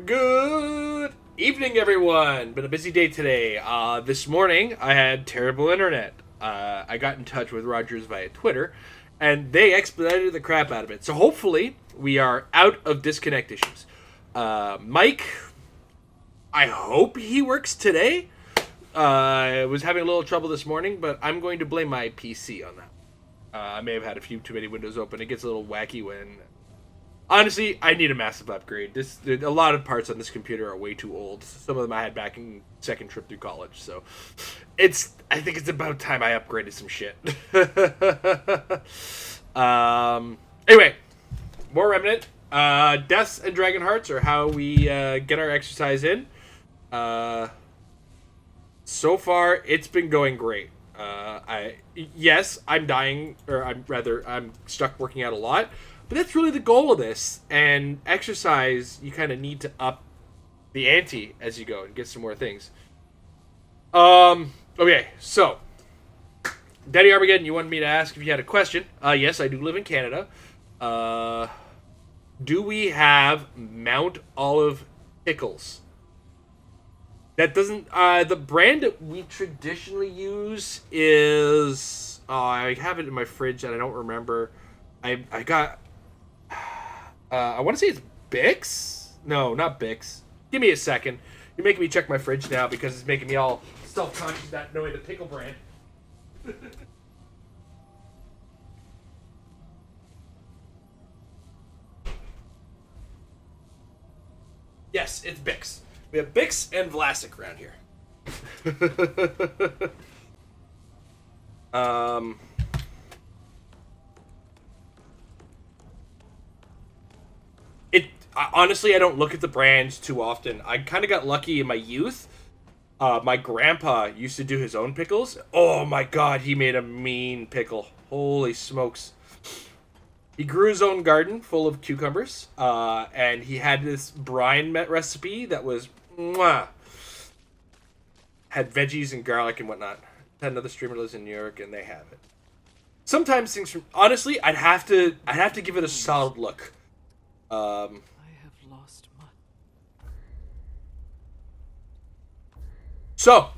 Good evening, everyone. Been a busy day today. This morning, I had terrible internet. I got in touch with Rogers via Twitter, and they expedited the crap out of it. So hopefully, we are out of disconnect issues. Mike, I hope he works today. I was having a little trouble this morning, but I'm going to blame my PC on that. I may have had a few too many windows open. It gets a little wacky when... Honestly, I need a massive upgrade. A lot of parts on this computer are way too old. Some of them I had back in second trip through college. So, I think it's about time I upgraded some shit. Anyway, more Remnant. Deaths and Dragon Hearts are how we get our exercise in. So far, it's been going great. I'm dying, or I'm stuck working out a lot. But that's really the goal of this. And exercise, you kind of need to up the ante as you go and get some more things. Okay, so. Daddy Armageddon, you wanted me to ask if you had a question. Yes, I do live in Canada. Do we have Mount Olive pickles? That doesn't... the brand that we traditionally use is... I have it in my fridge and I don't remember. I got... I want to say it's Bix? No, not Bix. Give me a second. You're making me check my fridge now because it's making me all self-conscious not knowing the pickle brand. Yes, it's Bix. We have Bix and Vlasic around here. Honestly, I don't look at the brands too often. I kind of got lucky in my youth. My grandpa used to do his own pickles. Oh my god, he made a mean pickle. Holy smokes. He grew his own garden full of cucumbers. And he had this brine recipe that was... Mwah, had veggies and garlic and whatnot. Had another streamer lives in New York, and they have it. Sometimes things from... Honestly, I'd have to give it a solid look. So,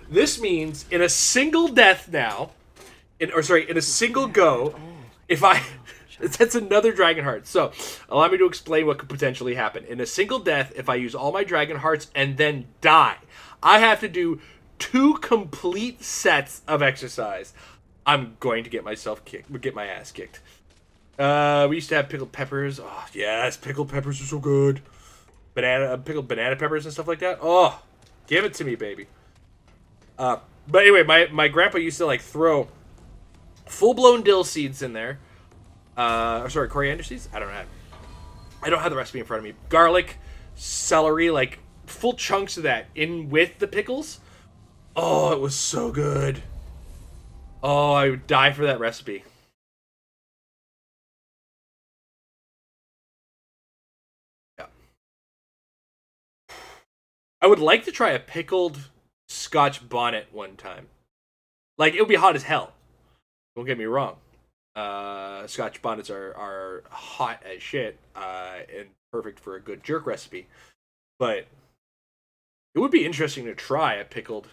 this means in a single death now, in a single go, if I... That's another Dragon Heart. So, allow me to explain what could potentially happen. In a single death, if I use all my Dragon Hearts and then die, I have to do 2 complete sets of exercise. I'm going to get my ass kicked. We used to have pickled peppers. Oh, yes, pickled peppers are so good. Pickled banana peppers and stuff like that. Oh, give it to me, baby. But anyway, my grandpa used to, throw full-blown dill seeds in there. Coriander seeds? I don't know. I don't have the recipe in front of me. Garlic, celery, full chunks of that in with the pickles. Oh, it was so good. Oh, I would die for that recipe. Yeah. I would like to try a pickled Scotch bonnet one time. It would be hot as hell. Don't get me wrong. Scotch bonnets are hot as shit and perfect for a good jerk recipe. But it would be interesting to try a pickled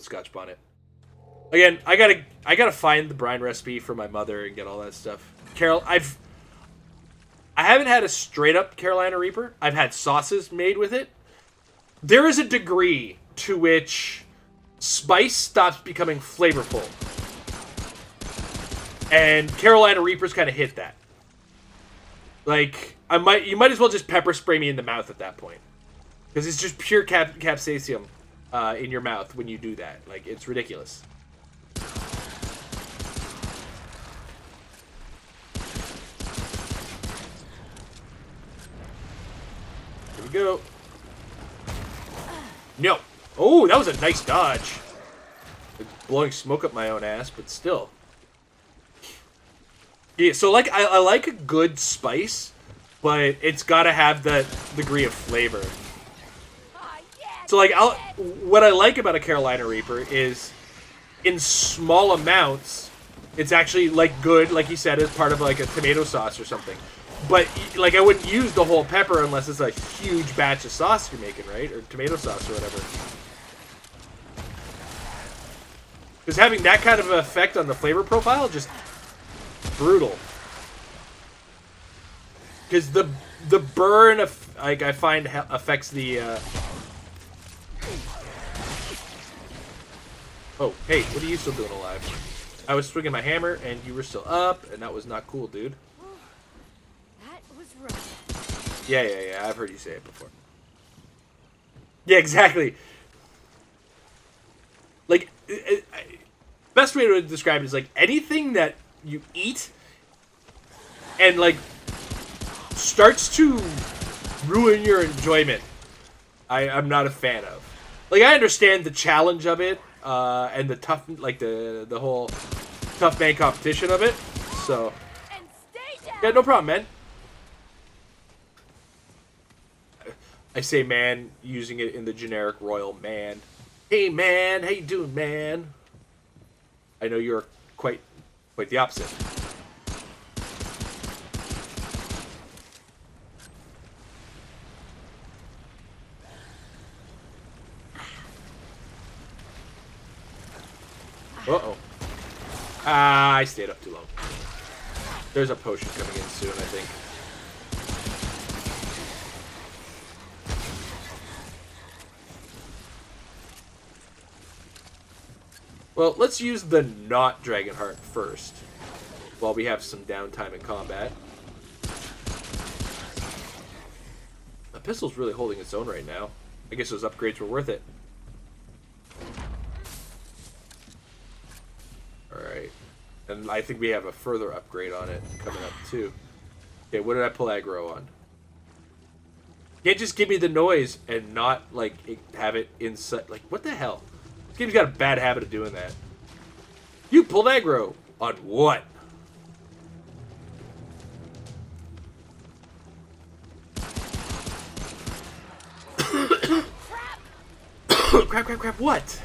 Scotch bonnet. Again, I gotta find the brine recipe for my mother and get all that stuff. I haven't had a straight up Carolina Reaper. I've had sauces made with it. There is a degree to which spice stops becoming flavorful. And Carolina Reapers kind of hit that. You might as well just pepper spray me in the mouth at that point. Because it's just pure capsaicin in your mouth when you do that. It's ridiculous. Here we go. No. Oh, that was a nice dodge. Blowing smoke up my own ass, but still. Yeah, so I like a good spice, but it's gotta have that degree of flavor. So what I like about a Carolina Reaper is, in small amounts, it's actually good, like you said, as part of a tomato sauce or something. But like, I wouldn't use the whole pepper unless it's a huge batch of sauce you're making, right? Or tomato sauce or whatever. Because having that kind of effect on the flavor profile, just brutal. Because the burn, like, I find affects the. Oh, hey, what are you still doing alive? I was swinging my hammer, and you were still up, and that was not cool, dude. That was rough. Yeah. I've heard you say it before. Yeah, exactly. Like, best way to describe it is like anything that you eat and like starts to ruin your enjoyment. I'm not a fan of. Like, I understand the challenge of it, and the tough, like the whole tough man competition of it. So, And stay down. yeah, no problem, man. I say man, using it in the generic royal man. Hey, man, how you doing, man? I know you're quite the opposite. Uh-oh. Ah, I stayed up too long. There's a potion coming in soon, I think. Well, let's use the not Dragonheart first, while we have some downtime in combat. The pistol's really holding its own right now. I guess those upgrades were worth it. Alright. And I think we have a further upgrade on it coming up, too. Okay, what did I pull aggro on? You can't just give me the noise and not, like, have it inside. Like, what the hell? This game's got a bad habit of doing that. You pulled aggro on what? Crap, what?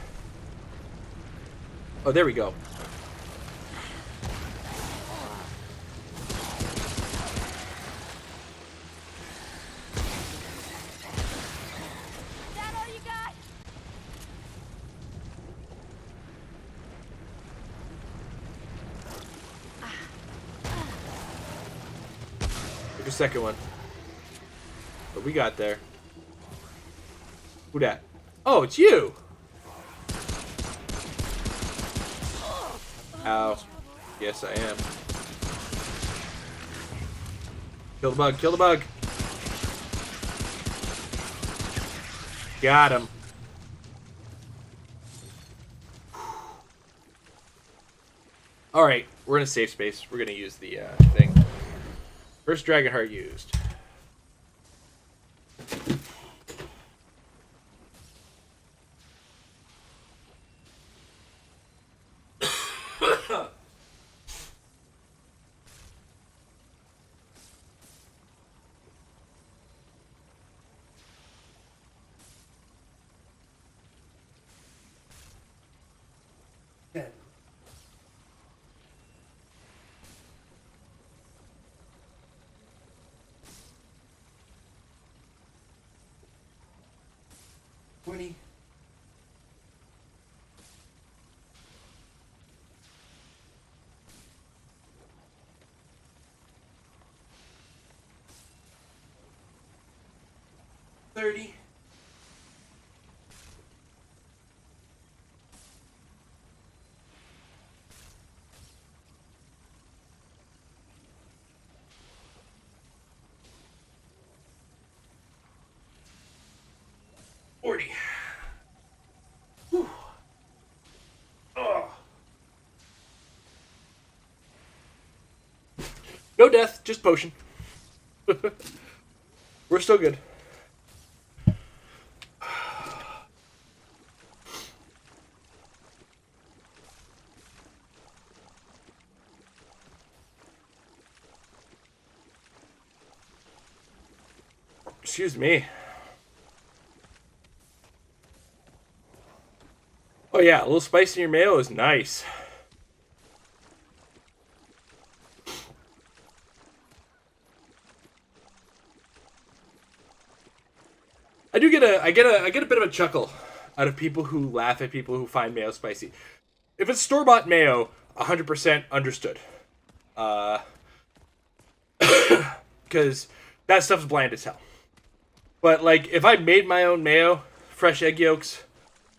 Oh, there we go. Is that all you got? Here's the second one. What we got there? Who dat? Oh, it's you! Ow. Yes, I am. Kill the bug, kill the bug! Got him. Alright, we're in a safe space. We're gonna use the thing. First Dragonheart used. Twenty. $30. $40. Whew. Oh. No death, just potion. We're still good. Excuse me. Oh yeah, a little spice in your mayo is nice. I get a bit of a chuckle out of people who laugh at people who find mayo spicy. If it's store-bought mayo, 100% understood. Because that stuff's bland as hell. But like, if I made my own mayo, fresh egg yolks,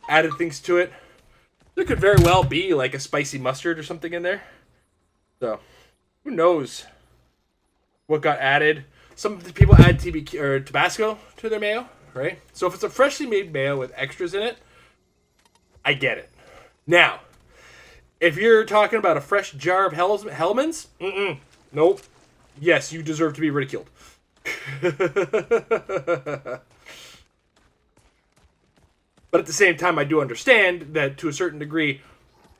added things to it, there could very well be like a spicy mustard or something in there. So, who knows what got added? Some people add TBQ or Tabasco to their mayo, right? So if it's a freshly made mayo with extras in it, I get it. Now, if you're talking about a fresh jar of Hellman's, nope. Yes, you deserve to be ridiculed. But at the same time, I do understand that to a certain degree,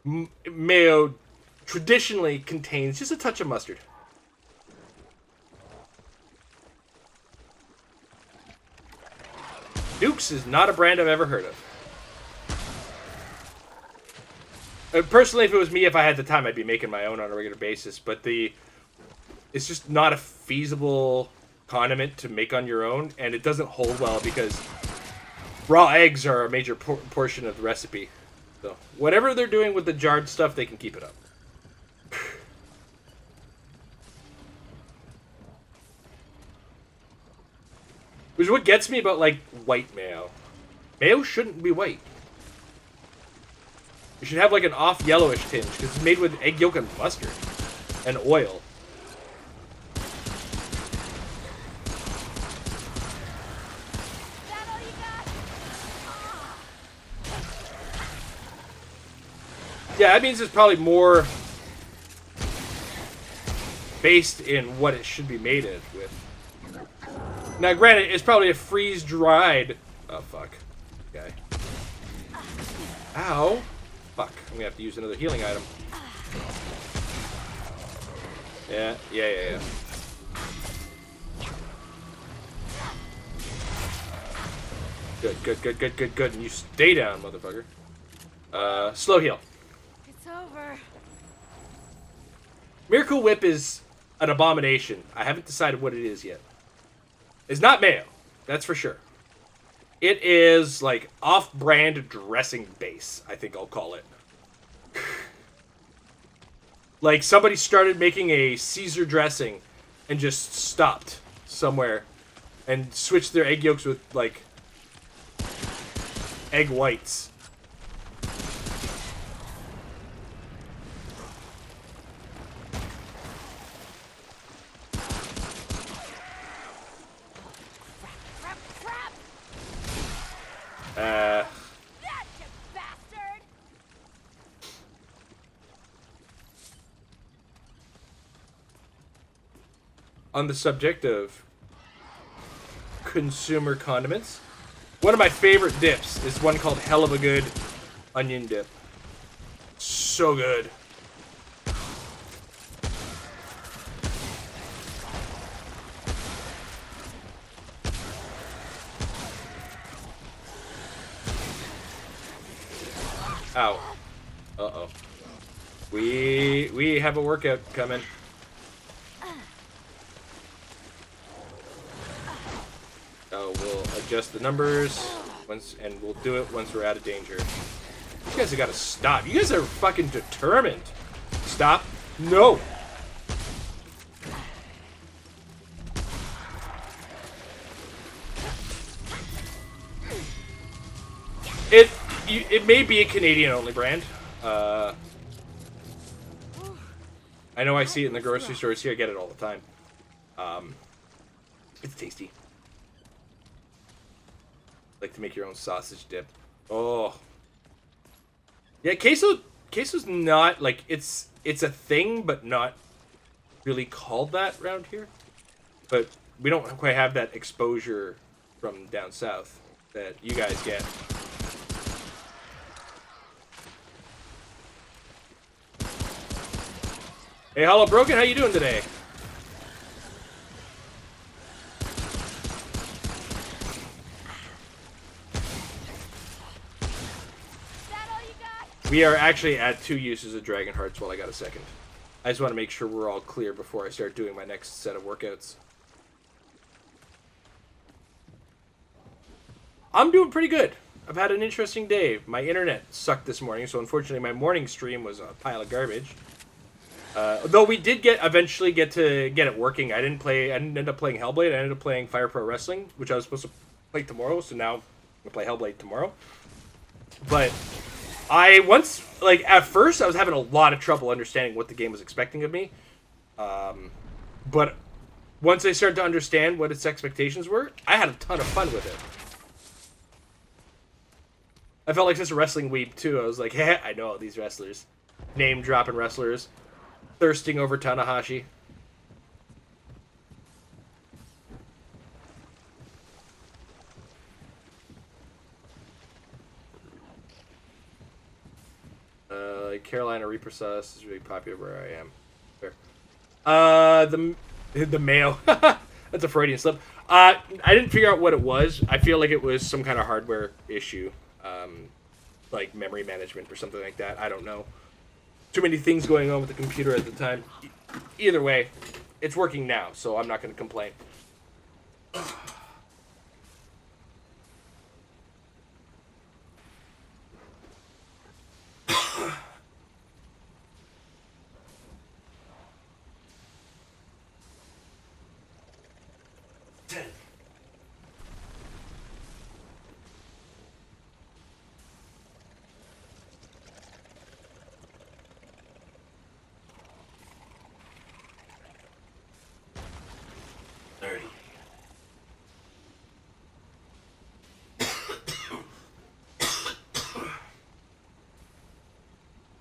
mayo traditionally contains just a touch of mustard. Duke's is not a brand I've ever heard of. Personally, if it was me, if I had the time, I'd be making my own on a regular basis. But it's just not a feasible condiment to make on your own, and it doesn't hold well because raw eggs are a major portion of the recipe. So whatever they're doing with the jarred stuff, they can keep it up. Which is what gets me about, like, white mayo. Mayo shouldn't be white. It should have, like, an off-yellowish tinge, because it's made with egg yolk and mustard. And oil. That all you got? Yeah, that means it's probably more based in what it should be made with. Now, granted, it's probably a freeze-dried... Oh, fuck. Okay. Ow. Fuck. I'm gonna have to use another healing item. Yeah. Good. And you stay down, motherfucker. Slow heal. It's over. Miracle Whip is an abomination. I haven't decided what it is yet. It's not mayo. That's for sure. It is, like, off-brand dressing base, I think I'll call it. Like, somebody started making a Caesar dressing and just stopped somewhere and switched their egg yolks with, like, egg whites. Crap! Uh... That, you bastard! On the subject of consumer condiments, one of my favorite dips is one called Hell of a Good onion dip. So good. Ow. Uh-oh. We have a workout coming. Oh, we'll adjust the numbers and we'll do it once we're out of danger. You guys have got to stop. You guys are fucking determined. Stop. No. It may be a Canadian-only brand. I know I see it in the grocery stores here. I get it all the time. It's tasty. Like to make your own sausage dip. Oh. Yeah, queso's not, like, it's a thing, but not really called that around here. But we don't quite have that exposure from down south that you guys get. Hey, Hollow Broken, how you doing today? That all you got? We are actually at 2 uses of Dragon Hearts while I got a second. I just want to make sure we're all clear before I start doing my next set of workouts. I'm doing pretty good. I've had an interesting day. My internet sucked this morning, so unfortunately my morning stream was a pile of garbage. Though we did eventually get it working. I didn't end up playing Hellblade. I ended up playing Fire Pro Wrestling, which I was supposed to play tomorrow. So now I'm gonna play Hellblade tomorrow. But at first I was having a lot of trouble understanding what the game was expecting of me. But once I started to understand what its expectations were, I had a ton of fun with it. I felt like such a wrestling weeb too. I was like, hey, I know all these wrestlers. Name dropping wrestlers. Thirsting over Tanahashi. Carolina Reaper sauce is really popular where I am. Fair. The mayo. That's a Freudian slip. I didn't figure out what it was. I feel like it was some kind of hardware issue. Like memory management or something like that. I don't know. Too many things going on with the computer at the time. Either way, it's working now, so I'm not going to complain.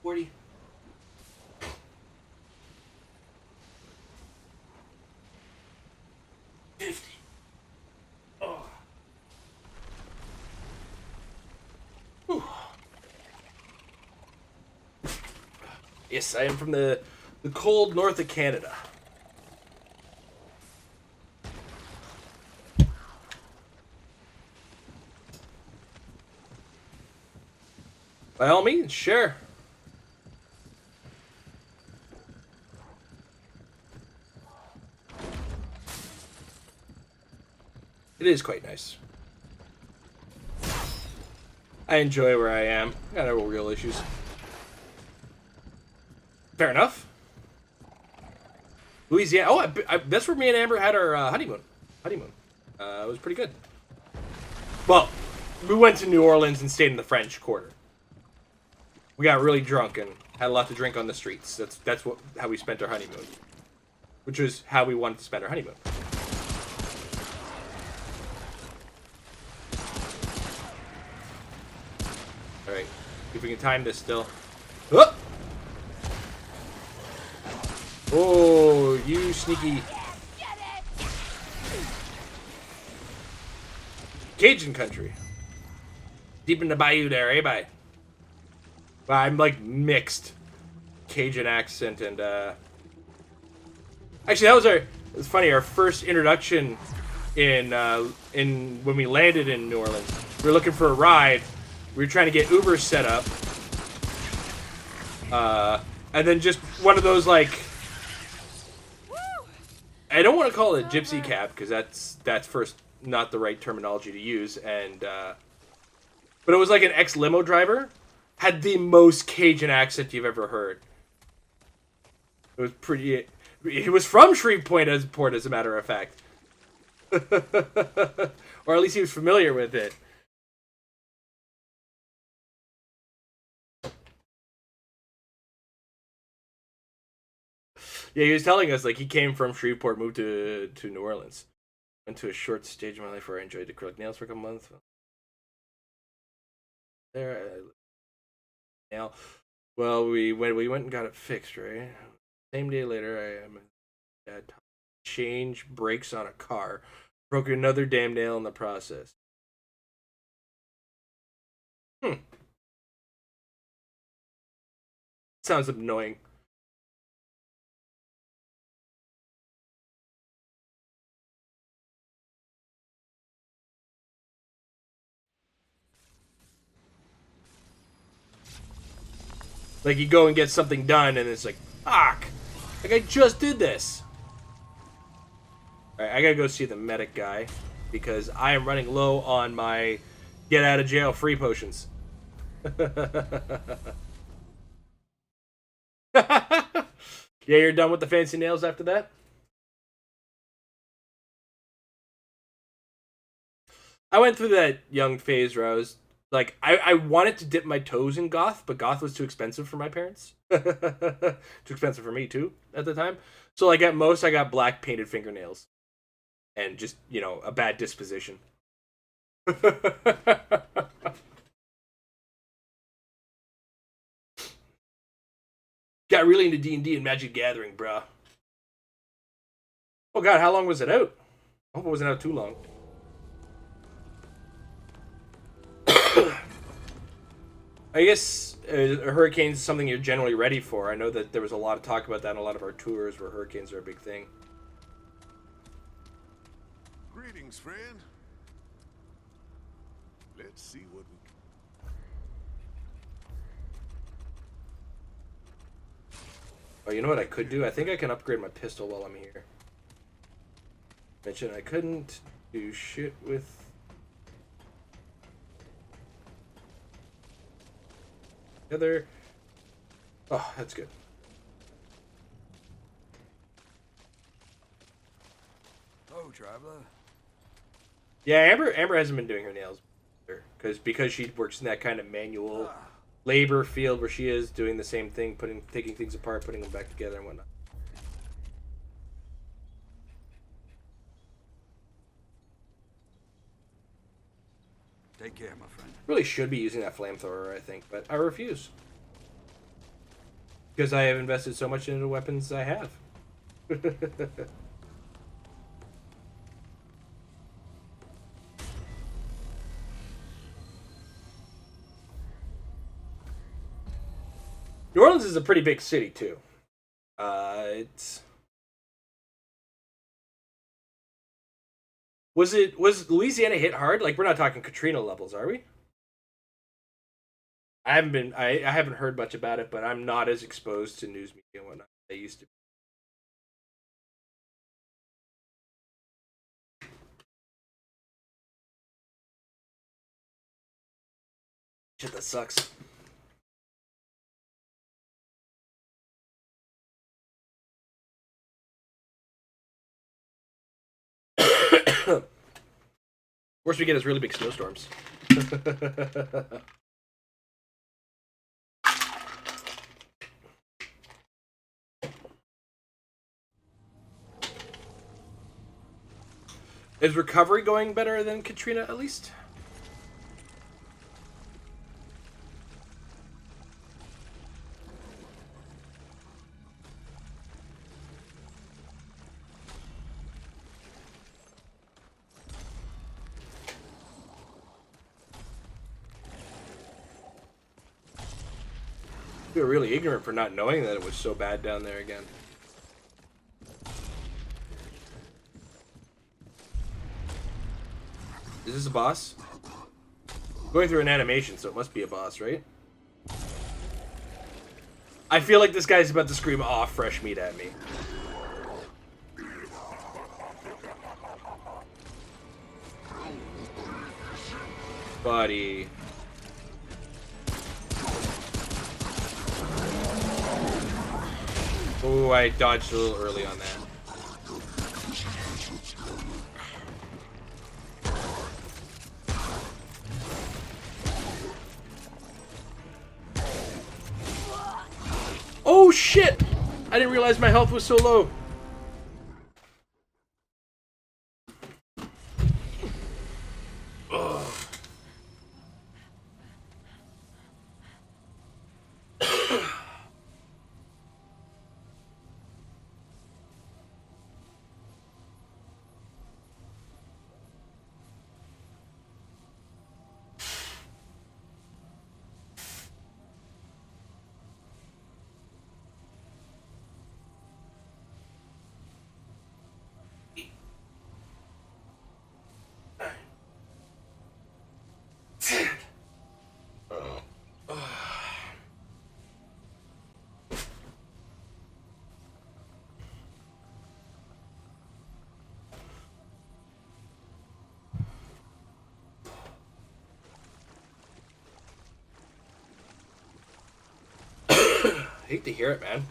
$40. $50. Oh. Whew. Yes, I am from the cold north of Canada. By all means, share. It is quite nice. I enjoy where I am. Got no real issues. Fair enough. Louisiana. Oh, that's where me and Amber had our honeymoon. It was pretty good. Well, we went to New Orleans and stayed in the French Quarter. We got really drunk and had a lot to drink on the streets. That's how we spent our honeymoon. Which was how we wanted to spend our honeymoon. Alright, if we can time this still. Oh! Oh, you sneaky. Cajun country. Deep in the bayou there, eh, bye? I'm like mixed Cajun accent and actually it's funny, our first introduction in when we landed in New Orleans. We were looking for a ride. We were trying to get Uber set up. And then just one of those like I don't want to call it a gypsy cab because that's first not the right terminology to use and but it was like an ex-limo driver. Had the most Cajun accent you've ever heard. It was pretty. He was from Shreveport, as a matter of fact, or at least he was familiar with it. Yeah, he was telling us like he came from Shreveport, moved to New Orleans, went to a short stage of my life where I enjoyed acrylic nails for a couple months. There. Now, well, we went and got it fixed, right? Same day later, I had to change brakes on a car, broke another damn nail in the process. Sounds annoying. Like, you go and get something done, and it's like, fuck! Like, I just did this! Alright, I gotta go see the medic guy, because I am running low on my Get out of jail free potions. Yeah, you're done with the fancy nails after that? I went through that young phase where I was like, I wanted to dip my toes in goth, but goth was too expensive for my parents. Too expensive for me, too, at the time. So, like, at most, I got black painted fingernails and just, you know, a bad disposition. Got really into D&D and Magic Gathering, bruh. Oh, God, how long was it out? I hope it wasn't out too long. I guess a hurricane is something you're generally ready for. I know that there was a lot of talk about that in a lot of our tours where hurricanes are a big thing. Greetings, friend. Let's see what we Oh, you know what I could do? I think I can upgrade my pistol while I'm here. Mention I couldn't do shit with... Other... Oh, that's good. Oh, traveler. Yeah, Amber hasn't been doing her nails because she works in that kind of manual labor field where she is doing the same thing, taking things apart, putting them back together and whatnot. Take care, my friend. Really should be using that flamethrower, I think, but I refuse because I have invested so much into the weapons I have. New Orleans is a pretty big city too. It's was Louisiana hit hard? Like, we're not talking Katrina levels, are we? I haven't heard much about it, but I'm not as exposed to news media and whatnot as I used to be. Shit, that sucks. Worst we get is really big snowstorms. Is recovery going better than Katrina, at least? We were really ignorant for not knowing that it was so bad down there again. Is this a boss? Going through an animation, so it must be a boss, right? I feel like this guy's about to scream, "Aw, fresh meat" at me. Buddy. Oh, I dodged a little early on that. Oh shit! I didn't realize my health was so low. Ugh. hate to hear it, man.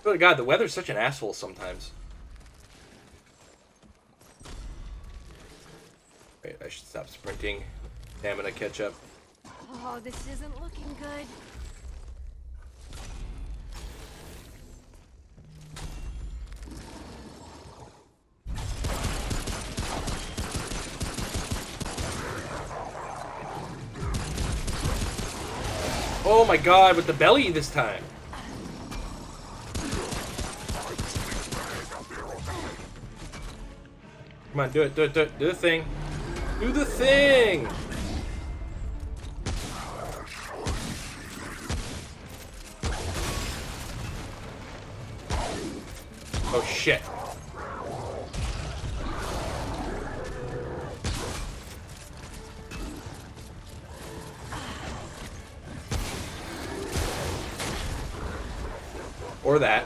Oh god, the weather's such an asshole sometimes. Wait, I should stop sprinting. Stamina catch up. Oh, this isn't looking good. Oh my god, with the belly this time. Come on, do it, do it, do it. Do the thing. Do the thing! Oh shit. Or that.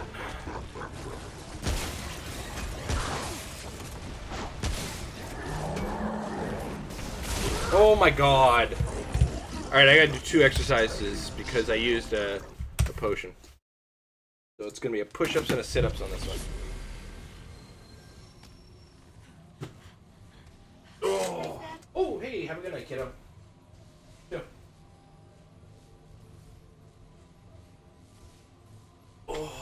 Oh my god. Alright, I gotta do 2 exercises because I used a potion. So it's gonna be a push-ups and a sit-ups on this one. Oh, oh hey, have a good night, kiddo. Yeah. Oh.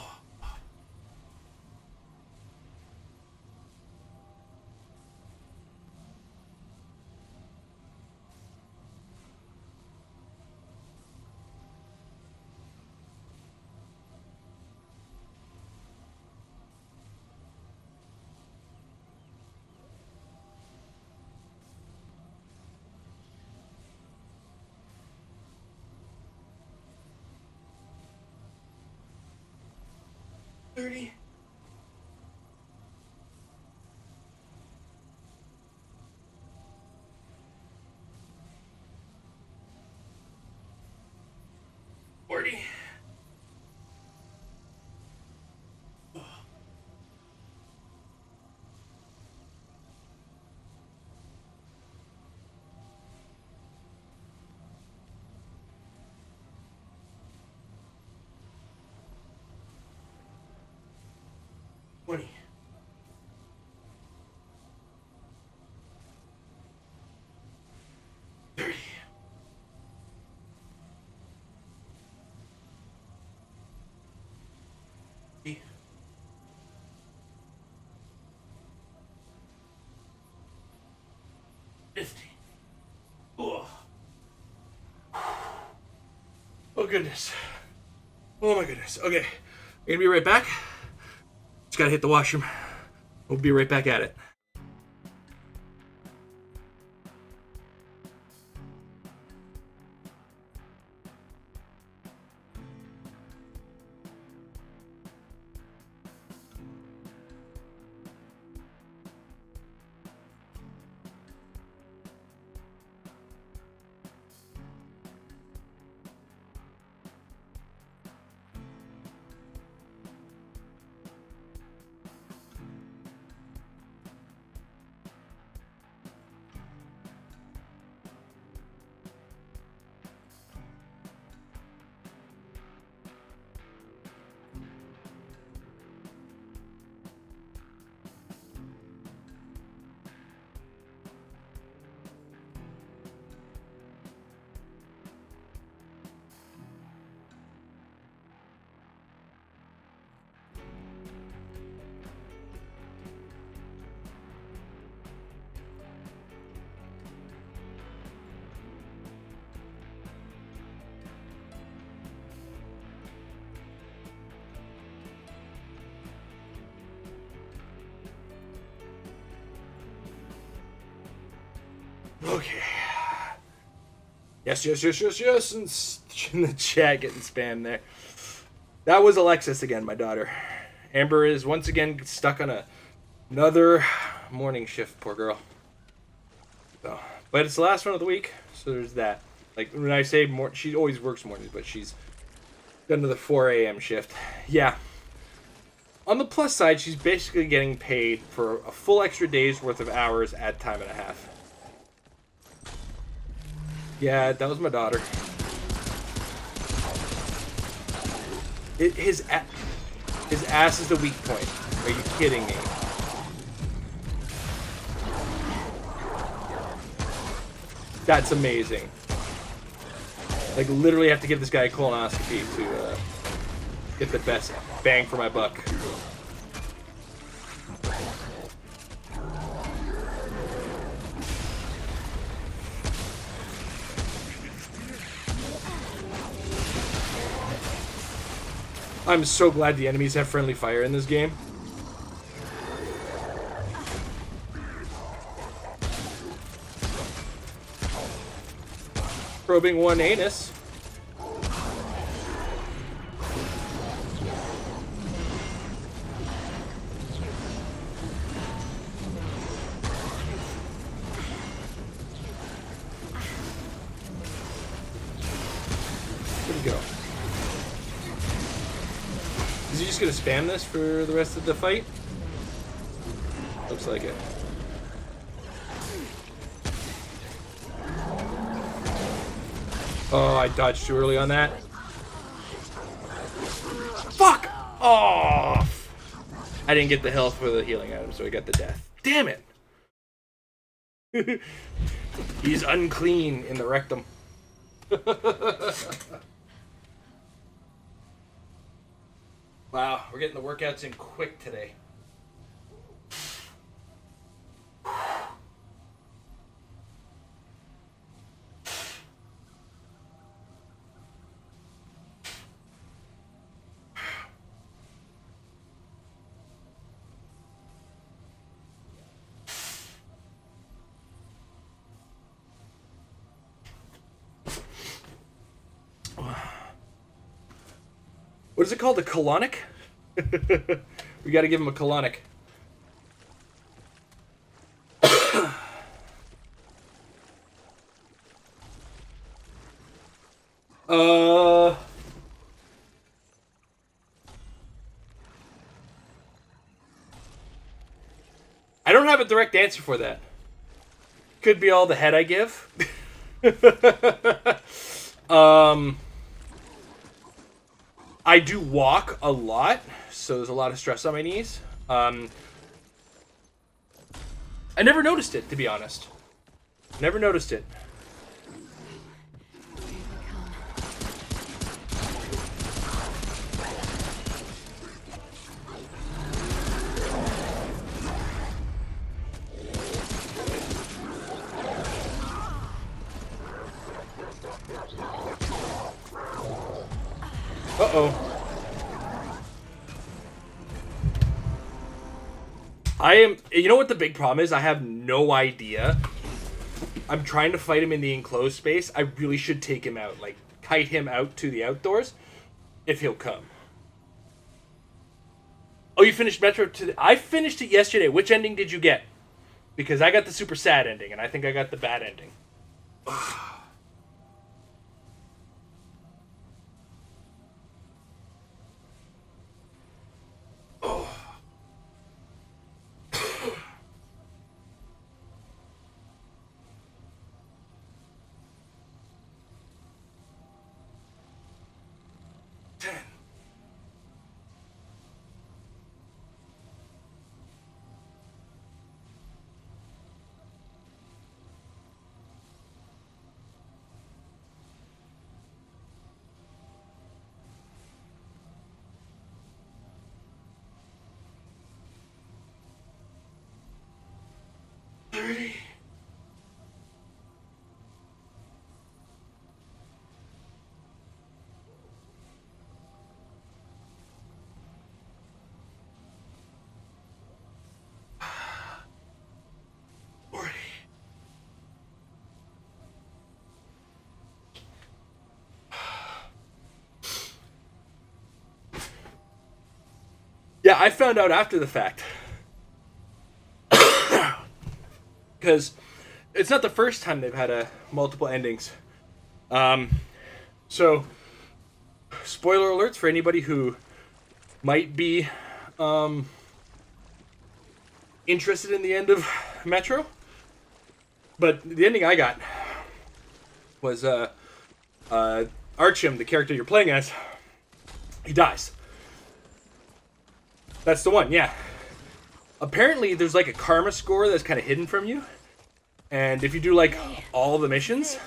$30. 40. $20. 30. 50. Oh. Oh goodness. Oh my goodness. Okay. I'm gonna be right back. Just gotta hit the washroom. We'll be right back at it. Okay. Yes, in the chat getting spammed there. That was Alexis again, my daughter. Amber is once again stuck on another morning shift, poor girl. So, but it's the last one of the week, so there's that. Like, when I say she always works mornings, but she's got another 4 a.m. shift. Yeah. On the plus side, she's basically getting paid for a full extra day's worth of hours at time and a half. Yeah, that was my daughter. His ass is the weak point. Are you kidding me? That's amazing. Like, literally have to give this guy a colonoscopy to get the best bang for my buck. I'm so glad the enemies have friendly fire in this game. Probing one anus. Where'd he go? Is he just gonna spam this for the rest of the fight? Looks like it. Oh, I dodged too early on that. Fuck! Oh! I didn't get the health for the healing item, so I got the death. Damn it! He's unclean in the rectum. Wow, we're getting the workouts in quick today. What is it called? A colonic? We gotta give him a colonic. I don't have a direct answer for that. Could be all the head I give. I do walk a lot, so there's a lot of stress on my knees. I never noticed it, to be honest. Never noticed it. Uh-oh. You know what the big problem is? I have no idea. I'm trying to fight him in the enclosed space. I really should take him out. Like, kite him out to the outdoors. If he'll come. Oh, you finished Metro today? I finished it yesterday. Which ending did you get? Because I got the super sad ending, and I think I got the bad ending. Yeah, I found out after the fact. Because it's not the first time they've had multiple endings. So, spoiler alerts for anybody who might be interested in the end of Metro. But the ending I got was Artyom, the character you're playing as, he dies. That's the one, yeah. Apparently, there's like a karma score that's kind of hidden from you. And if you do like all the missions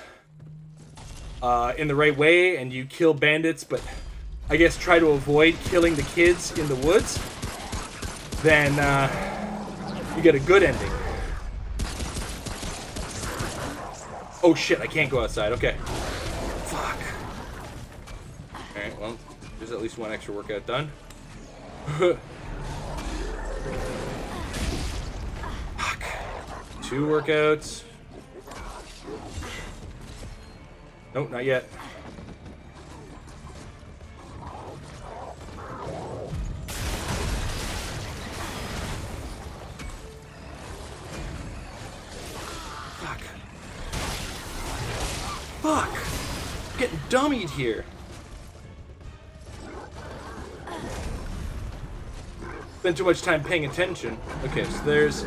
in the right way and you kill bandits, but I guess try to avoid killing the kids in the woods, then you get a good ending. Oh shit, I can't go outside. Okay. Fuck. Alright, well, there's at least one extra workout done. Fuck. 2 workouts. Nope, not yet. Fuck. Fuck. I'm getting dummied here. Spend too much time paying attention. Okay, so there's...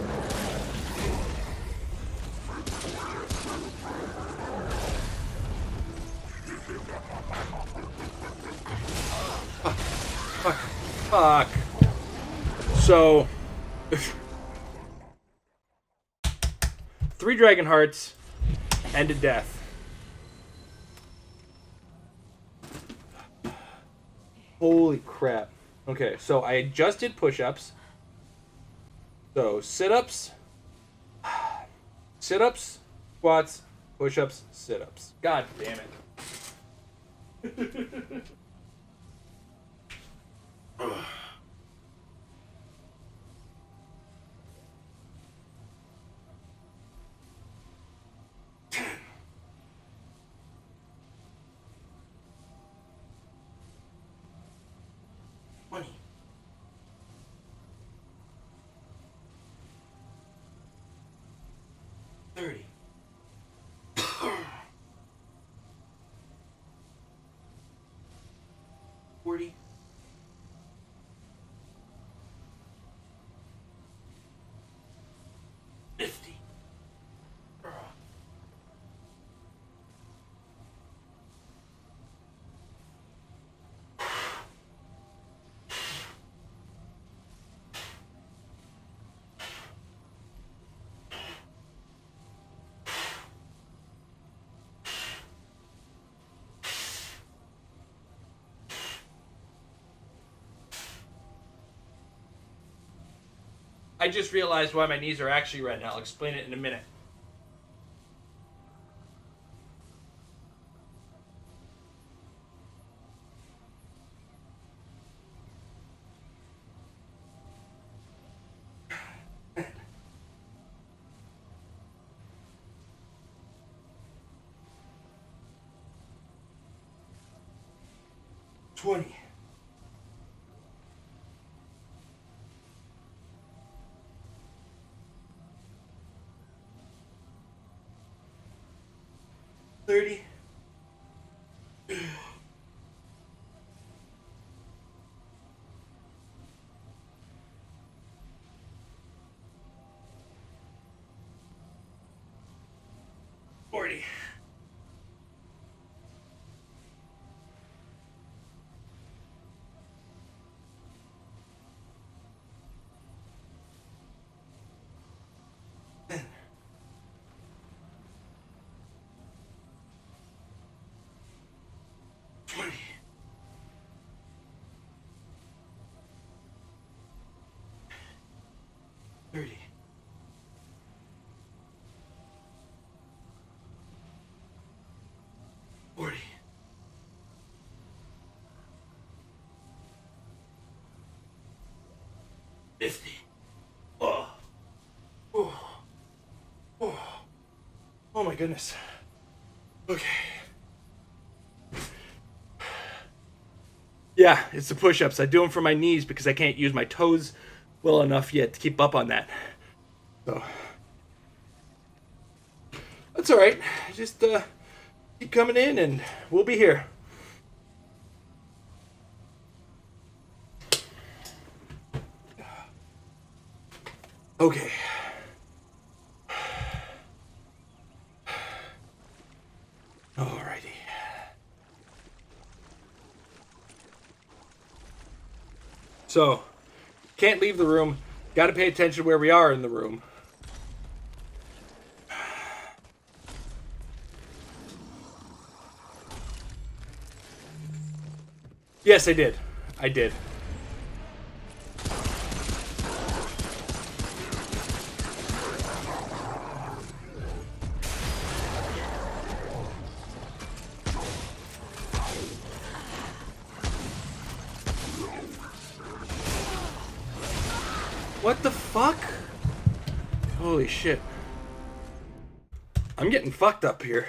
Fuck. So... 3 dragon hearts and a death. Holy crap. Okay, so I adjusted push-ups. So sit-ups, sit-ups, squats, push-ups, sit-ups. God damn it. Money. 30. 40. 50. 'I just realized why my knees are actually red, and I'll explain it in a minute. $20. 30. 40. 20. 30. 40. 50. Oh. Oh. Oh. Oh my goodness. Okay. Yeah, it's the push-ups. I do them for my knees because I can't use my toes well enough yet to keep up on that. So that's all right. Just keep coming in, and we'll be here. Okay. Alrighty. So, Can't leave the room. Gotta pay attention where we are in the room. Yes, I did. I did. What the fuck? Holy shit. I'm getting fucked up here.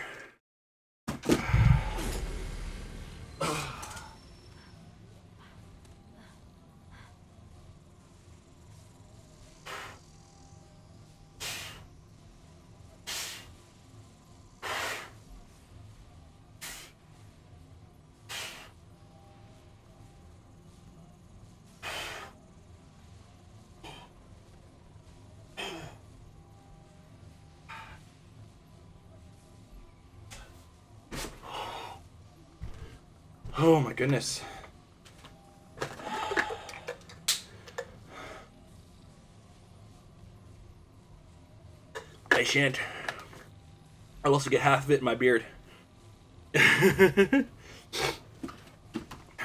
Oh my goodness. I shan't. I'll also get half of it in my beard.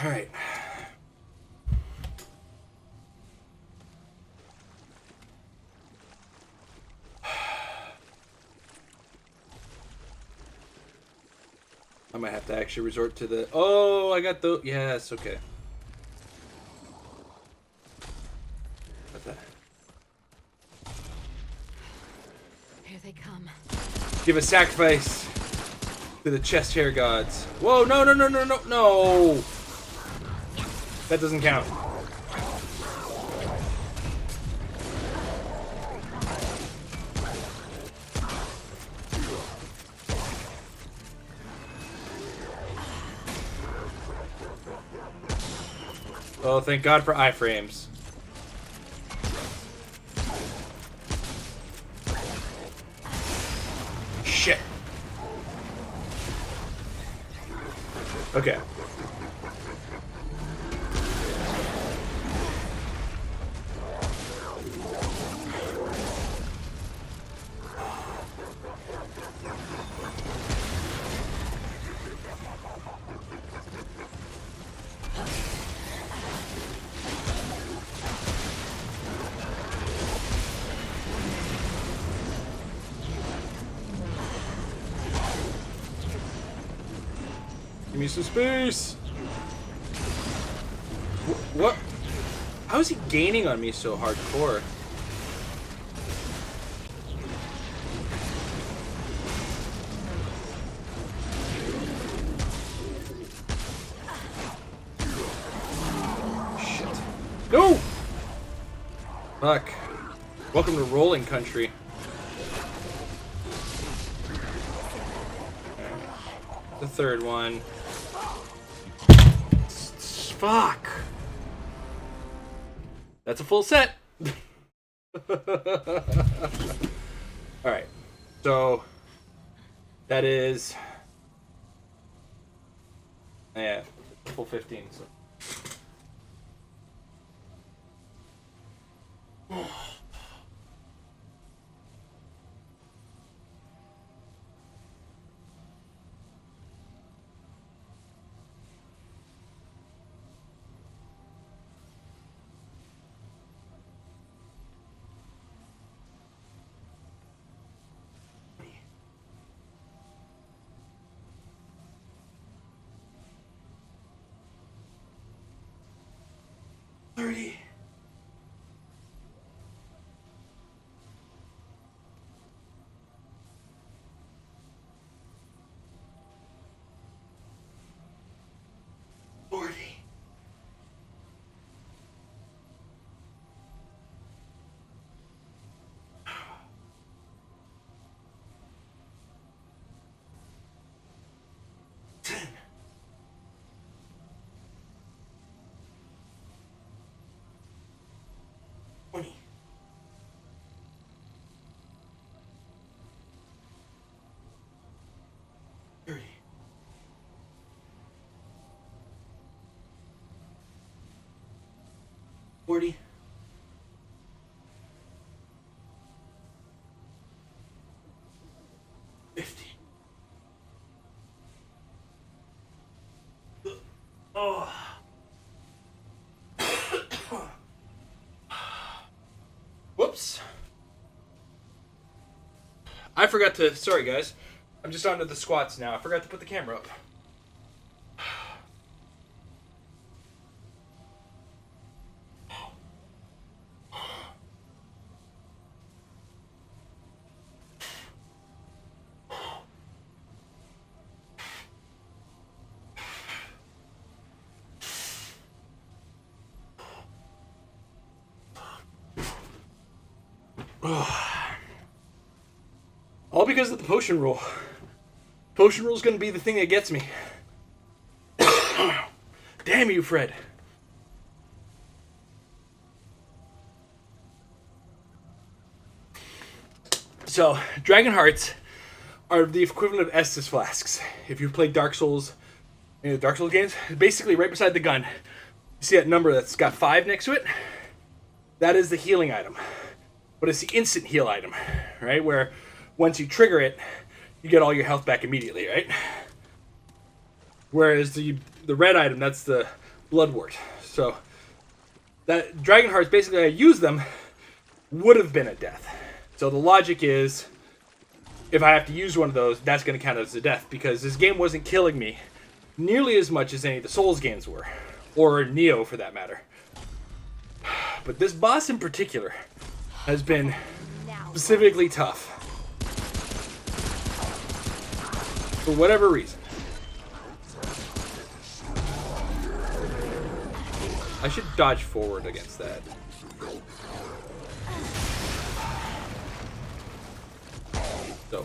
Alright. I might have to actually resort to the... Oh, I got the... Yes, okay. What's that? Here they come. Give a sacrifice to the chest hair gods. Whoa, no, no, no, no, no, no! That doesn't count. Oh, thank God for iframes. Shit. Okay. Give me some space. What? How is he gaining on me so hardcore? Shit. No! Fuck. Welcome to rolling country. The third one. Fuck. That's a full set. Alright. So that is yeah, full 15, so $30. 40. 10. 20. 30. 40. Oh. Whoops. I forgot to... Sorry, guys. I'm just onto the squats now. I forgot to put the camera up. All because of the potion rule. Potion rule is going to be the thing that gets me. Damn you, Fred. So, Dragon Hearts are the equivalent of Estus flasks. If you've played Dark Souls, any of the Dark Souls games, basically right beside the gun, you see that number that's got 5 next to it? That is the healing item. But it's the instant heal item, right? Where once you trigger it, you get all your health back immediately, right? Whereas the red item, that's the Bloodwort. So that Dragon Hearts, basically I use them, would have been a death. So the logic is, if I have to use one of those, that's going to count as a death, because this game wasn't killing me nearly as much as any of the Souls games were, or Neo for that matter. But this boss in particular has been specifically tough. For whatever reason. I should dodge forward against that. So.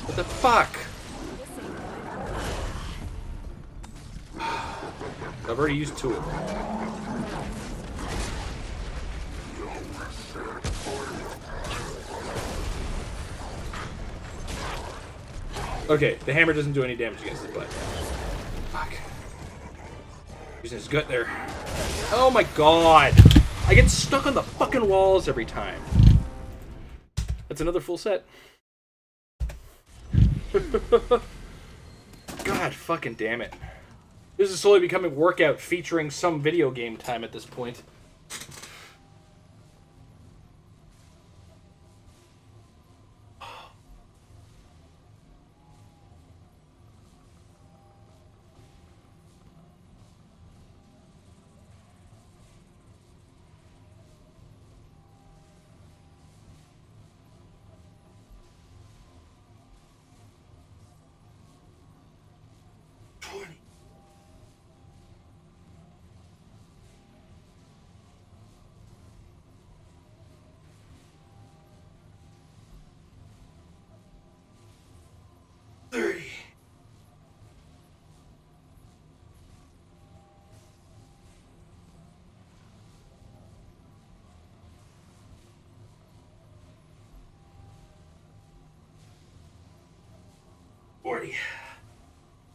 What the fuck? I've already used 2 of them. Okay, the hammer doesn't do any damage against it, but... Fuck. Using his gut there. Oh my god! I get stuck on the fucking walls every time. That's another full set. God fucking damn it. This is slowly becoming workout featuring some video game time at this point.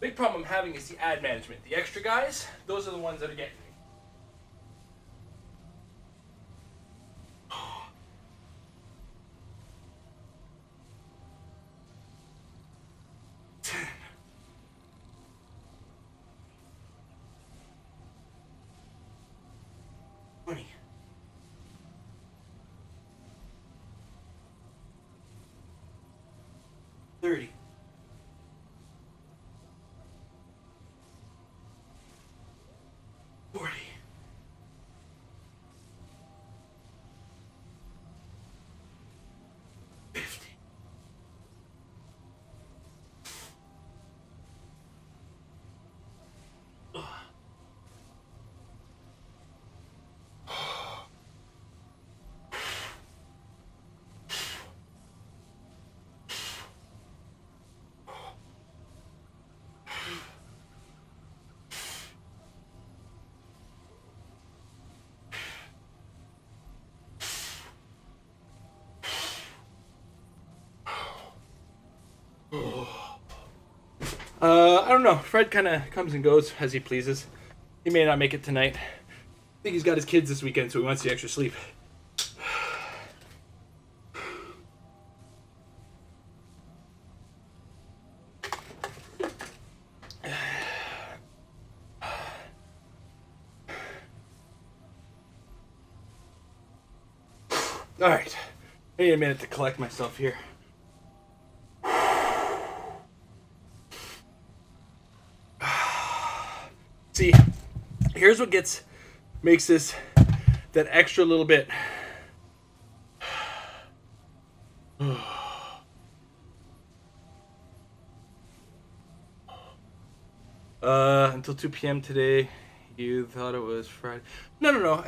Big problem I'm having is the ad management. The extra guys, those are the ones that are getting me. I don't know. Fred kind of comes and goes as he pleases. He may not make it tonight. I think he's got his kids this weekend, so he wants the extra sleep. Alright. I need a minute to collect myself here. See, here's what makes this that extra little bit. Until 2 p.m. today, you thought it was Friday. No.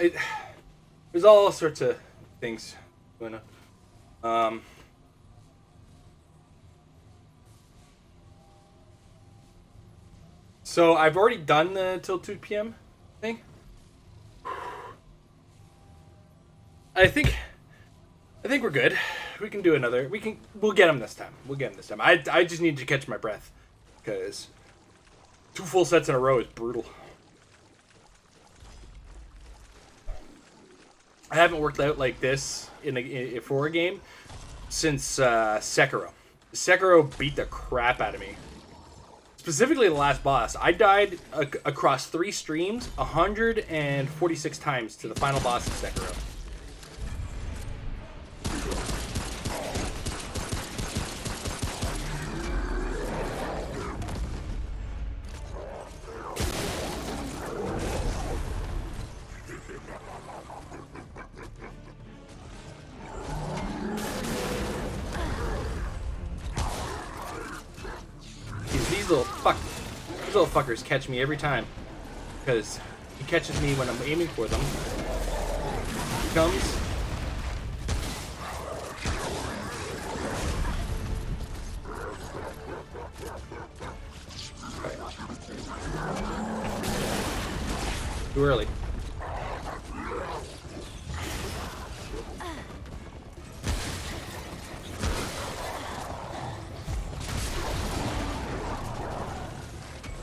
There's all sorts of things going on. So I've already done the till 2 p.m. thing. I think we're good. We can do another. We'll get him this time. I just need to catch my breath because 2 full sets in a row is brutal. I haven't worked out like this for a game since Sekiro. Sekiro beat the crap out of me. Specifically the last boss. I died across 3 streams 146 times to the final boss of Sekiro. These little fuckers catch me every time. Because he catches me when I'm aiming for them. He comes. Right. Too early.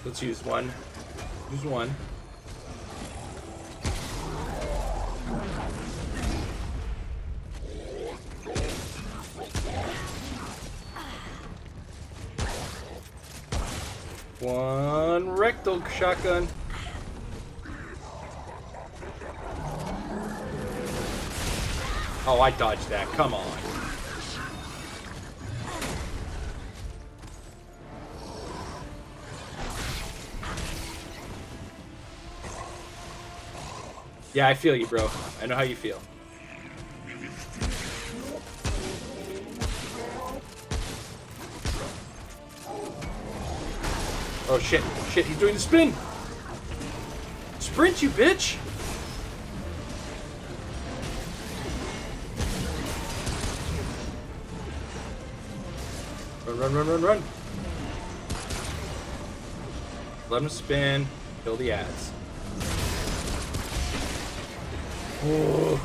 Let's use one. Use one. One rectal shotgun. Oh, I dodged that. Come on. Yeah, I feel you, bro. I know how you feel. Oh, shit. Shit, he's doing the spin. Sprint, you bitch. Run. Let him spin. Kill the ads. Oh.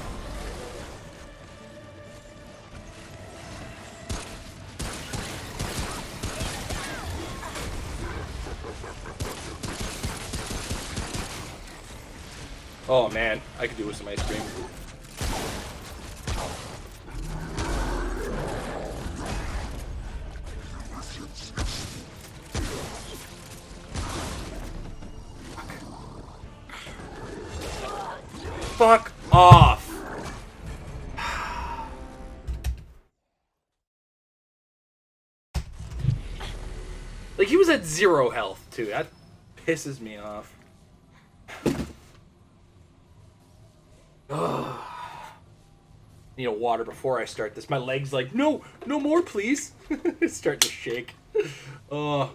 Oh man, I could do with some ice cream. Fuck off. Like, he was at 0 health, too. That pisses me off. Ugh. Need a water before I start this. My leg's like, no more, please. It's starting to shake. Oh.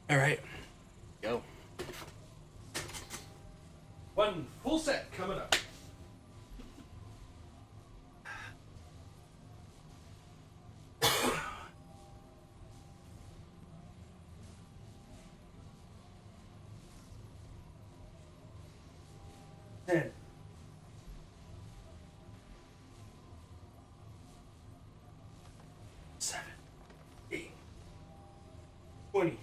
All right. Go. 1 full set coming up. Ten. 7, 8, 20.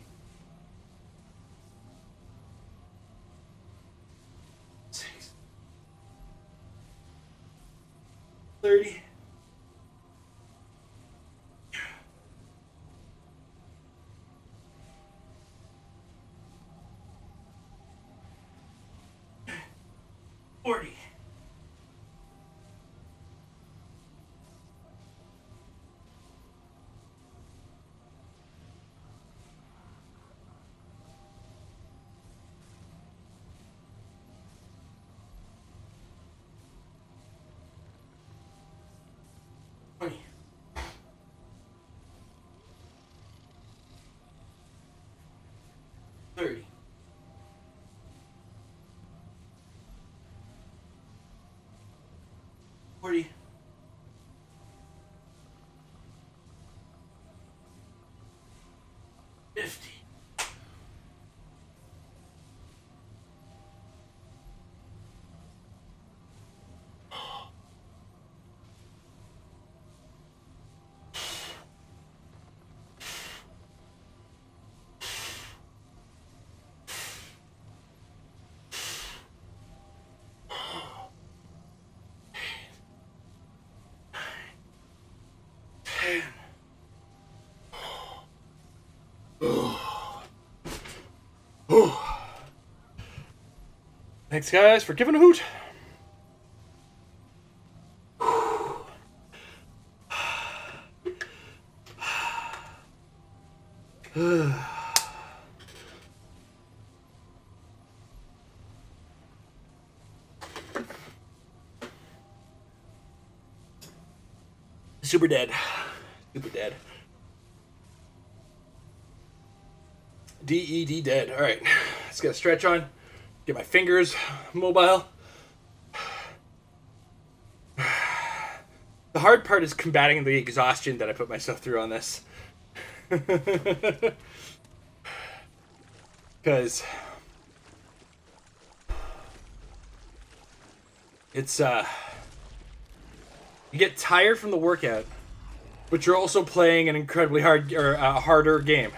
6, 30. 20. right. Thanks, guys, for giving a hoot. Super dead. Super dead. DED dead. All right. Let's get a stretch on. Get my fingers mobile. The hard part is combating the exhaustion that I put myself through on this. Because it's you get tired from the workout, but you're also playing an incredibly hard or harder game.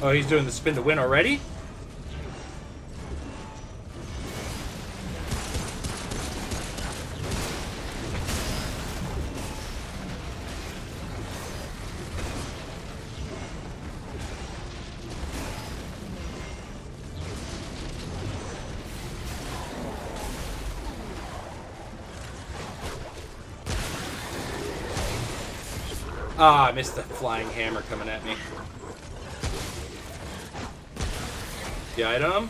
Oh, he's doing the spin to win already? Ah, I missed the flying hammer coming at me. The item,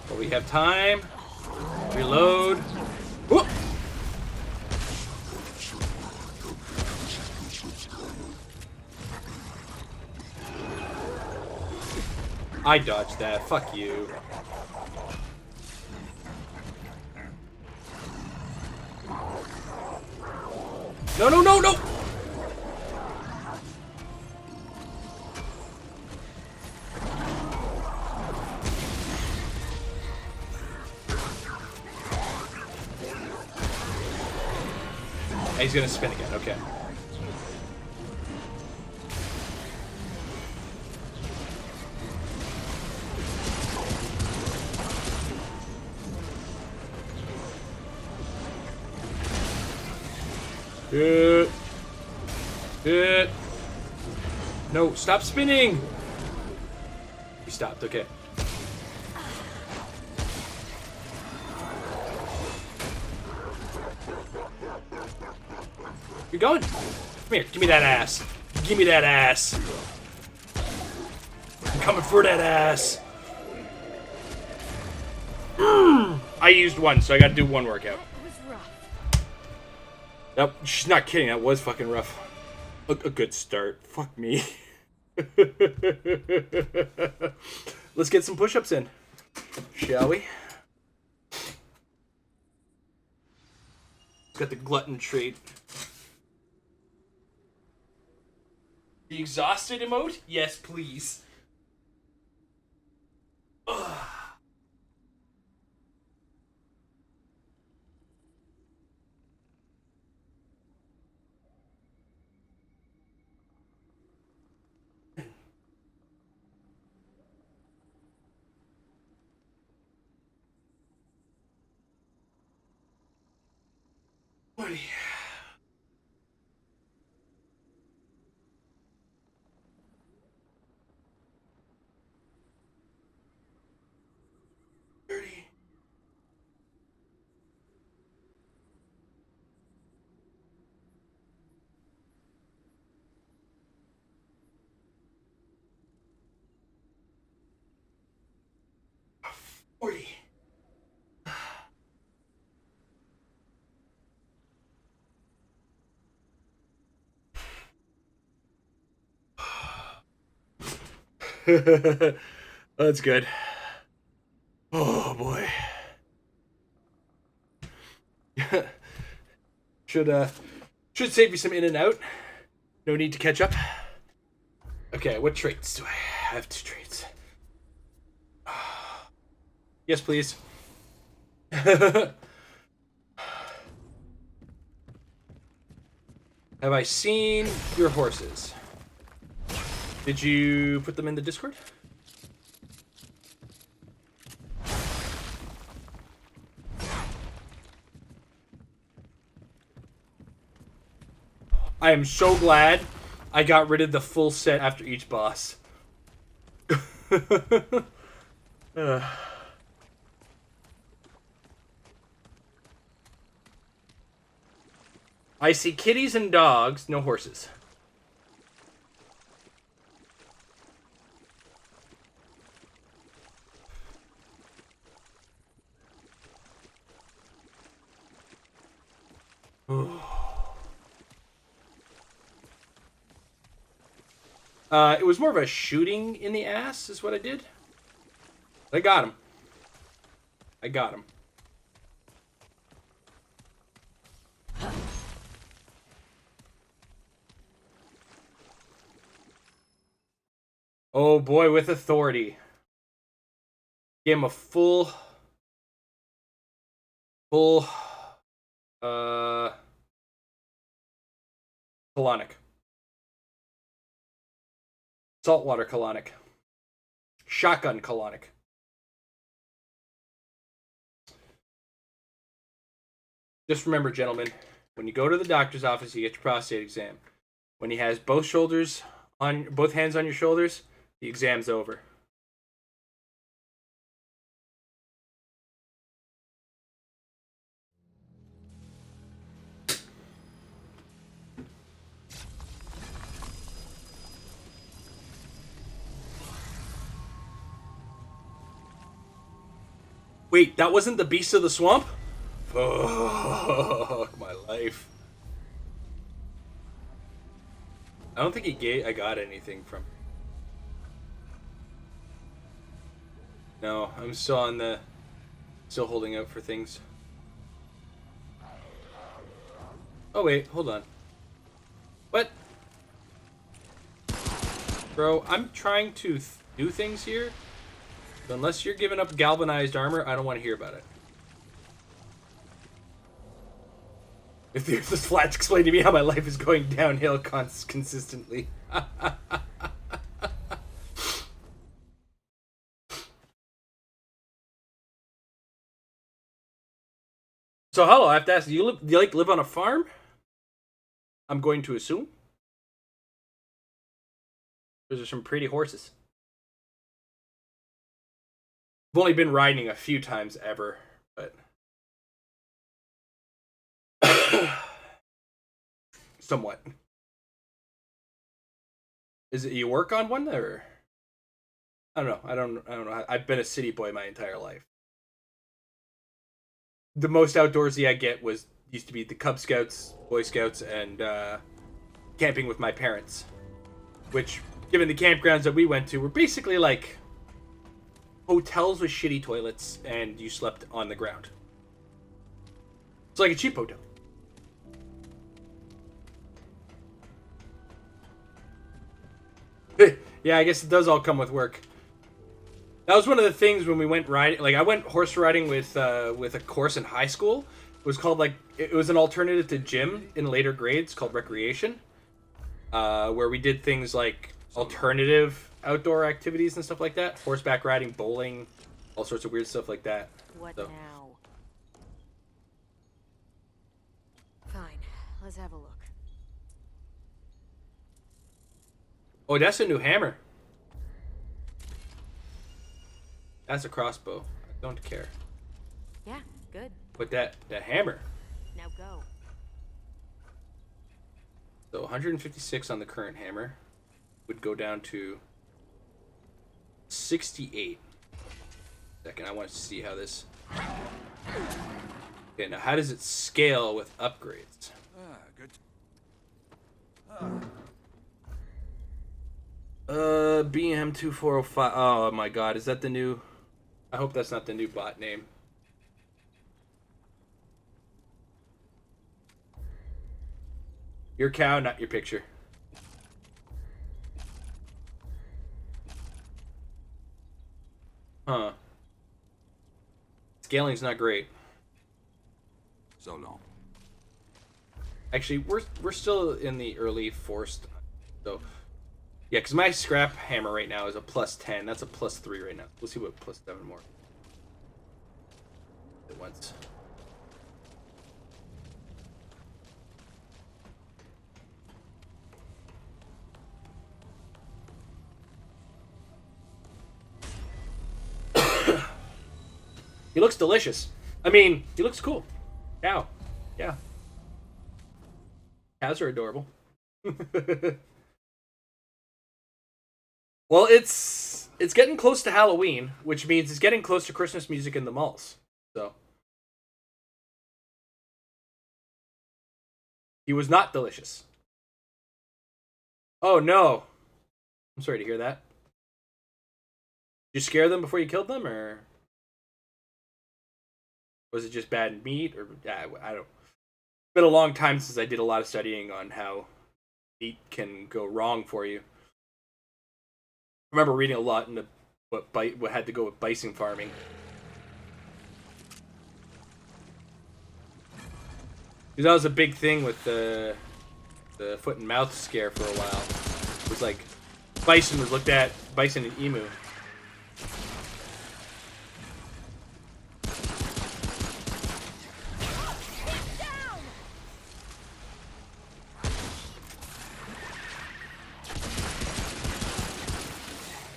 but we have time. Reload. Whoop. I dodged that. Fuck you. No, no, no, no! He's gonna spin again, okay. Good. Good. No, stop spinning! He stopped, okay. You're going. Come here. Give me that ass. Give me that ass. I'm coming for that ass. I used one, so I gotta do one workout. That was rough. Nope, she's not kidding. That was fucking rough. A good start. Fuck me. Let's get some push-ups in, shall we? Got the glutton trait. The exhausted emote? Yes, please. Ugh. What? 30. That's good. Oh boy. Should save you some in and out. No need to catch up. Okay, what traits do I have? I have 2 traits. Yes, please. Have I seen your horses? Did you put them in the Discord? I am so glad I got rid of the full set after each boss. I see kitties and dogs, no horses. It was more of a shooting in the ass is what I did. I got him. I got him. Oh boy, with authority. Give him a full colonic. Saltwater colonic. Shotgun colonic. Just remember, gentlemen, when you go to the doctor's office, you get your prostate exam. When he has both hands on your shoulders, the exam's over. Wait, that wasn't the Beast of the Swamp? Fuck my life. I don't think I got anything from. No, I'm still still holding out for things. Oh wait, hold on. What? Bro, I'm trying to do things here. So unless you're giving up galvanized armor, I don't want to hear about it. If this flat's explained to me how my life is going downhill consistently. So hello, I have to ask, do you live on a farm? I'm going to assume. Those are some pretty horses. I've only been riding a few times ever, but somewhat. Is it you work on one or? I don't know. I don't know. I've been a city boy my entire life. The most outdoorsy I used to be the Cub Scouts, Boy Scouts, and camping with my parents. Which, given the campgrounds that we went to, were basically like hotels with shitty toilets, and you slept on the ground. It's like a cheap hotel. Yeah, I guess it does all come with work. That was one of the things when we went riding. Like, I went horse riding with a course in high school. It was called, like, it was an alternative to gym in later grades called recreation, where we did things like alternative outdoor activities and stuff like that. Horseback riding, bowling, all sorts of weird stuff like that. What So. now? Fine, let's have a look. Oh, that's a new hammer. That's a crossbow. I don't care. Yeah, good. But that hammer. Now go. So 156 on the current hammer would go down to 68. Second, I want to see how this. Okay, now how does it scale with upgrades? Good. BM2405. Oh my god, is that the new? I hope that's not the new bot name. Your cow, not your picture. Huh. Scaling's not great. So long. Actually, we're still in the early forced, so yeah, because my scrap hammer right now is a +10. That's a +3 right now. We'll see what +7 more at once. He looks delicious. I mean, he looks cool. Cow. Yeah. Cows are adorable. Well, it's getting close to Halloween, which means it's getting close to Christmas music in the malls. So he was not delicious. Oh no. I'm sorry to hear that. Did you scare them before you killed them, or was it just bad meat? Or I don't. It's been a long time since I did a lot of studying on how meat can go wrong for you. I remember reading a lot in what had to go with bison farming. Because that was a big thing with the foot and mouth scare for a while. It was like bison was looked at, bison and emu.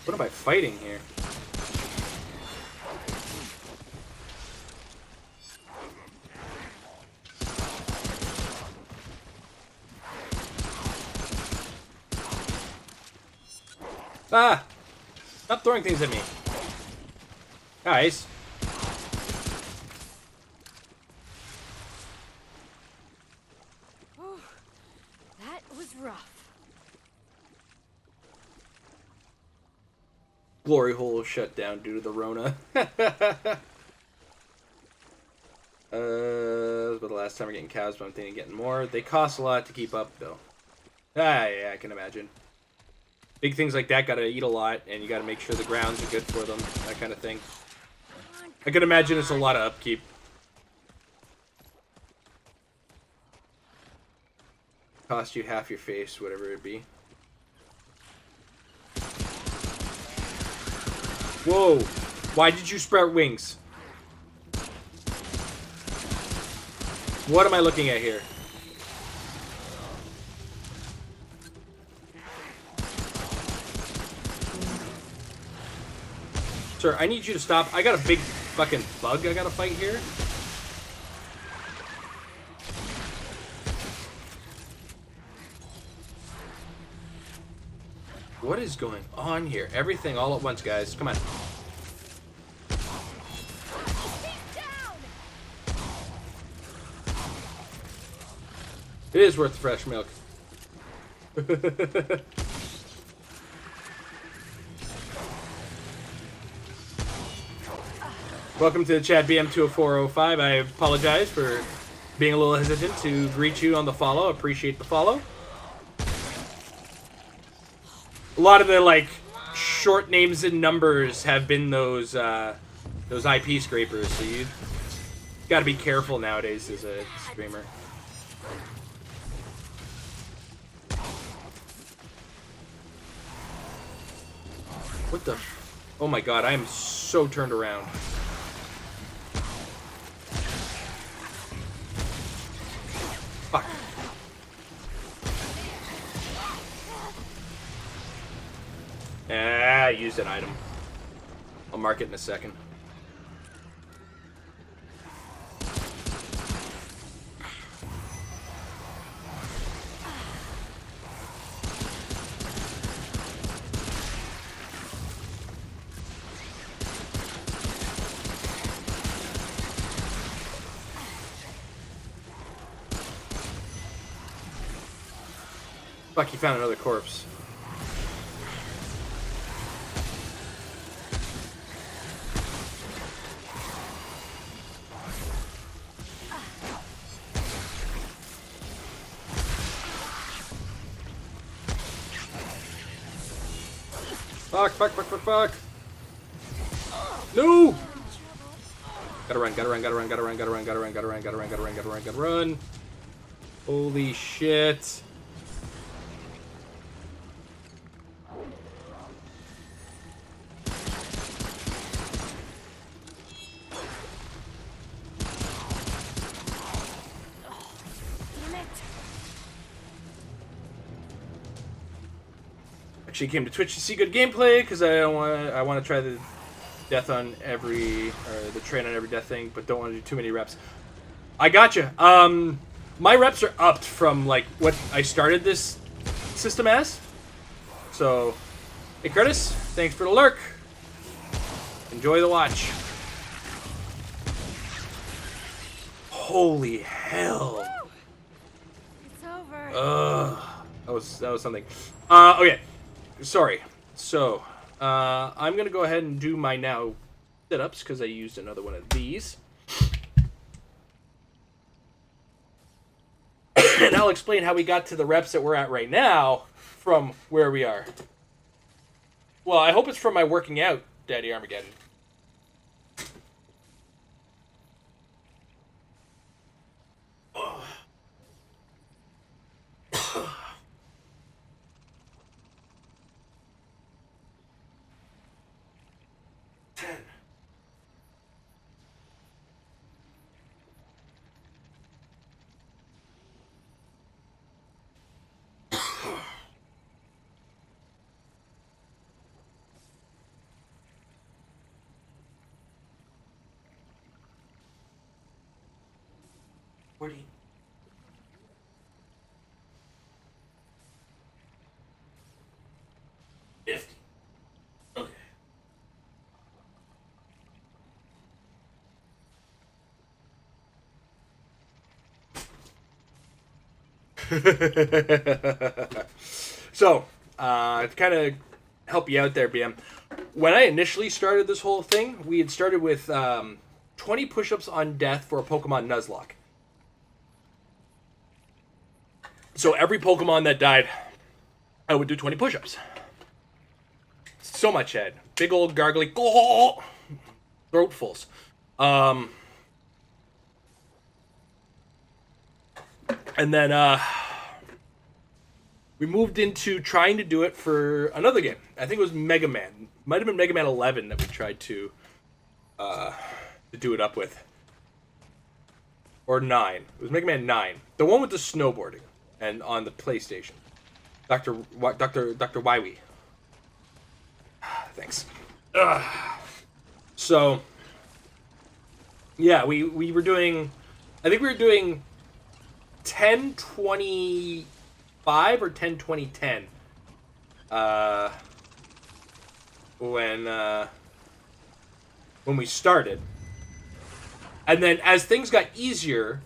What am I fighting here? Ah! Stop throwing things at me. Guys. Oh, that was rough. Glory hole shut down due to the Rona. This was the last time we're getting cows, but I'm thinking of getting more. They cost a lot to keep up, though. Yeah, I can imagine. Big things like that gotta eat a lot, and you gotta make sure the grounds are good for them, that kind of thing. I can imagine it's a lot of upkeep. Cost you half your face, whatever it be. Whoa! Why did you sprout wings? What am I looking at here? Sir, I need you to stop. I got a big fucking bug I gotta fight here. What is going on here? Everything all at once, guys. Come on. It is worth the fresh milk. Welcome to the chat BM20405. I apologize for being a little hesitant to greet you on the follow. Appreciate the follow. A lot of the like short names and numbers have been those IP scrapers, so you got to be careful nowadays as a streamer. What the? Oh my god, I am so turned around. Fuck. Ah, I used an item. I'll mark it in a second. Fuck, he found another corpse. Fuck. No! Gotta run. Holy shit. Actually came to Twitch to see good gameplay because I want to try the death on every, or the train on every death thing, but don't want to do too many reps. I gotcha. My reps are upped from like what I started this system as. So, hey Curtis, thanks for the lurk. Enjoy the watch. Holy hell. It's over. That was something. Okay. Sorry. So, I'm gonna go ahead and do my now sit-ups because I used another one of these. And I'll explain how we got to the reps that we're at right now from where we are. Well, I hope it's from my working out, Daddy Armageddon. Forty. Okay. So, to kind of help you out there, BM, when I initially started this whole thing, we had started with 20 push-ups on death for a Pokemon Nuzlocke. So every Pokemon that died, I would do 20 push-ups. So much head. Big old gargly throatfuls. And then we moved into trying to do it for another game. I think it was Mega Man. Might have been Mega Man 11 that we tried to do it up with. Or 9. It was Mega Man 9. The one with the snowboarding. And on the PlayStation. Dr. Wywee. Thanks. So, yeah, we were doing... I think we were doing 10-25 or 10-20-10. When we started. And then as things got easier,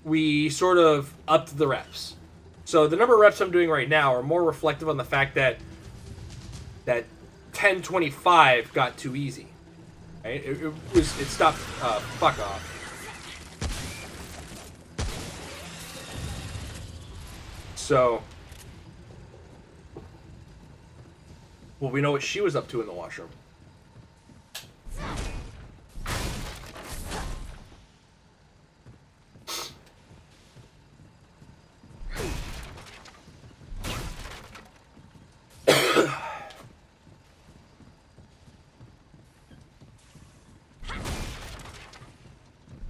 we sort of upped the reps. So the number of reps I'm doing right now are more reflective on the fact that 10-25 got too easy. Right? It stopped. Fuck off. So, well, we know what she was up to in the washroom.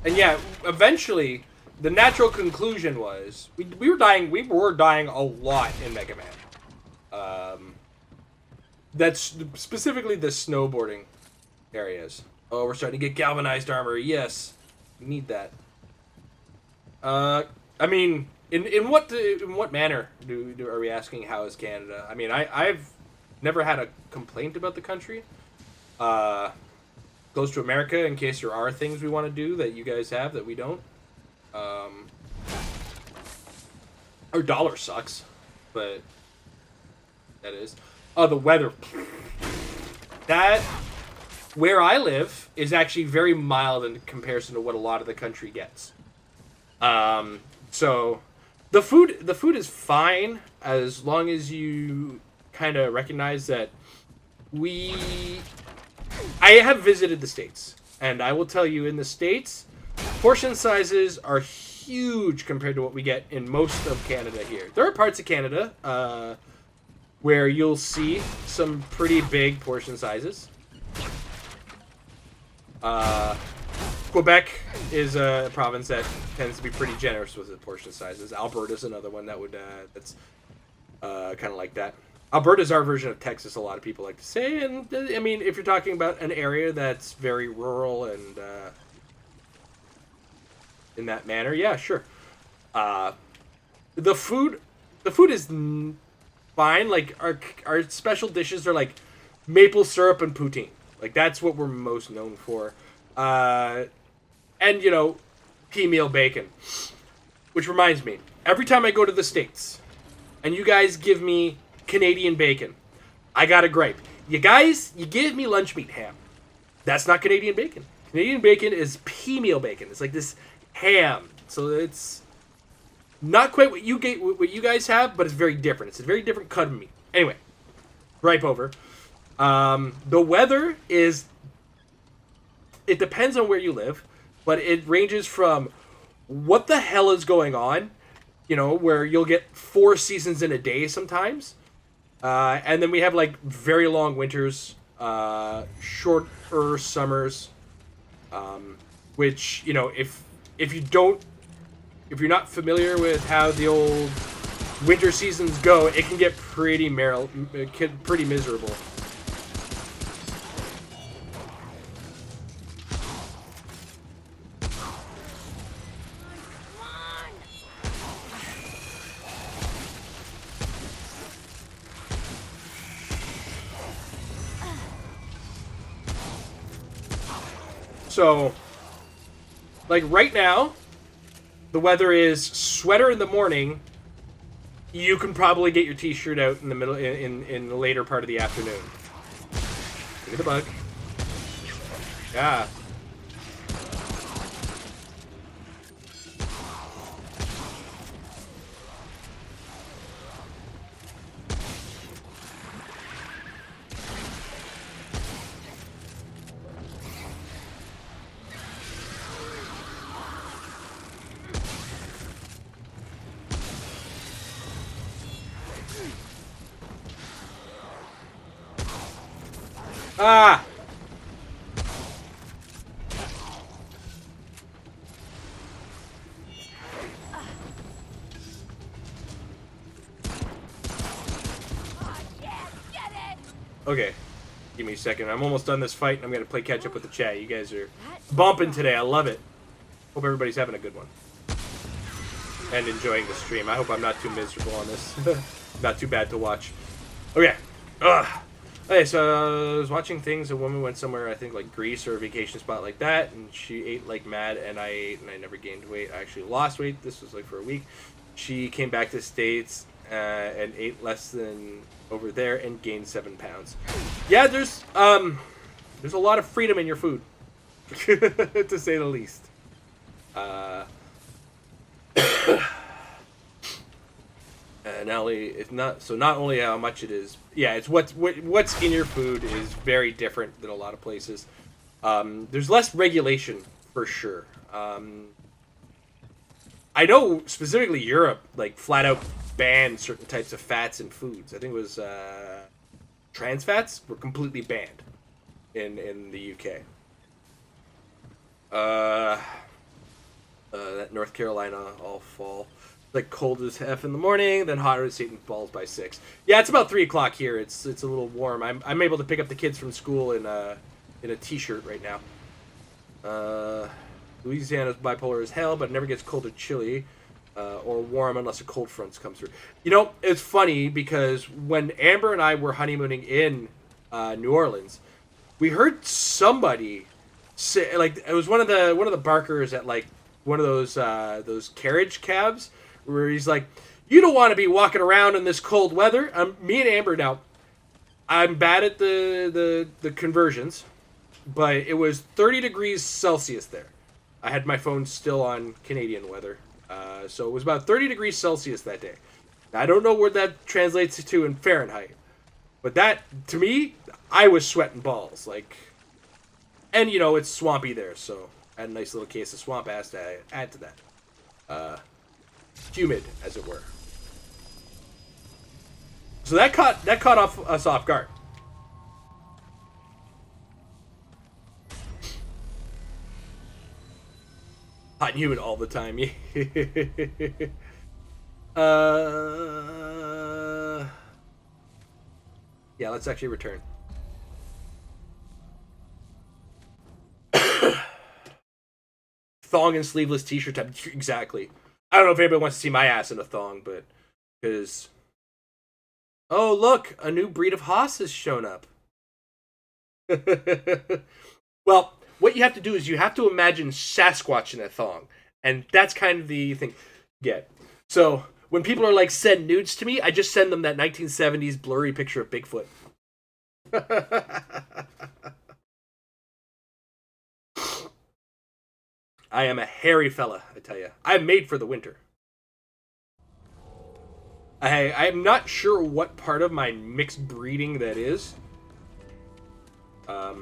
And yeah, eventually, the natural conclusion was we were dying a lot in Mega Man. That's specifically the snowboarding areas. Oh, we're starting to get galvanized armor. Yes, we need that. I mean, in what manner are we asking? How is Canada? I mean, I've never had a complaint about the country. Goes to America in case there are things we want to do that you guys have that we don't. Our dollar sucks, but that is. Oh, the weather. That, where I live, is actually very mild in comparison to what a lot of the country gets. So the food is fine as long as you kind of recognize that I have visited the States, and I will tell you, in the States, portion sizes are huge compared to what we get in most of Canada here. There are parts of Canada where you'll see some pretty big portion sizes. Quebec is a province that tends to be pretty generous with the portion sizes. Alberta's another one that that's kind of like that. Alberta's our version of Texas, a lot of people like to say, and I mean, if you're talking about an area that's very rural and in that manner, yeah, sure. The food is fine. Like our special dishes are like maple syrup and poutine. Like that's what we're most known for. And pea meal bacon. Which reminds me, every time I go to the States, and you guys give me Canadian bacon, I got a gripe. You give me lunch meat ham. That's not Canadian bacon. Canadian bacon is pea meal bacon. It's like this ham. So it's not quite what you guys have, but it's very different. It's a very different cut of meat. Anyway, gripe over. The weather is... It depends on where you live, but it ranges from what the hell is going on, where you'll get 4 seasons in a day sometimes. And then we have like very long winters, shorter summers, which, if you're not familiar with how the old winter seasons go, it can get pretty miserable. So, like right now, the weather is sweater in the morning. You can probably get your t-shirt out in the middle, in the later part of the afternoon. Look at the bug. Yeah. Ah! Okay, give me a second. I'm almost done this fight, and I'm gonna play catch up with the chat. You guys are bumping today. I love it. Hope everybody's having a good one and enjoying the stream. I hope I'm not too miserable on this. Not too bad to watch. Okay. Ugh. Okay, so I was watching things. A woman went somewhere, I think, like Greece or a vacation spot like that, and she ate like mad, and I ate, and I never gained weight. I actually lost weight. This was like for a week. She came back to the States and ate less than over there and gained 7 pounds. Yeah, there's a lot of freedom in your food, to say the least. Not only how much it is, yeah, it's what's in your food is very different than a lot of places. There's less regulation for sure. I know specifically Europe like flat out banned certain types of fats in foods. I think it was trans fats were completely banned in the UK. That North Carolina all fall. Like cold as F in the morning, then hotter as Satan falls by 6. Yeah, it's about 3 o'clock here. It's a little warm. I'm able to pick up the kids from school in a t-shirt right now. Louisiana's bipolar as hell, but it never gets cold or chilly or warm unless a cold front comes through. It's funny because when Amber and I were honeymooning in New Orleans, we heard somebody say, like, it was one of the barkers at like one of those carriage cabs, where he's like, you don't want to be walking around in this cold weather. Me and Amber now, I'm bad at the conversions, but it was 30 degrees Celsius there. I had my phone still on Canadian weather, so it was about 30 degrees Celsius that day. Now, I don't know what that translates to in Fahrenheit, but that, to me, I was sweating balls, like, and you know it's swampy there, so I had a nice little case of swamp ass to add to that. Humid, as it were. So that caught us off guard. Hot and humid all the time. Yeah, let's actually return. Thong and sleeveless t-shirt type. Exactly. I don't know if anybody wants to see my ass in a thong, but because oh look, a new breed of hoss has shown up. Well, what you have to do is you have to imagine Sasquatch in a thong, and that's kind of the thing. Get so when people are like send nudes to me, I just send them that 1970s blurry picture of Bigfoot. I am a hairy fella, I tell you. I'm made for the winter. I'm not sure what part of my mixed breeding that is. I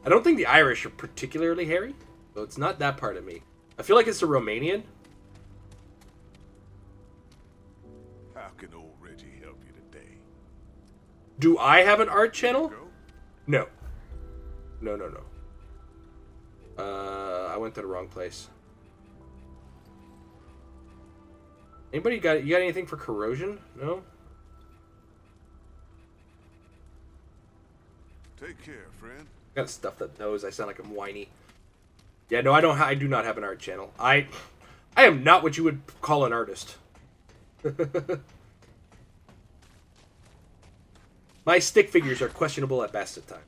don't think the Irish are particularly hairy, so it's not that part of me. I feel like it's a Romanian. How can old Reggie help you today? Do I have an art channel? Go? No. No. I went to the wrong place. Anybody got anything for corrosion? No? Take care, friend. Got stuff that knows I sound like I'm whiny. Yeah, no, I do not have an art channel. I am not what you would call an artist. My stick figures are questionable at best at times.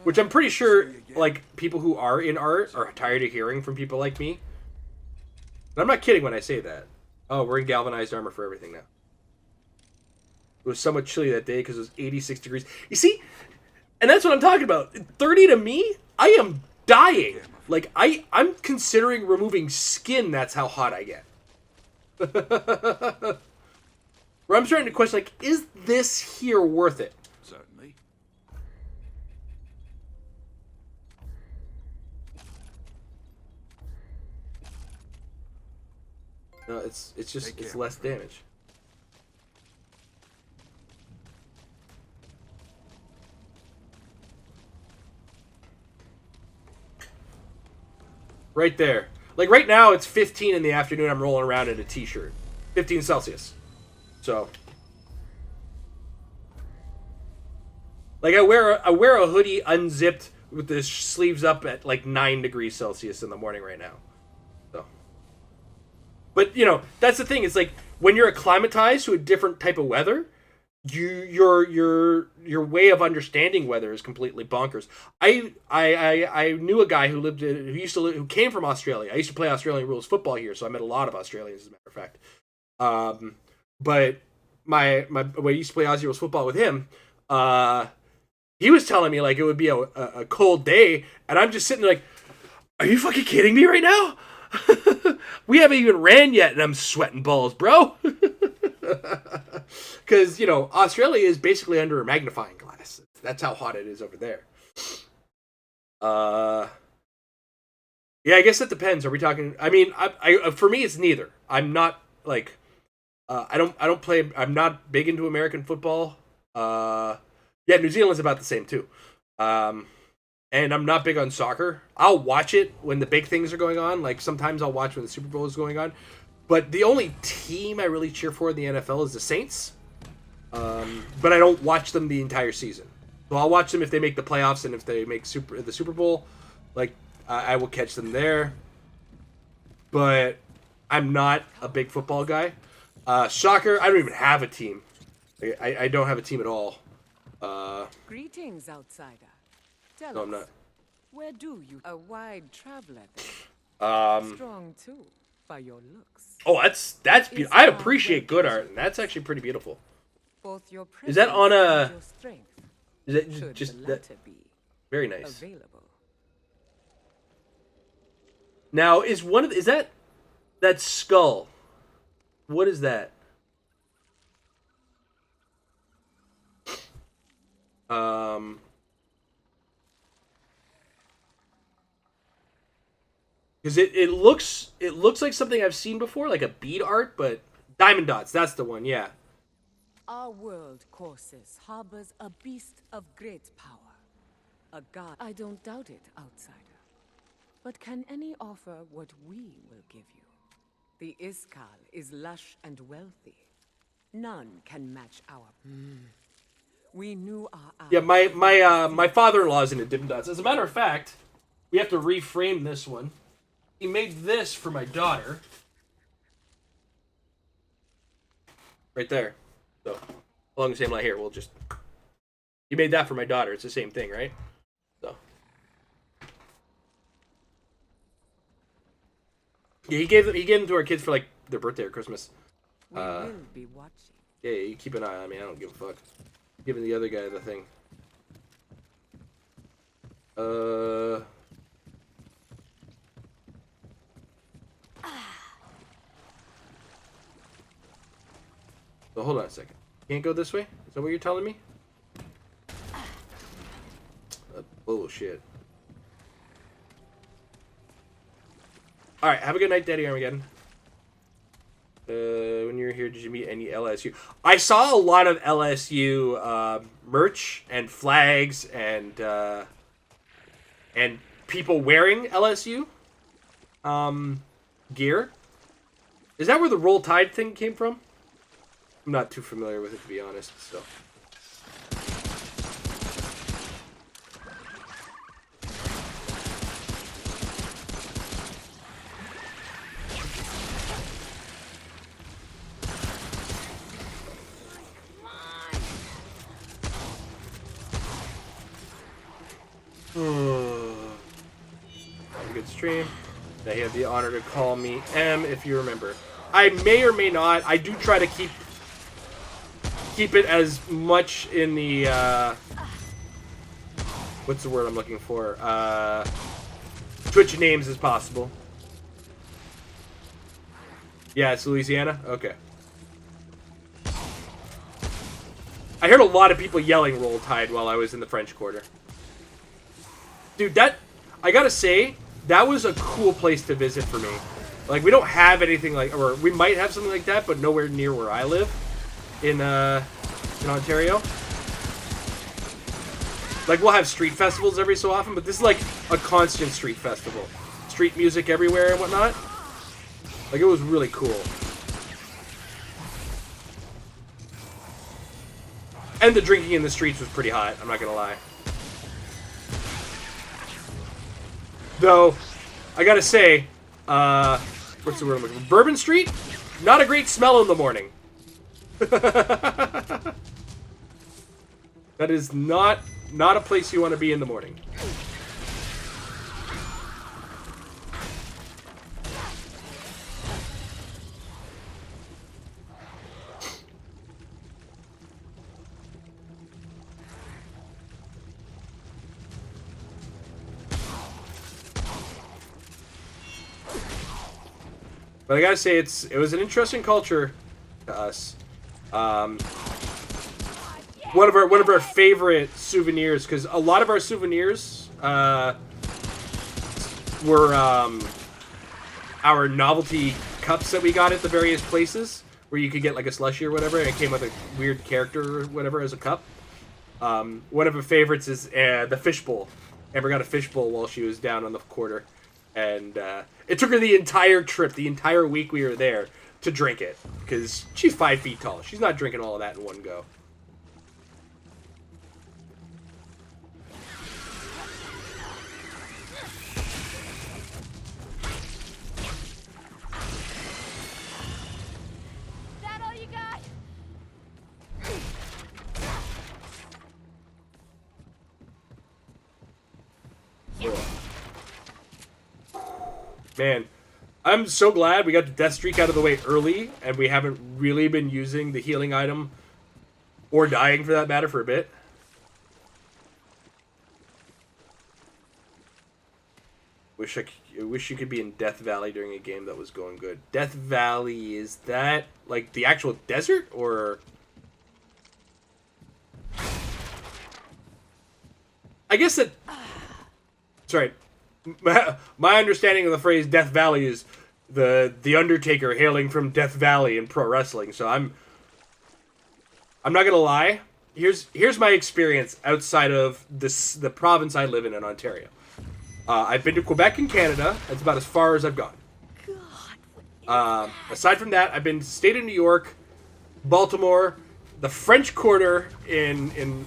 Which I'm pretty sure, like, people who are in art are tired of hearing from people like me. And I'm not kidding when I say that. Oh, we're in galvanized armor for everything now. It was somewhat chilly that day because it was 86 degrees. You see? And that's what I'm talking about. 30 to me, I am dying. Like, I'm considering removing skin, that's how hot I get. Where I'm starting to question, like, is this here worth it? Certainly. No, it's just it's less damage. Right there. Like right now it's 15 in the afternoon, I'm rolling around in a t-shirt. 15 Celsius. So like I wear a hoodie unzipped with the sleeves up at like 9 degrees Celsius in the morning right now. So but you know, that's the thing. It's like when you're acclimatized to a different type of weather, your way of understanding weather is completely bonkers. I knew a guy who came from Australia. I used to play Australian rules football here, so I met a lot of Australians, as a matter of fact. But when I used to play Aussie rules football with him, he was telling me like it would be a cold day, and I'm just sitting there like, are you fucking kidding me right now? We haven't even ran yet, and I'm sweating balls, bro. Because, you know, Australia is basically under a magnifying glass. That's how hot it is over there. Yeah, I guess that depends. Are we talking? I mean, I for me, it's neither. I'm not like, I don't play. I'm not big into American football. Yeah, New Zealand's about the same too. And I'm not big on soccer. I'll watch it when the big things are going on. Like sometimes I'll watch when the Super Bowl is going on. But the only team I really cheer for in the NFL is the Saints. But I don't watch them the entire season. So I'll watch them if they make the playoffs and if they make the Super Bowl. Like I will catch them there. But I'm not a big football guy. Soccer, I don't even have a team. I don't have a team at all. Greetings, outsider. Tell No, us, I'm not. where do you... A wide traveler, Um, strong, too, by your looks. oh, that's beautiful. I appreciate good art, and that's actually pretty beautiful. Both your Is that on presence a- and your strength Is it should just the that? latter be Very nice. available. Now, is that skull? What is that? Because it looks like something I've seen before, like a bead art, but diamond dots. That's the one. Yeah. Our world, Courses, harbors a beast of great power. A god. I don't doubt it, outsider. But can any offer what we will give you? The Iskal is lush and wealthy. None can match our... We knew our... Yeah, my father-in-law's into diamond dots. As a matter of fact, we have to reframe this one. He made this for my daughter. Right there. So, along the same line here, we'll just... He made that for my daughter. It's the same thing, right? So. Yeah, he gave them to our kids for, like, their birthday or Christmas. We will be watching. Yeah, you keep an eye on me. I don't give a fuck. Giving the other guy the thing. So hold on a second. Can't go this way? Is that what you're telling me? Bullshit. Alright, have a good night, Daddy Armageddon. When you were here, did you meet any LSU? I saw a lot of LSU merch and flags and people wearing LSU gear. Is that where the Roll Tide thing came from? I'm not too familiar with it, to be honest, so... A good stream. Now you have the honor to call me M if you remember. I may or may not. I do try to keep it as much in the what's the word I'm looking for? Twitch names as possible. Yeah, it's Louisiana? Okay. I heard a lot of people yelling Roll Tide while I was in the French Quarter. Dude, I gotta say, that was a cool place to visit for me. Like, we don't have anything like, or we might have something like that, but nowhere near where I live in Ontario. Like, we'll have street festivals every so often, but this is like a constant street festival. Street music everywhere and whatnot. Like, it was really cool. And the drinking in the streets was pretty hot, I'm not gonna lie. Though, I gotta say, what's the word I'm looking for? Bourbon Street? Not a great smell in the morning. That is not a place you want to be in the morning. But I gotta say, it was an interesting culture to us. One of our favorite souvenirs, because a lot of our souvenirs were our novelty cups that we got at the various places, where you could get like a slushie or whatever, and it came with a weird character or whatever as a cup. One of her favorites is the fishbowl. Amber got a fishbowl while she was down on the quarter. And it took her the entire trip, the entire week we were there, to drink it. Because she's 5 feet tall. She's not drinking all of that in one go. Is that all you got? Man, I'm so glad we got the death streak out of the way early, and we haven't really been using the healing item, or dying for that matter, for a bit. Wish you could be in Death Valley during a game that was going good. Death Valley, is that like the actual desert, or? I guess that. Sorry, my understanding of the phrase Death Valley is the Undertaker hailing from Death Valley in pro wrestling. So I'm not gonna lie. Here's my experience outside of the province I live in Ontario. I've been to Quebec in Canada. That's about as far as I've gone. Aside from that, I've been to the state of New York, Baltimore, the French Quarter in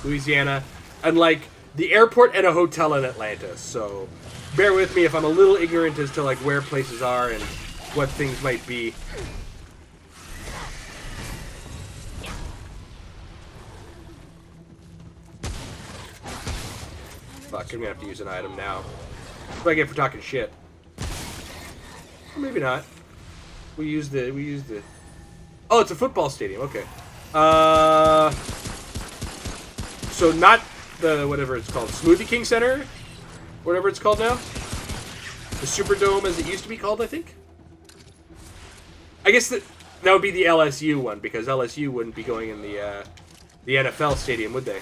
Louisiana, and like the airport and a hotel in Atlanta. So bear with me if I'm a little ignorant as to like where places are and what things might be. Fuck, I'm gonna have to use an item now. What do I get for talking shit? Or maybe not. We use the. Oh, it's a football stadium. Okay. So not the whatever it's called, Smoothie King Center, whatever it's called now. The Superdome, as it used to be called, I think. I guess that would be the LSU one because LSU wouldn't be going in the NFL stadium, would they?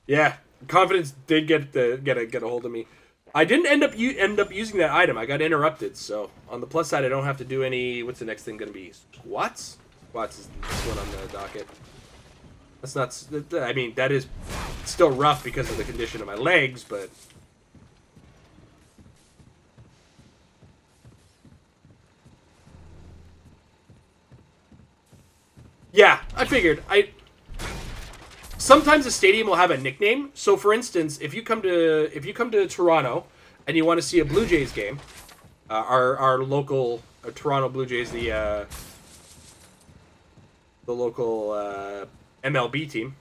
Yeah, confidence did get a hold of me. I didn't end up using that item. I got interrupted. So on the plus side, I don't have to do any. What's the next thing going to be? Squats. Squats is the next one on the docket. That's not. I mean, that is still rough because of the condition of my legs, but. Yeah, I figured. Sometimes a stadium will have a nickname. So, for instance, if you come to Toronto and you want to see a Blue Jays game, our local Toronto Blue Jays, the local MLB team,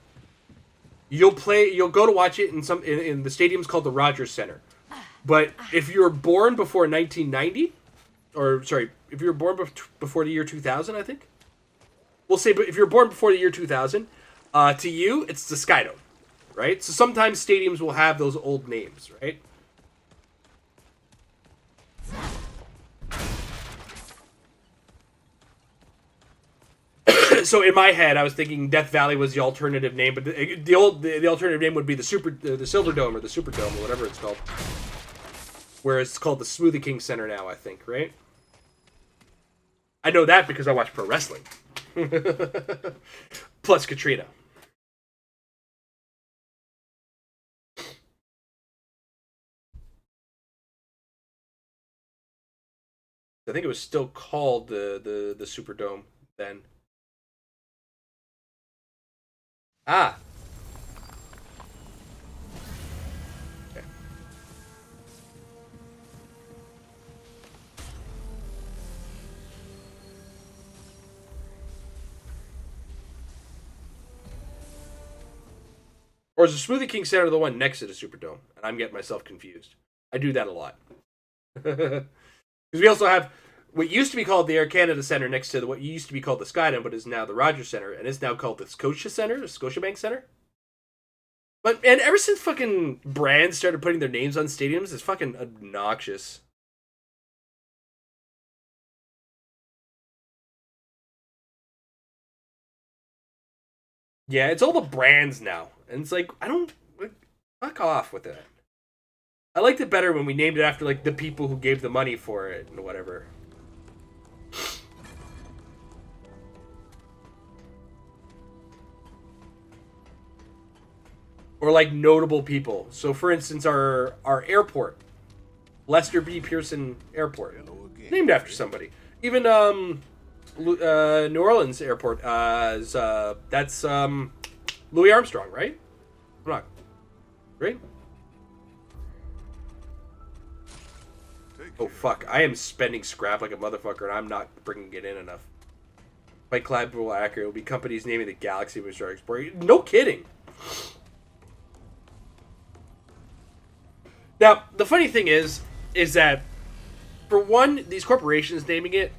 you'll go to watch it in the stadium's called the Rogers Center. But if you're born before 1990, or sorry, if you were born before the year 2000, I think we'll say. But if you're born before the year 2000. To you, it's the Skydome, right? So sometimes stadiums will have those old names, right? So in my head, I was thinking Death Valley was the alternative name, but the alternative name would be the Silverdome or the Superdome or whatever it's called. Where it's called the Smoothie King Center now, I think, right? I know that because I watch pro wrestling. Plus Katrina. I think it was still called the Superdome then. Ah. Okay. Or is the Smoothie King Center the one next to the Superdome? And I'm getting myself confused. I do that a lot. Because we also have what used to be called the Air Canada Center next to what used to be called the Skydome, but is now the Rogers Center, and it's now called the Scotia Center, the Scotiabank Center. But and ever since fucking brands started putting their names on stadiums, it's fucking obnoxious. Yeah, it's all the brands now, and it's like fuck off with it. I liked it better when we named it after like the people who gave the money for it and whatever. Or like notable people. So for instance, our airport, Lester B. Pearson Airport, named after somebody. Even New Orleans Airport, that's Louis Armstrong, right? I'm not right. Oh fuck! I am spending scrap like a motherfucker, and I'm not bringing it in enough. By Clyde will accurate, it will be companies naming the galaxy we start exploring. No kidding. Now, the funny thing is that for one, these corporations naming it,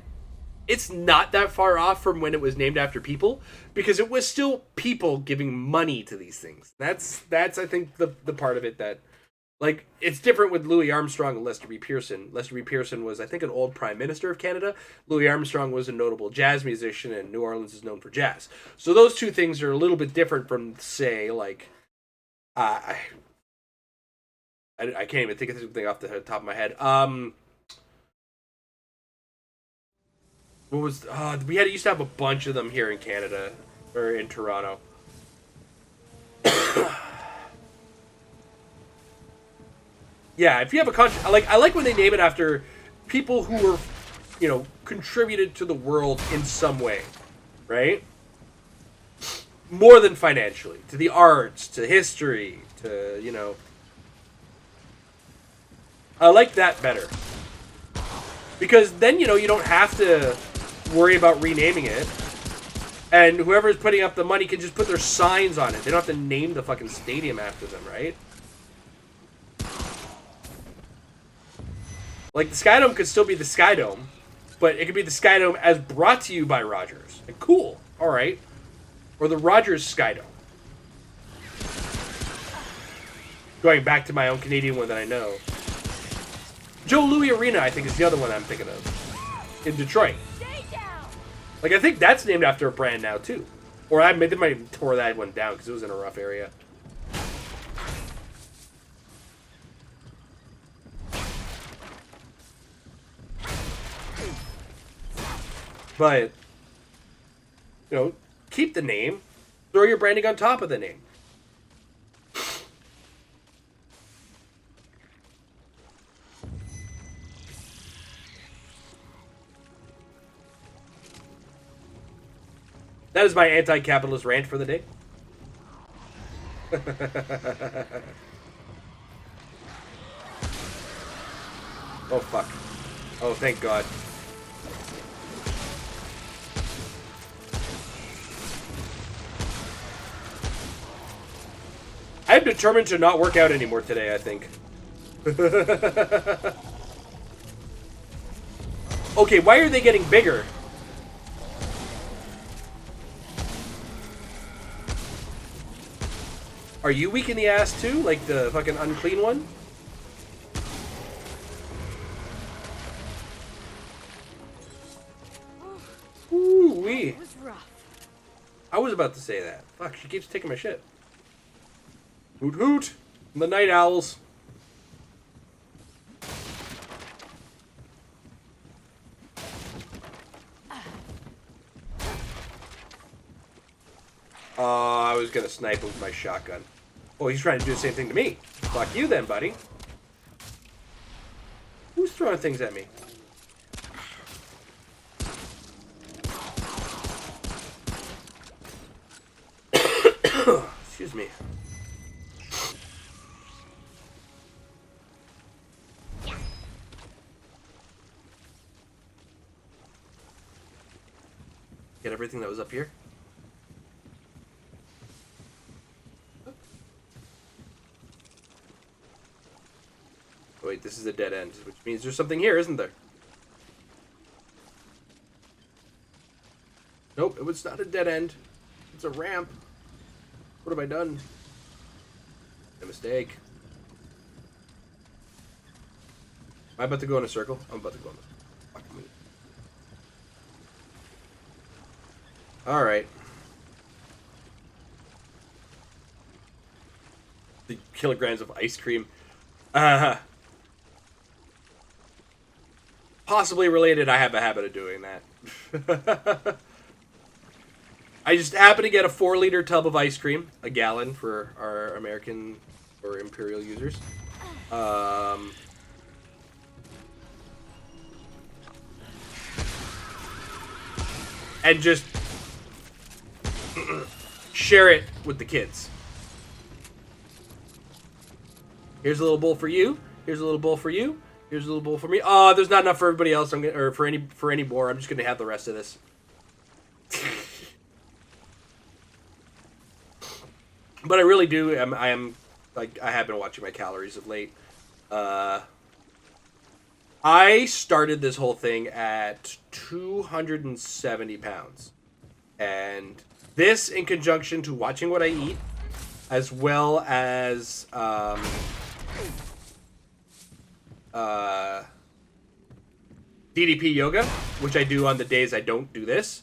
it's not that far off from when it was named after people, because it was still people giving money to these things. That's I think the part of it that, like, it's different with Louis Armstrong and Lester B. Pearson. Lester B. Pearson was, I think, an old Prime Minister of Canada. Louis Armstrong was a notable jazz musician, and New Orleans is known for jazz. So those two things are a little bit different from, say, like, I can't even think of something off the top of my head. What was used to have a bunch of them here in Canada or in Toronto. Yeah, if you have a country, I like when they name it after people who were, contributed to the world in some way, right? More than financially, to the arts, to history, to, I like that better. Because then, you don't have to worry about renaming it. And whoever's putting up the money can just put their signs on it. They don't have to name the fucking stadium after them, right? Like, the Skydome could still be the Skydome, but it could be the Skydome as brought to you by Rogers. Like, cool. All right. Or the Rogers Skydome. Going back to my own Canadian one that I know. Joe Louis Arena, I think, is the other one I'm thinking of. In Detroit. Like, I think that's named after a brand now, too. Or they might even tore that one down because it was in a rough area. But, keep the name. Throw your branding on top of the name. That is my anti-capitalist rant for the day. Oh, fuck. Oh, thank God. I'm determined to not work out anymore today, I think. Okay, why are they getting bigger? Are you weak in the ass too? Like the fucking unclean one? Ooh-wee. It was rough. I was about to say that. Fuck, she keeps taking my shit. Hoot hoot! The night owls. I was gonna snipe him with my shotgun. Oh, he's trying to do the same thing to me. Fuck you then, buddy. Who's throwing things at me? Excuse me. Get everything that was up here? Wait, this is a dead end, which means there's something here, isn't there? Nope, it was not a dead end. It's a ramp. What have I done? A mistake. Am I about to go in a circle? I'm about to go in a circle. Fuck me. Alright. The kilograms of ice cream. Possibly related, I have a habit of doing that. I just happen to get a 4-liter tub of ice cream, a gallon for our American or Imperial users. And just share it with the kids. Here's a little bowl for you. Here's a little bowl for you. Here's a little bowl for me. Oh, there's not enough for everybody else. Or for any more. I'm just gonna have the rest of this. But I really do. I have been watching my calories of late. I started this whole thing at 270 pounds. And this, in conjunction to watching what I eat, as well as DDP yoga, which I do on the days I don't do this,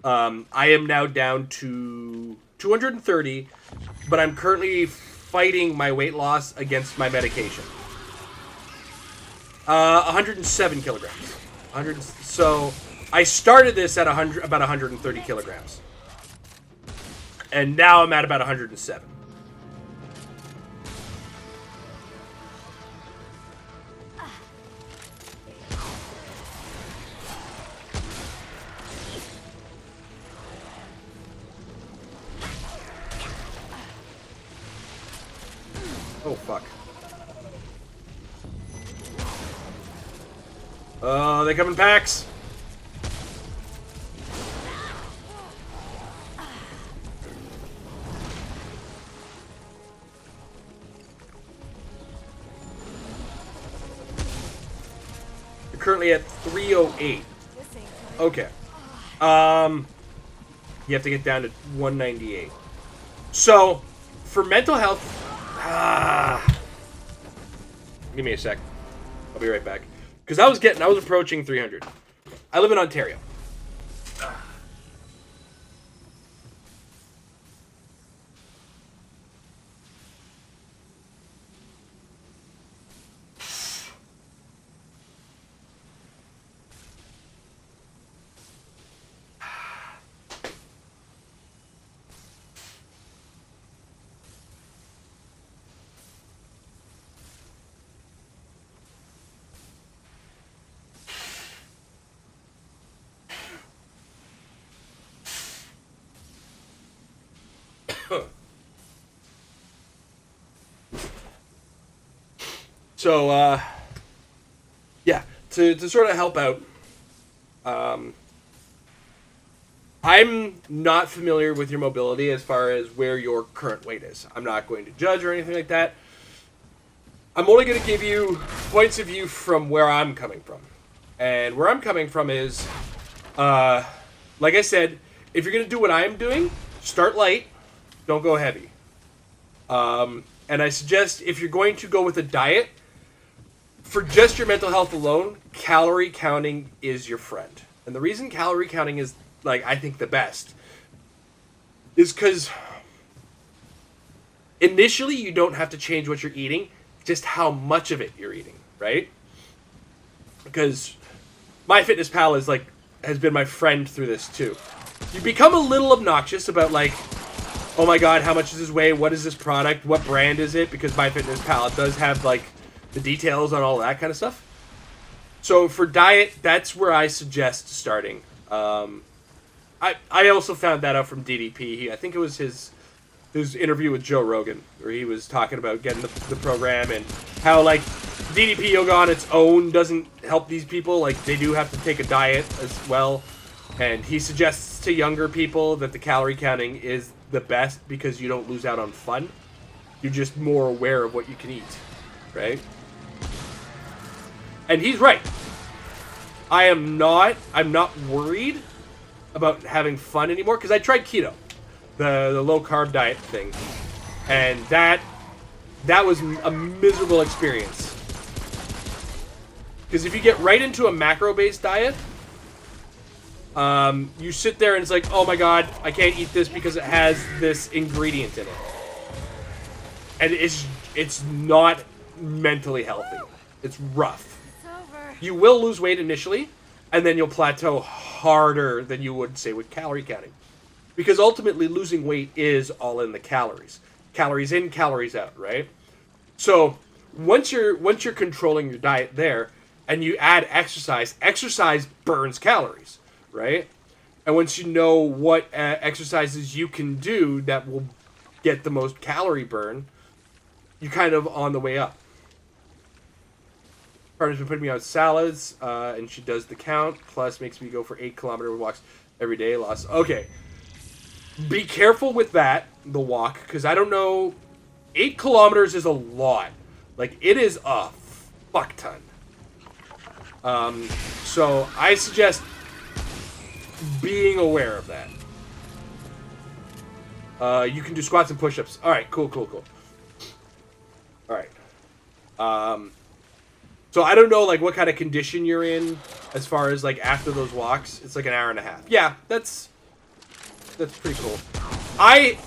I am now down to 230, but I'm currently fighting my weight loss against my medication. 107 kilograms. 100. So I started this at about 130 kilograms, and now I'm at about 107. Oh, fuck. Oh, they come in packs. You're currently at 308. Okay. You have to get down to 198. So, for mental health... Give me a sec. I'll be right back. Because I was approaching 300. I live in Ontario. So, yeah, to sort of help out, I'm not familiar with your mobility as far as where your current weight is. I'm not going to judge or anything like that. I'm only going to give you points of view from where I'm coming from. And where I'm coming from is, like I said, if you're going to do what I'm doing, start light, don't go heavy. And I suggest if you're going to go with a diet, for just your mental health alone, calorie counting is your friend. And the reason calorie counting is, like, I think the best is because initially you don't have to change what you're eating, just how much of it you're eating, right? Because MyFitnessPal has been my friend through this too. You become a little obnoxious about, like, oh my god, how much does this weigh? What is this product? What brand is it? Because MyFitnessPal does have, like, the details on all that kind of stuff. So for diet, that's where I suggest starting. I also found that out from DDP. I think it was his interview with Joe Rogan, where he was talking about getting the program and how, like, DDP yoga on its own doesn't help these people. Like, they do have to take a diet as well. And he suggests to younger people that the calorie counting is the best because you don't lose out on fun. You're just more aware of what you can eat, right? And he's right. I'm not worried about having fun anymore because I tried keto, the low carb diet thing, and that was a miserable experience. Because if you get right into a macro based diet, you sit there and it's like, oh my god, I can't eat this because it has this ingredient in it, and it's not mentally healthy. It's rough. You will lose weight initially, and then you'll plateau harder than you would, say, with calorie counting. Because ultimately, losing weight is all in the calories. Calories in, calories out, right? So, once you're controlling your diet there, and you add exercise burns calories, right? And once you know what exercises you can do that will get the most calorie burn, you're kind of on the way up. Partner's been putting me on salads, and she does the count, plus makes me go for 8-kilometer walks every day. Okay. Be careful with that, the walk, because I don't know, 8 kilometers is a lot. Like, it is a fuck ton. So I suggest being aware of that. You can do squats and push-ups. All right, cool. All right. So I don't know like what kind of condition you're in as far as like after those walks. It's like an hour and a half. Yeah, that's pretty cool. I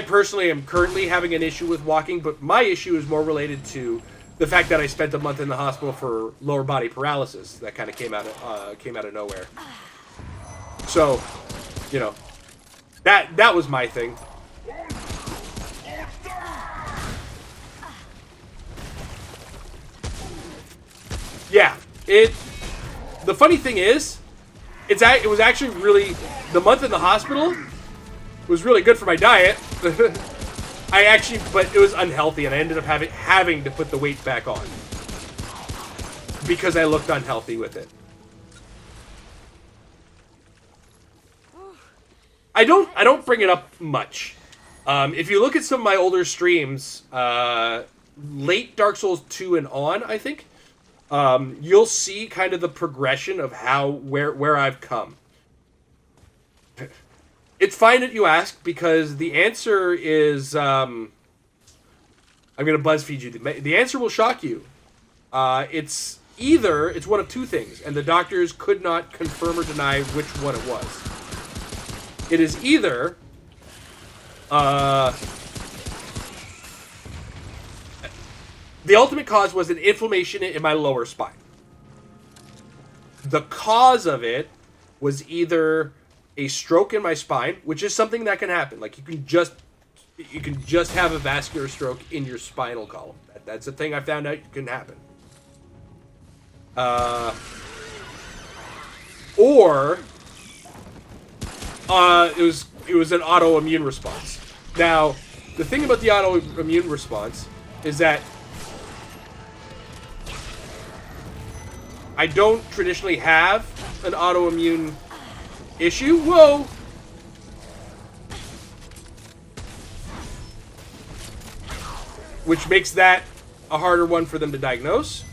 personally am currently having an issue with walking, but my issue is more related to the fact that I spent a month in the hospital for lower body paralysis. That kind of came out of nowhere. So, you know, that was my thing. Yeah, the funny thing is, it was actually really, the month in the hospital was really good for my diet. But it was unhealthy, and I ended up having to put the weight back on because I looked unhealthy with it. I don't bring it up much. If you look at some of my older streams, late Dark Souls 2 and on, I think, you'll see kind of the progression of where I've come. It's fine that you ask, because the answer is, I'm going to BuzzFeed you. The answer will shock you. It's one of two things, and the doctors could not confirm or deny which one it was. It is either, the ultimate cause was an inflammation in my lower spine. The cause of it was either a stroke in my spine, which is something that can happen. Like you can just have a vascular stroke in your spinal column. That's a thing I found out can happen. Or it was an autoimmune response. Now, the thing about the autoimmune response is that I don't traditionally have an autoimmune issue. Whoa! Which makes that a harder one for them to diagnose.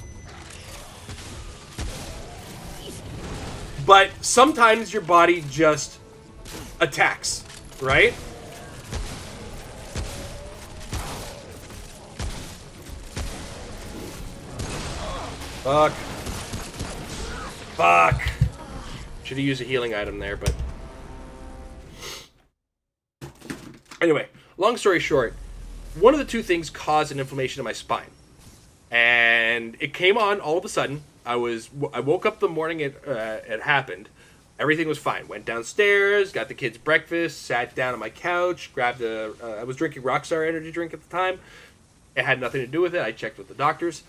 But sometimes your body just attacks, right? Fuck. Should have used a healing item there, but... Anyway, long story short, one of the two things caused an inflammation in my spine. And it came on all of a sudden. I woke up the morning it happened. Everything was fine. Went downstairs, got the kids breakfast, sat down on my couch, grabbed I was drinking Rockstar energy drink at the time. It had nothing to do with it. I checked with the doctors.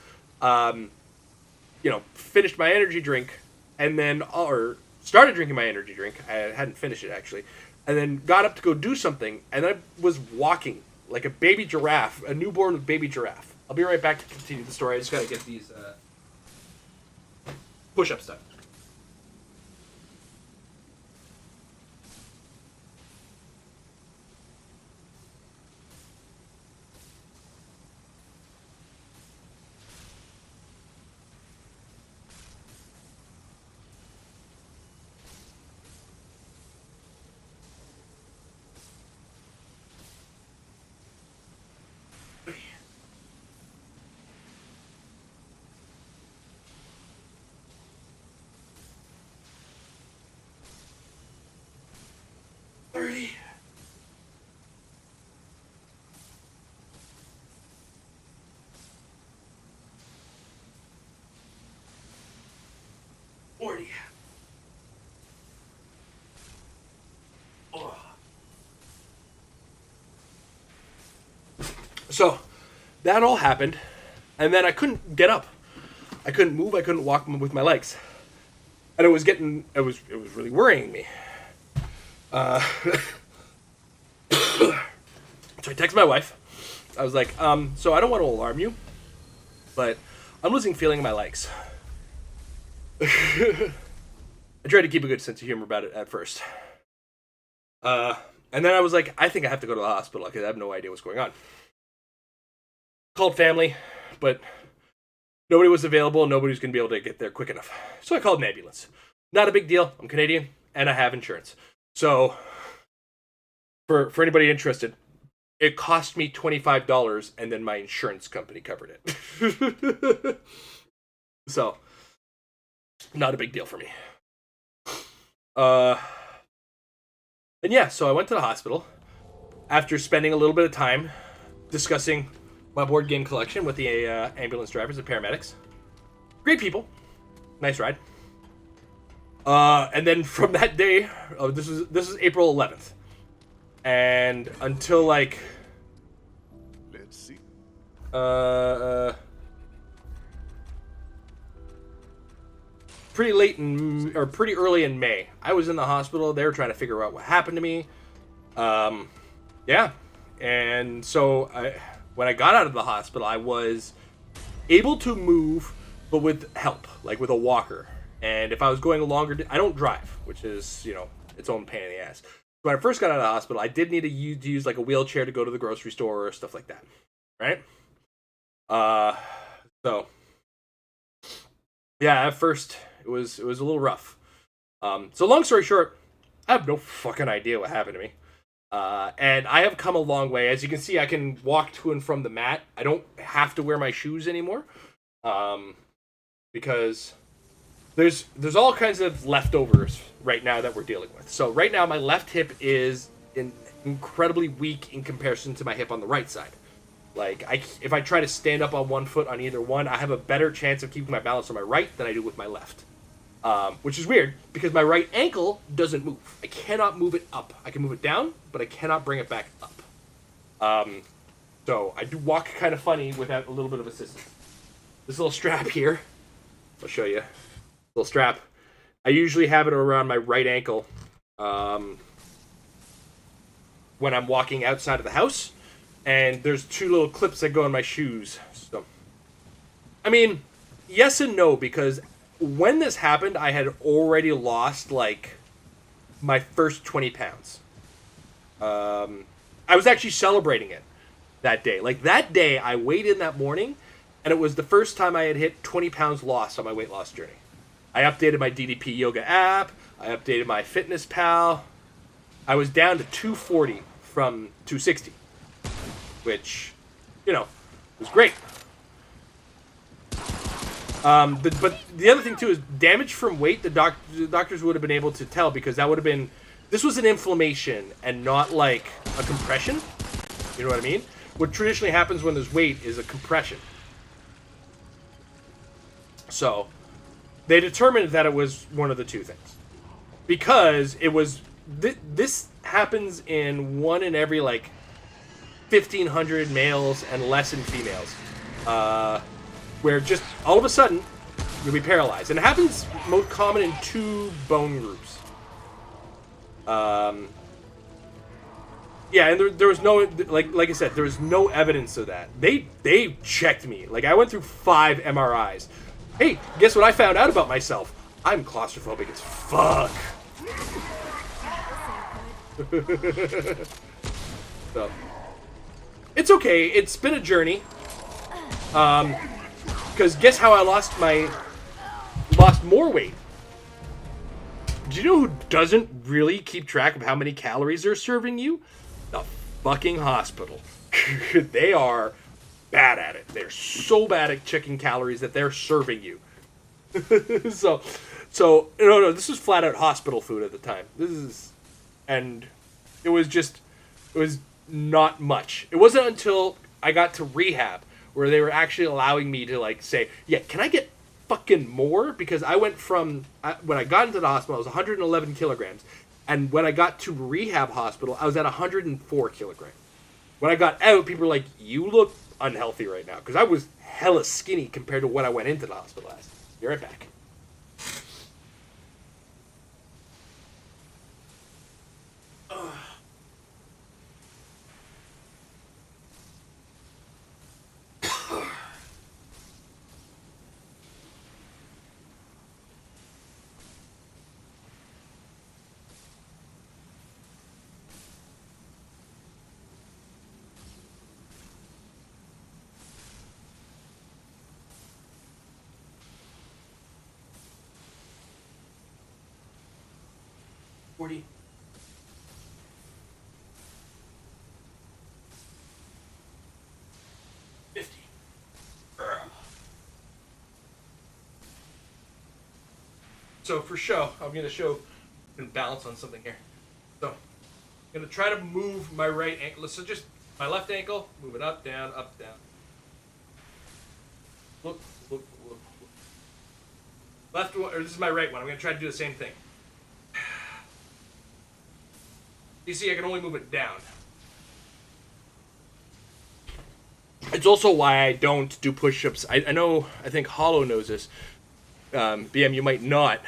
Finished my energy drink, and then, or started drinking my energy drink. I hadn't finished it, actually. And then got up to go do something, and I was walking like a baby giraffe, a newborn baby giraffe. I'll be right back to continue the story. I just gotta get these push-ups done. So, that all happened, and then I couldn't get up. I couldn't move, I couldn't walk with my legs. And it was really worrying me. So I texted my wife. I was like, so I don't want to alarm you, but I'm losing feeling in my legs. I tried to keep a good sense of humor about it at first. And then I was like, I think I have to go to the hospital because I have no idea what's going on. Called family, but nobody was available. Nobody was going to be able to get there quick enough. So I called an ambulance. Not a big deal. I'm Canadian, and I have insurance. So for anybody interested, it cost me $25, and then my insurance company covered it. So, not a big deal for me. And yeah, so I went to the hospital after spending a little bit of time discussing my board game collection with the ambulance drivers and paramedics. Great people. Nice ride. And then from that day, this is April 11th. And until like Let's see. pretty pretty early in May, I was in the hospital. They were trying to figure out what happened to me. Yeah. And so when I got out of the hospital, I was able to move, but with help, like with a walker. And if I was going a longer, I don't drive, which is, its own pain in the ass. When I first got out of the hospital, I did need to use like a wheelchair to go to the grocery store or stuff like that. Right? So yeah, at first it was a little rough. So long story short, I have no fucking idea what happened to me. And I have come a long way. As you can see, I can walk to and from the mat. I don't have to wear my shoes anymore. Because there's all kinds of leftovers right now that we're dealing with. So right now, my left hip is incredibly weak in comparison to my hip on the right side. Like, if I try to stand up on one foot on either one, I have a better chance of keeping my balance on my right than I do with my left. Which is weird, because my right ankle doesn't move. I cannot move it up. I can move it down, but I cannot bring it back up. So I do walk kind of funny without a little bit of assistance. This little strap here, I'll show you. Little strap. I usually have it around my right ankle when I'm walking outside of the house. And there's two little clips that go in my shoes. So, I mean, yes and no, because when this happened, I had already lost, like, my first 20 pounds. I was actually celebrating it that day. Like, that day, I weighed in that morning, and it was the first time I had hit 20 pounds lost on my weight loss journey. I updated my DDP Yoga app. I updated my Fitness Pal. I was down to 240 from 260. Which, was great. But the other thing, too, is damage from weight, the doctors would have been able to tell, because that would have been... This was an inflammation and not, like, a compression. You know what I mean? What traditionally happens when there's weight is a compression. So, they determined that it was one of the two things. Because it was... This happens in one in every, like... 1,500 males and less in females, where just all of a sudden you'll be paralyzed, and it happens most common in two bone groups. Yeah, and there was no like I said, there was no evidence of that. They checked me. Like, I went through 5 MRIs. Hey, guess what I found out about myself? I'm claustrophobic as fuck. So. It's okay. It's been a journey. Because guess how I lost more weight? Do you know who doesn't really keep track of how many calories they're serving you? The fucking hospital. They are bad at it. They're so bad at checking calories that they're serving you. So no, this was flat out hospital food at the time. And it was not much. It wasn't until I got to rehab where they were actually allowing me to, like, say, yeah, can I get fucking more? Because I went from, when I got into the hospital, I was 111 kilograms. And when I got to rehab hospital, I was at 104 kilograms. When I got out, people were like, you look unhealthy right now. Because I was hella skinny compared to what I went into the hospital as. Be right back. 40. So for show, I'm gonna show and balance on something here. So I'm gonna try to move my right ankle. So just my left ankle, move it up, down, up, down. Look, look, look, look. Left one, or this is my right one. I'm gonna try to do the same thing. You see, I can only move it down. It's also why I don't do push-ups. I know, I think Hollow knows this. BM, you might not.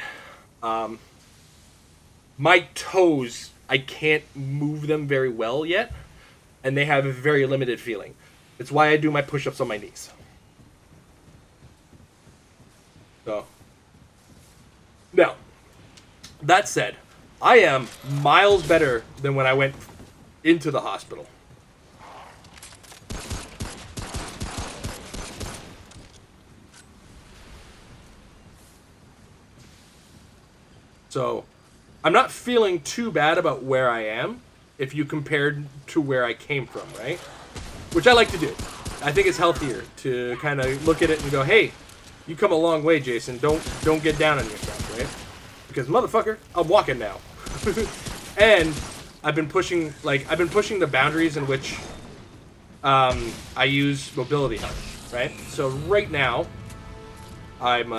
My toes, I can't move them very well yet, and they have a very limited feeling. It's why I do my push-ups on my knees. So, now, that said, I am miles better than when I went into the hospital. So, I'm not feeling too bad about where I am if you compared to where I came from, right? Which I like to do. I think it's healthier to kind of look at it and go, hey, you come a long way, Jason. Don't get down on yourself, right? Because motherfucker, I'm walking now. And I've been pushing the boundaries in which I use mobility help, right? So right now, I'm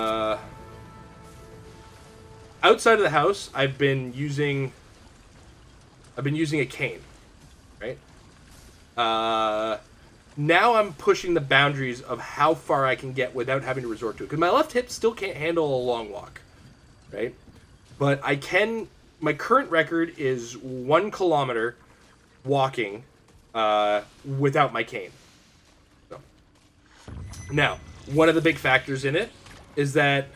outside of the house. I've been using a cane, right? Now I'm pushing the boundaries of how far I can get without having to resort to it. Because my left hip still can't handle a long walk, right? But I can. My current record is 1 kilometer walking without my cane. So. Now, one of the big factors in it is that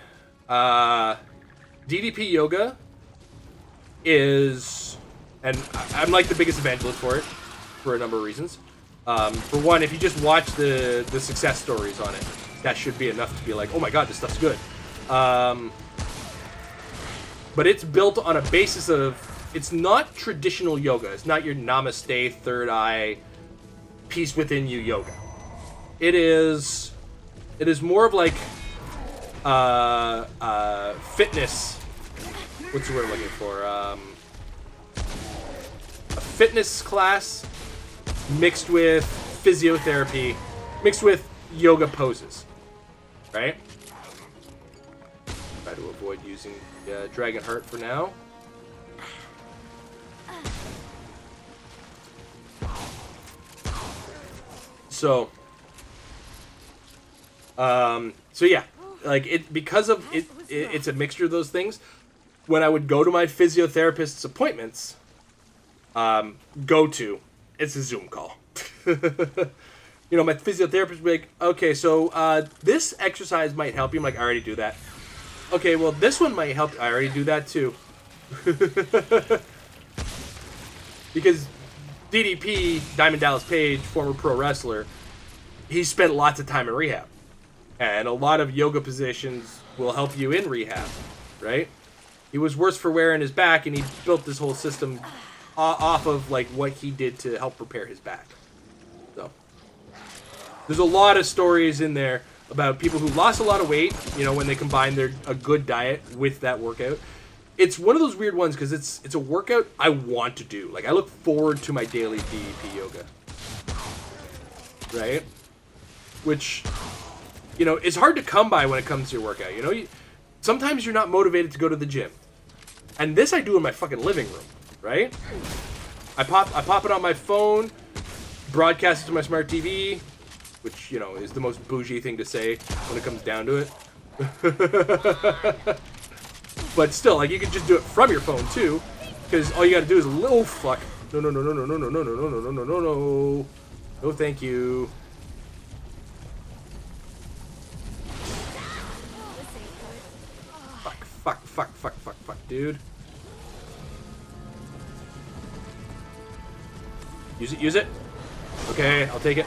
DDP yoga is, and I'm like the biggest evangelist for it for a number of reasons. For one, if you just watch the success stories on it, that should be enough to be like, oh my god, this stuff's good. But it's built on a basis of, it's not traditional yoga. It's not your namaste, third eye, peace within you yoga. It is more of like fitness. What's the word I'm looking for? A fitness class mixed with physiotherapy, mixed with yoga poses, right? Try to avoid using Dragon Heart for now. So yeah, like it, because of it, it's a mixture of those things. When I would go to my physiotherapist's appointments, it's a Zoom call. You know, my physiotherapist would be like, okay, so this exercise might help you. I'm like, I already do that. Okay, well, this one might help. I already do that too. Because DDP, Diamond Dallas Page, former pro wrestler, he spent lots of time in rehab. And a lot of yoga positions will help you in rehab, right? He was worse for wear in his back, and he built this whole system off of like what he did to help repair his back. So there's a lot of stories in there about people who lost a lot of weight, you know, when they combine a good diet with that workout. It's one of those weird ones because it's a workout I want to do. Like, I look forward to my daily DEP yoga. Right? Which, you know, is hard to come by when it comes to your workout. You know, sometimes you're not motivated to go to the gym. And this I do in my fucking living room, right? I pop it on my phone, broadcast it to my smart TV, which, you know, is the most bougie thing to say when it comes down to it. But still, like, you can just do it from your phone too, because all you gotta do is oh fuck. No, no, thank you. Fuck, dude. Use it. Okay, I'll take it.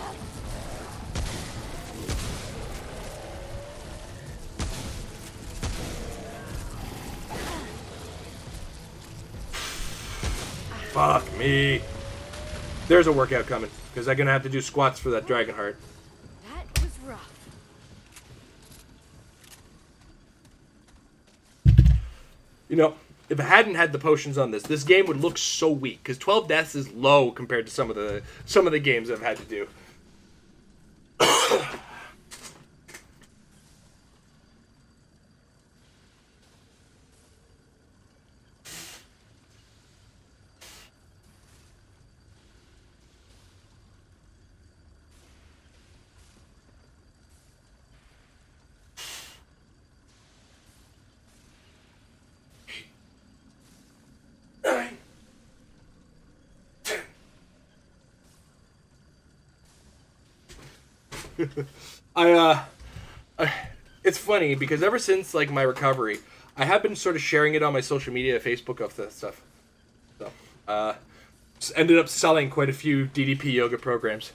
Fuck me. There's a workout coming, because I'm going to have to do squats for that dragon heart. That was rough. You know, if I hadn't had the potions on this game would look so weak, because 12 deaths is low compared to some of the games I've had to do. It's funny because ever since like my recovery, I have been sort of sharing it on my social media, Facebook of that stuff. So, just ended up selling quite a few DDP yoga programs.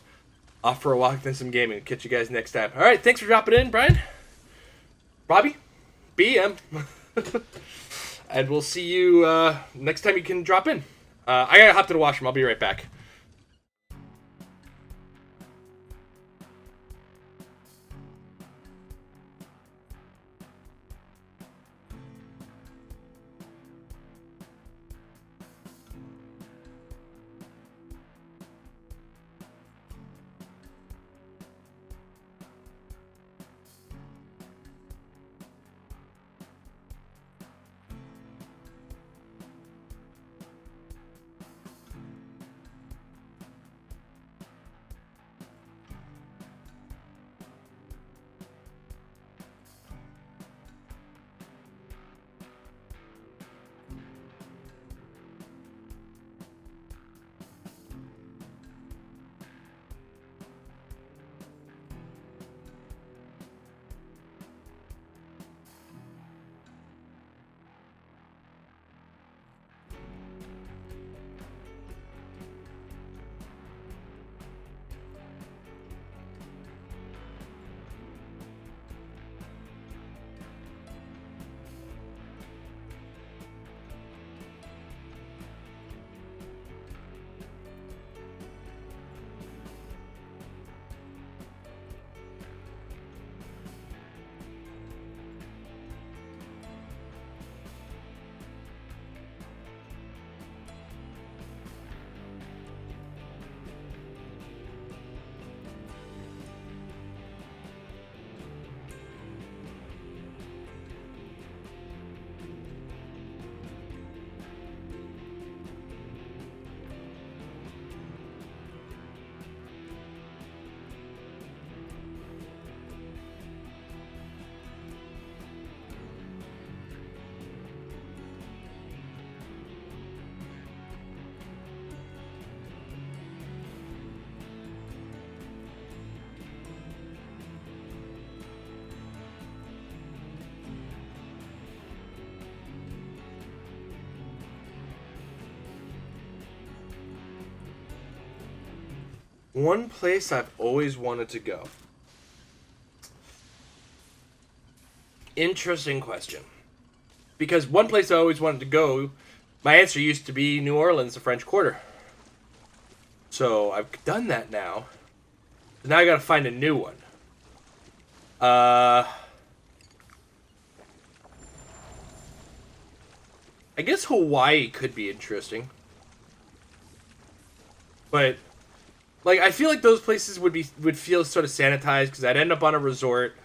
Off for a walk, then some gaming. Catch you guys next time. All right, thanks for dropping in, Brian, Robbie, BM, and we'll see you next time you can drop in. I gotta hop to the washroom. I'll be right back. One place I've always wanted to go. Interesting question. Because one place I always wanted to go, my answer used to be New Orleans, the French Quarter. So I've done that now. Now I gotta find a new one. I guess Hawaii could be interesting. But like, I feel like those places would feel sort of sanitized because I'd end up on a resort,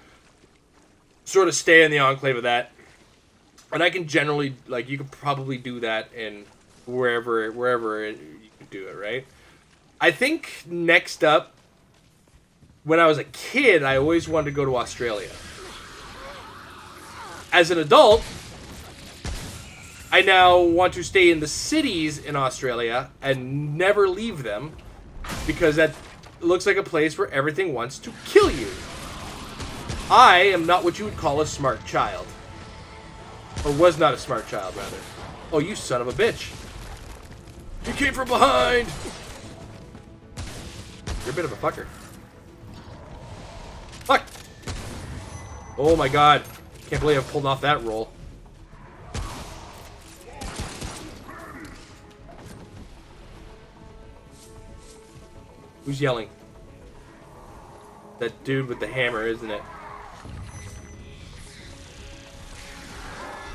sort of stay in the enclave of that, and I can generally you could probably do that in wherever you can do it, right? I think next up, when I was a kid, I always wanted to go to Australia. As an adult, I now want to stay in the cities in Australia and never leave them. Because that looks like a place where everything wants to kill you. I am not what you would call a smart child. Or was not a smart child, rather. Oh, you son of a bitch. You came from behind! You're a bit of a fucker. Fuck! Oh my god. Can't believe I pulled off that roll. Who's yelling? That dude with the hammer, isn't it?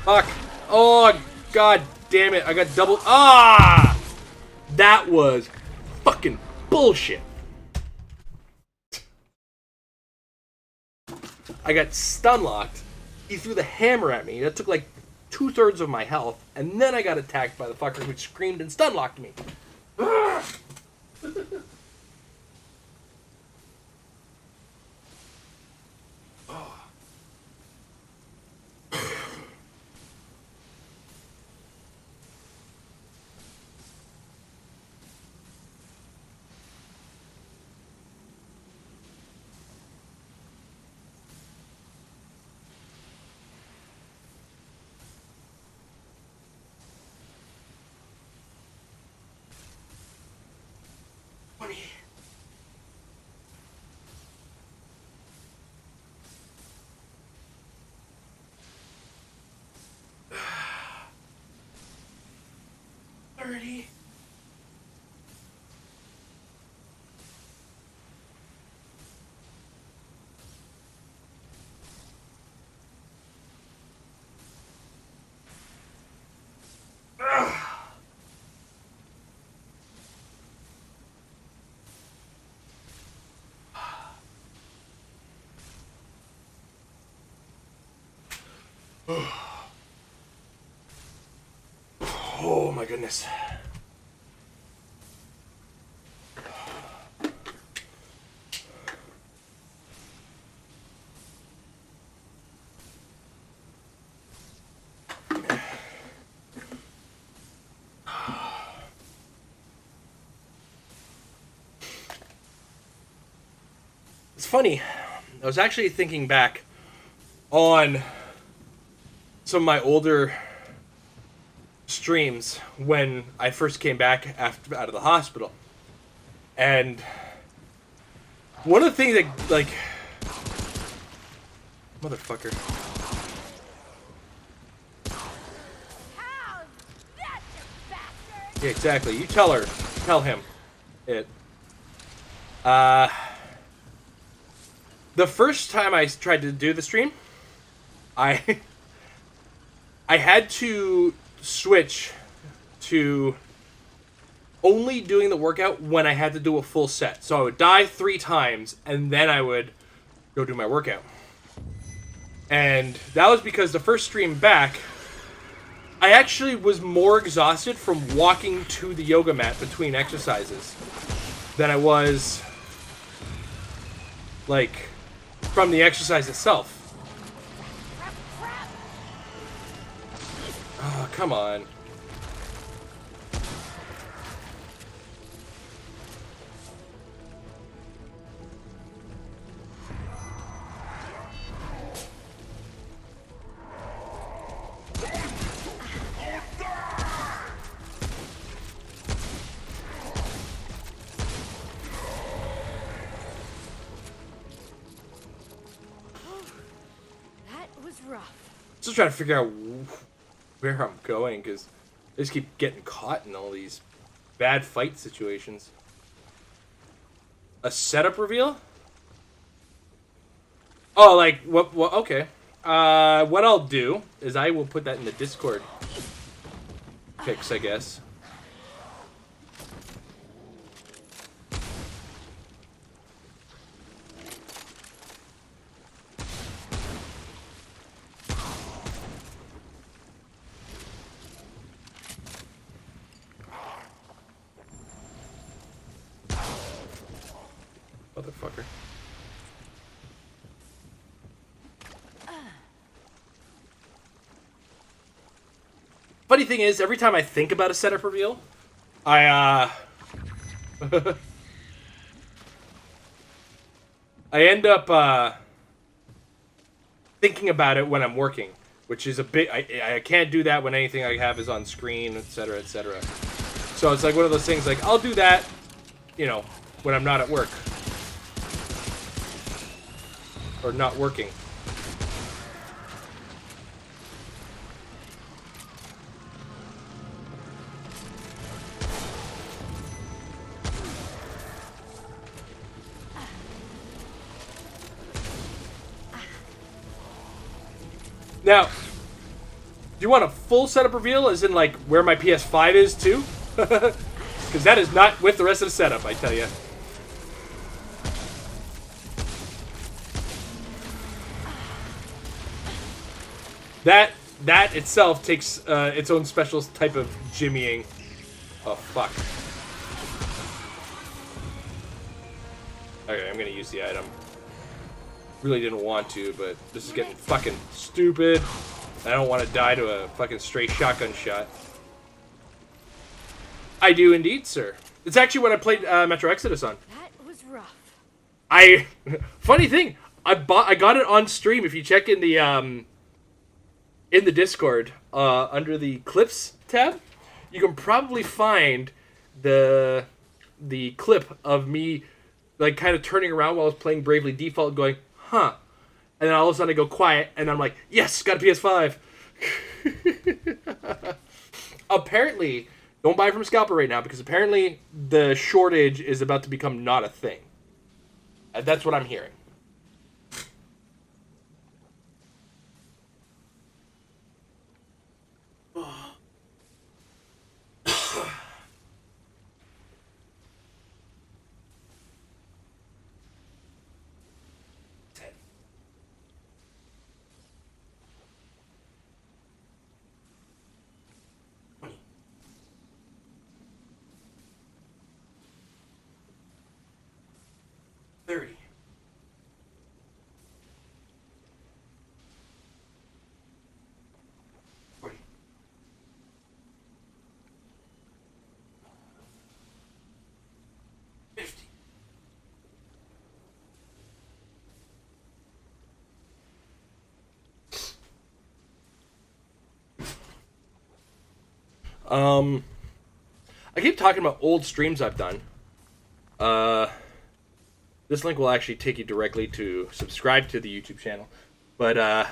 Fuck. Oh, god damn it. I got double. Ah! That was fucking bullshit. I got stun locked. He threw the hammer at me. That took like 2/3 of my health. And then I got attacked by the fucker who screamed and stun locked me. Oh my goodness. It's funny. I was actually thinking back on some of my older streams when I first came back out of the hospital. And one of the things that, like... Motherfucker. How? That's a bastard! Yeah, exactly. You tell her. Tell him. It. The first time I tried to do the stream, I had to switch to only doing the workout when I had to do a full set. So I would die 3 times, and then I would go do my workout. And that was because the first stream back, I actually was more exhausted from walking to the yoga mat between exercises than I was, like, from the exercise itself. Oh, come on. That was rough. Still trying to figure out where I'm going, because I just keep getting caught in all these bad fight situations. A setup reveal? Oh, like, what okay. What I'll do is I will put that in the Discord pics, I guess. Motherfucker. Funny thing is, every time I think about a setup reveal, I end up thinking about it when I'm working, which is a bit. I can't do that when anything I have is on screen, etc., etc. So it's like one of those things. Like I'll do that, you know, when I'm not at work or not working. Now, do you want a full setup reveal, as in like where my PS5 is too? Because that is not with the rest of the setup, I tell you. That itself takes its own special type of jimmying. Oh fuck. Okay, I'm gonna use the item. Really didn't want to, but this is getting fucking stupid. I don't want to die to a fucking stray shotgun shot. I do indeed, sir. It's actually what I played Metro Exodus on. That was rough. Funny thing, I got it on stream. If you check in the Discord under the clips tab, you can probably find the clip of me like kind of turning around while I was playing Bravely Default, going, huh, and then all of a sudden I go quiet, and I'm like, yes, got a PS5. Apparently, don't buy from Scalper right now, because apparently the shortage is about to become not a thing. That's what I'm hearing. I keep talking about old streams I've done. This link will actually take you directly to subscribe to the YouTube channel. But our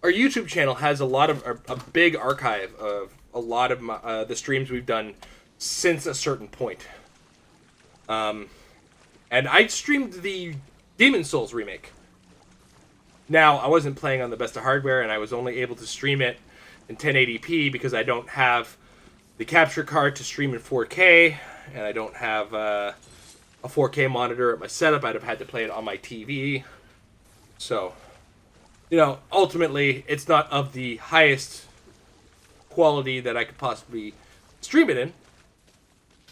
YouTube channel has a big archive of a lot of the streams we've done since a certain point. And I streamed the Demon's Souls remake. Now, I wasn't playing on the best of hardware, and I was only able to stream it in 1080p because I don't have the capture card to stream in 4K, and I don't have a 4K monitor at my setup. I'd have had to play it on my TV. So, you know, ultimately, it's not of the highest quality that I could possibly stream it in.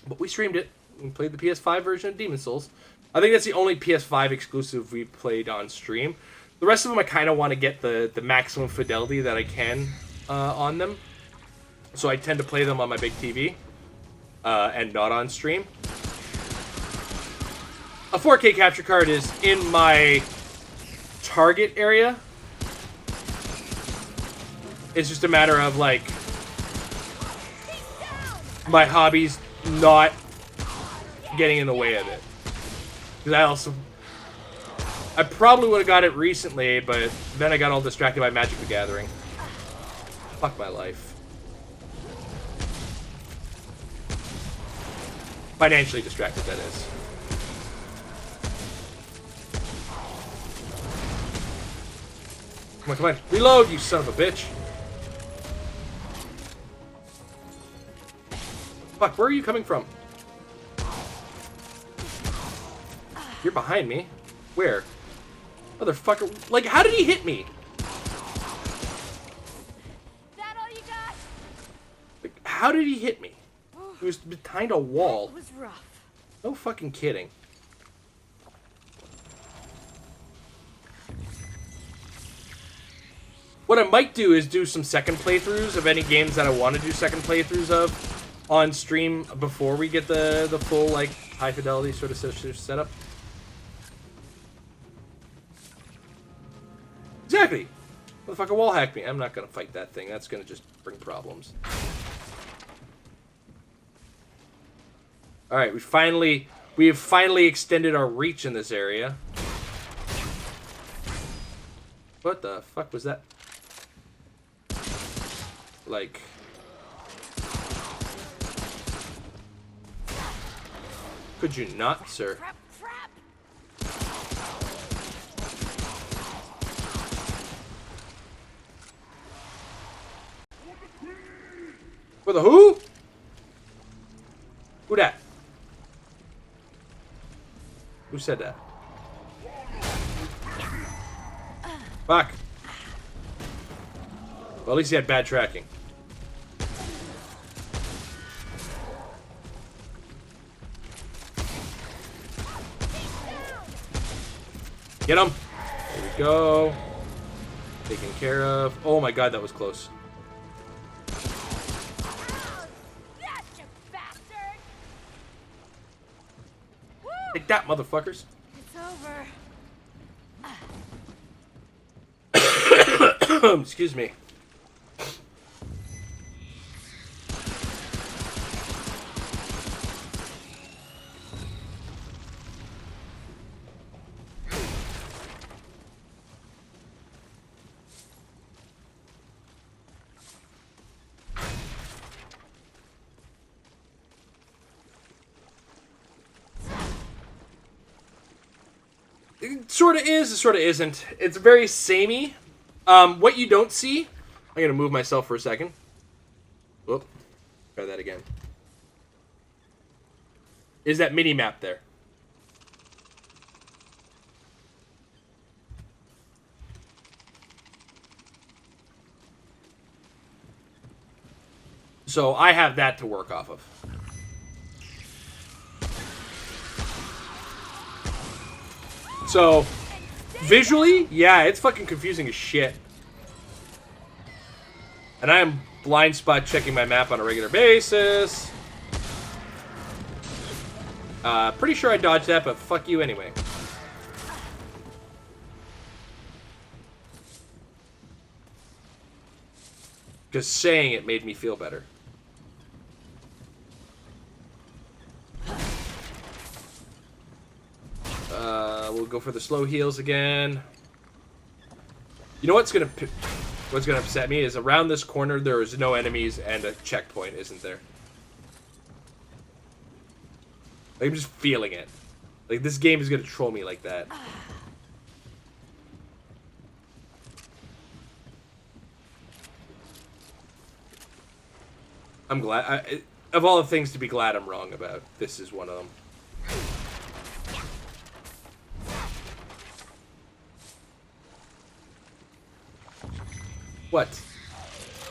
But we streamed it. We played the PS5 version of Demon's Souls. I think that's the only PS5 exclusive we've played on stream. The rest of them, I kind of want to get the maximum fidelity that I can on them. So I tend to play them on my big TV and not on stream. A 4K capture card is in my target area. It's just a matter of, like, my hobbies not getting in the way of it. Because I probably would have got it recently, but then I got all distracted by Magic the Gathering. Fuck my life. Financially distracted, that is. Come on, come on. Reload, you son of a bitch. Fuck, where are you coming from? You're behind me. Where? Motherfucker. Like, how did he hit me? That all you got? Like, how did he hit me? He was behind a wall. It was rough. No fucking kidding. What I might do is do some second playthroughs of any games that I want to do second playthroughs of on stream before we get the full, like, high fidelity sort of setup. Exactly. Motherfucker wall hacked me. I'm not gonna fight that thing. That's gonna just bring problems. Alright, we have finally extended our reach in this area. What the fuck was that? Like... Could you not, sir? Crap, crap. For the who? Who that? Who said that? Fuck. Well, at least he had bad tracking. Get him. There we go. Taken care of. Oh my god, that was close. Gotcha, bastard! Woo! Take that, motherfuckers. It's over. Excuse me. It sort of is, it sort of isn't. It's very samey. What you don't see... I'm gonna move myself for a second. Whoop. Try that again. Is that mini-map there. So I have that to work off of. So, visually, yeah, it's fucking confusing as shit. And I am blind spot checking my map on a regular basis. Pretty sure I dodged that, but fuck you anyway. Because saying it made me feel better. We'll go for the slow heals again. You know what's gonna upset me is around this corner there is no enemies and a checkpoint isn't there. Like, I'm just feeling it. Like, this game is gonna troll me like that. I'm glad. Of all the things to be glad I'm wrong about, this is one of them. What?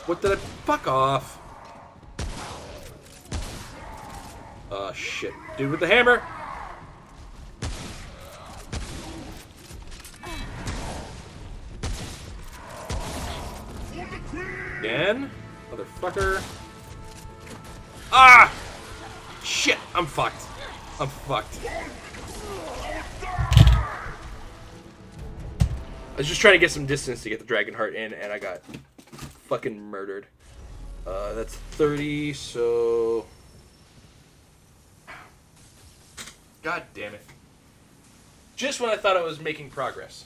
What did I... Fuck off. Oh, shit. Dude with the hammer. Again? Motherfucker. Ah! Shit, I'm fucked. I'm fucked. I was just trying to get some distance to get the Dragon Heart in, and I got fucking murdered. That's 30, so... God damn it. Just when I thought I was making progress.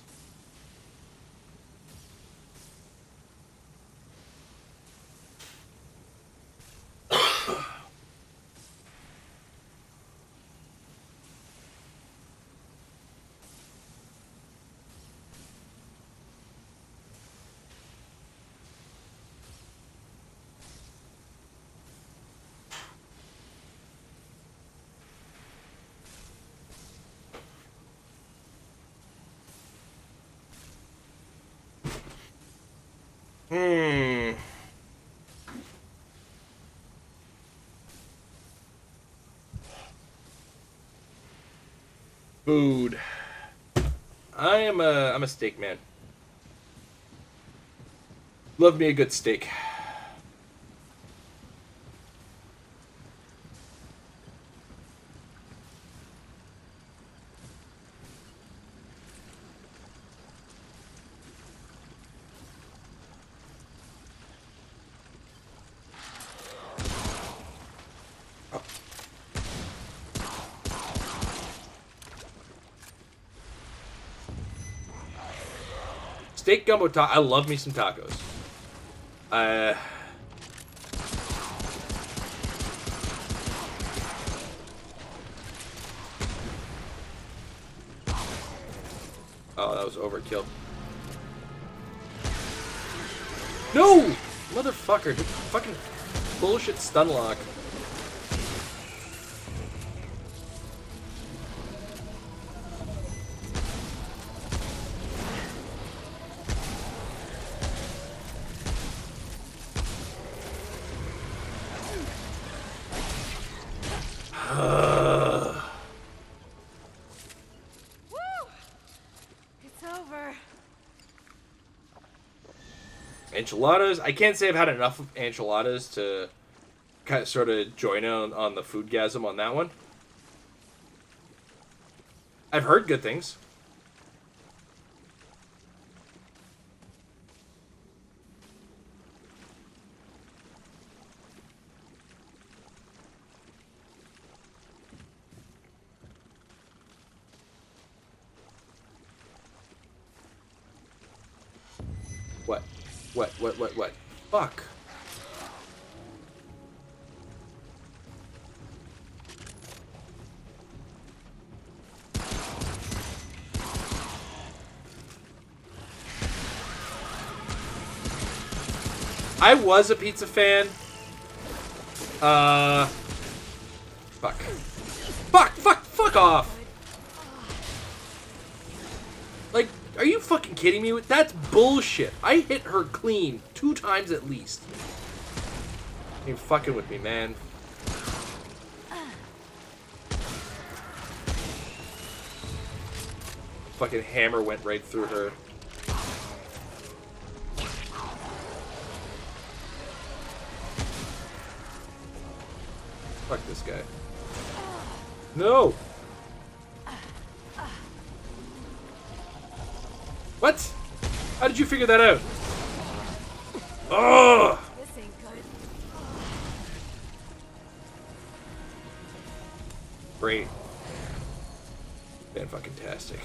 Food. I'm a steak man. Love me a good steak. Steak gumbo I love me some tacos. Oh, that was overkill. No! Motherfucker. Fucking bullshit stun lock. Woo! It's over. Enchiladas. I can't say I've had enough of enchiladas to kind of sort of join in on the foodgasm on that one. I've heard good things. What? What? Fuck. I was a pizza fan. Fuck off. Like, are you fucking kidding me? That's bullshit. I hit her clean 2 times at least. You're fucking with me, man. Fucking hammer went right through her. Fuck this guy. No! What? How did you figure that out? Oh! This ain't good. Great. Fan-fucking-tastic.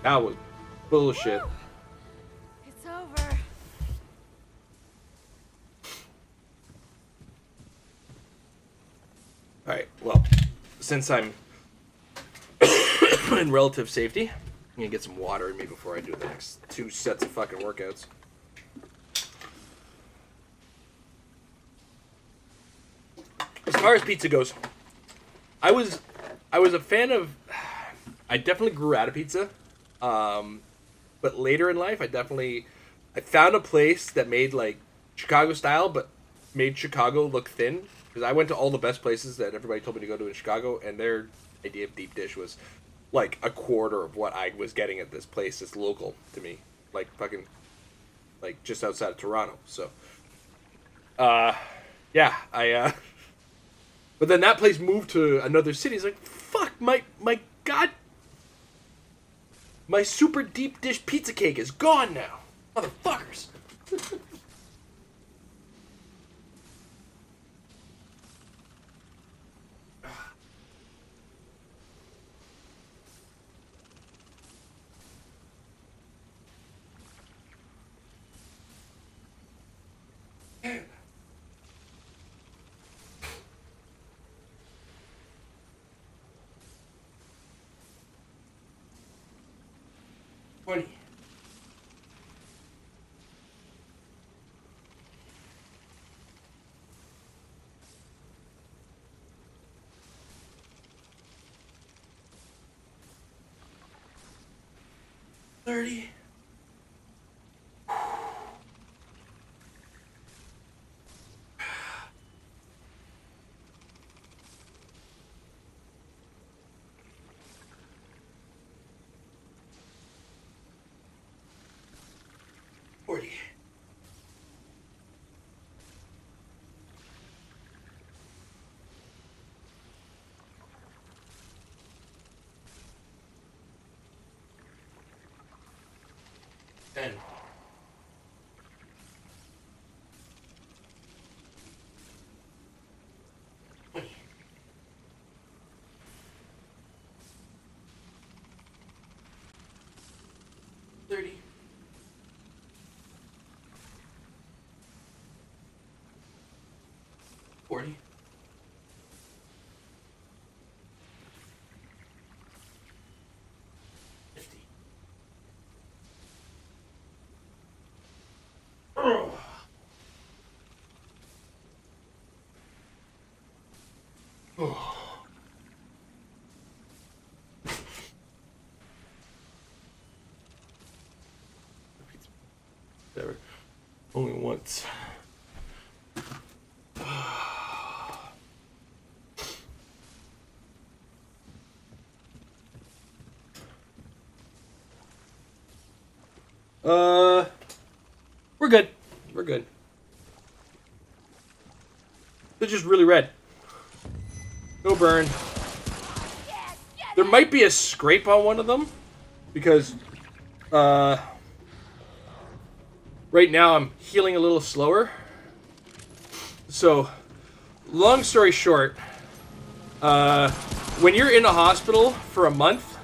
That was bullshit. It's over. Alright, well, since I'm in relative safety, I'm gonna get some water in me before I do the next 2 sets of fucking workouts. As far as pizza goes, I was a fan of. I definitely grew out of pizza, but later in life, I found a place that made like Chicago style, but made Chicago look thin. Because I went to all the best places that everybody told me to go to in Chicago, and their idea of deep dish was like a quarter of what I was getting at this place that's local to me, like fucking, like just outside of Toronto. So, yeah, but then that place moved to another city. It's like, fuck, my god, my super deep dish pizza cake is gone now, motherfuckers. Funny. 30. 40. 10. 20. 30. 40. Whatever. Only once. We're good. We're good. They're just really red. No burn. There might be a scrape on one of them because right now I'm healing a little slower. So, long story short, when you're in a hospital for a month,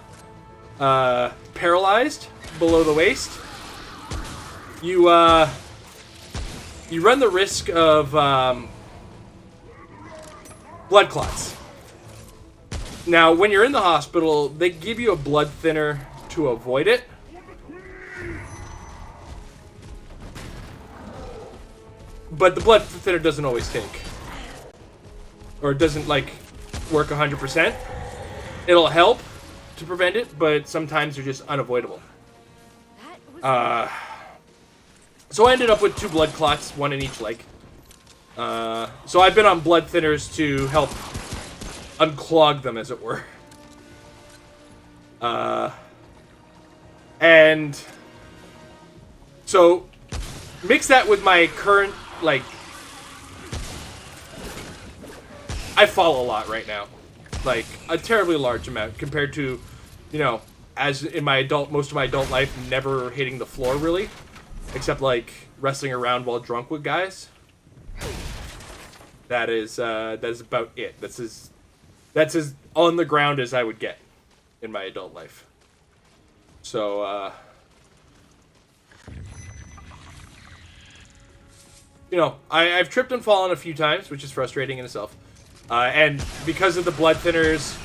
paralyzed below the waist, you run the risk of blood clots. Now, when you're in the hospital, they give you a blood thinner to avoid it. But the blood thinner doesn't always take. Or doesn't, like, work 100%. It'll help to prevent it, but sometimes they're just unavoidable. So I ended up with 2 blood clots, 1 in each leg. So I've been on blood thinners to help unclog them, as it were. And so mix that with my current, like, I fall a lot right now. Like, a terribly large amount compared to, you know, as in my most of my adult life, never hitting the floor, really. Except, like, wrestling around while drunk with guys. That is about it. That's as on the ground as I would get in my adult life. So, you know, I've tripped and fallen a few times, which is frustrating in itself. And because of the blood thinners,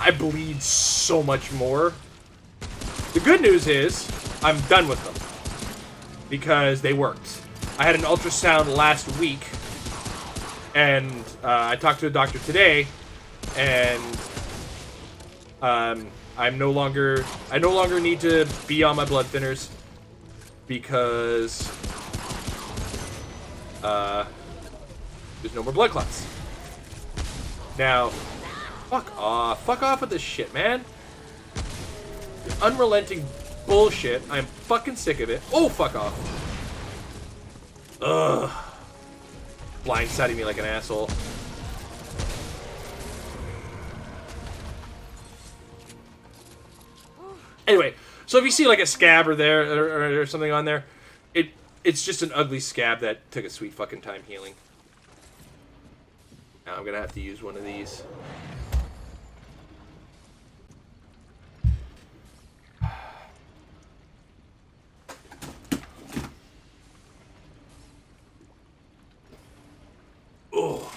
I bleed so much more. The good news is, I'm done with them. Because they worked. I had an ultrasound last week, and I talked to a doctor today, and I no longer need to be on my blood thinners because there's no more blood clots. Now, fuck off with this shit, man. Unrelenting bullshit. I'm fucking sick of it. Oh, fuck off. Ugh. Blindsiding me like an asshole. Anyway, so if you see like a scab or something on there, it's just an ugly scab that took a sweet fucking time healing. Now I'm gonna have to use one of these. Oh.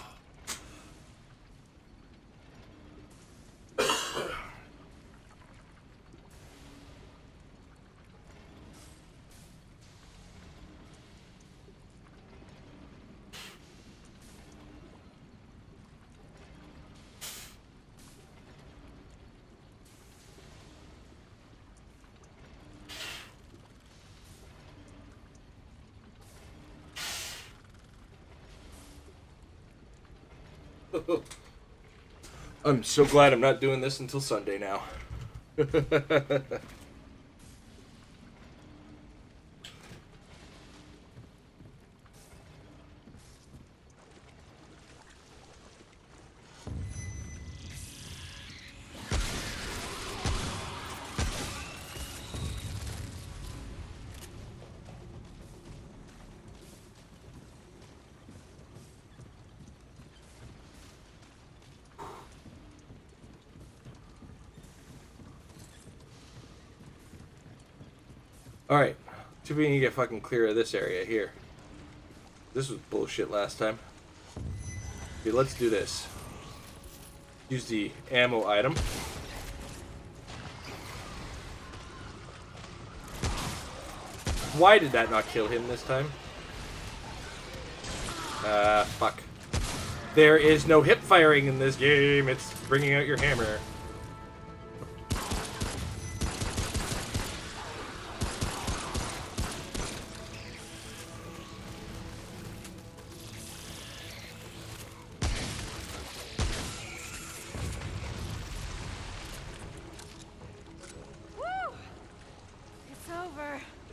I'm so glad I'm not doing this until Sunday now. Alright, see if we can get fucking clear of this area here. This was bullshit last time. Okay, let's do this. Use the ammo item. Why did that not kill him this time? Fuck. There is no hip firing in this game. It's bringing out your hammer.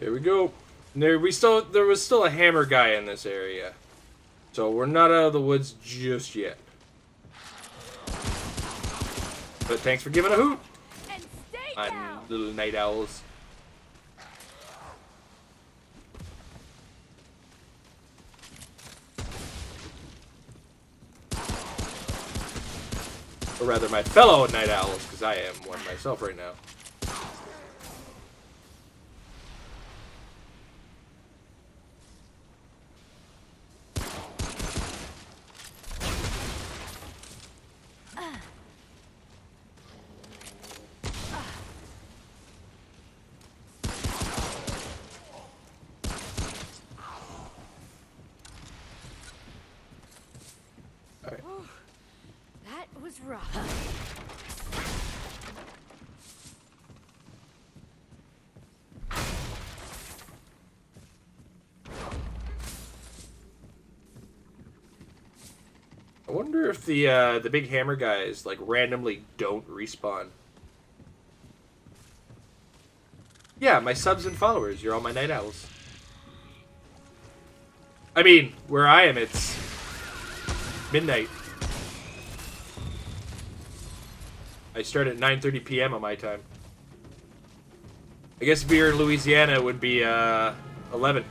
Here we go. There was still a hammer guy in this area. So we're not out of the woods just yet. But thanks for giving a hoot And stay on down. little night owls. Or rather, my fellow night owls, because I am one myself right now. That was rough. I wonder if the big hammer guys like randomly don't respawn. Yeah, my subs and followers, you're all my night owls. I mean, where I am, it's midnight. I start at 9:30 p.m. on my time. I guess if you're in Louisiana, it would be 11.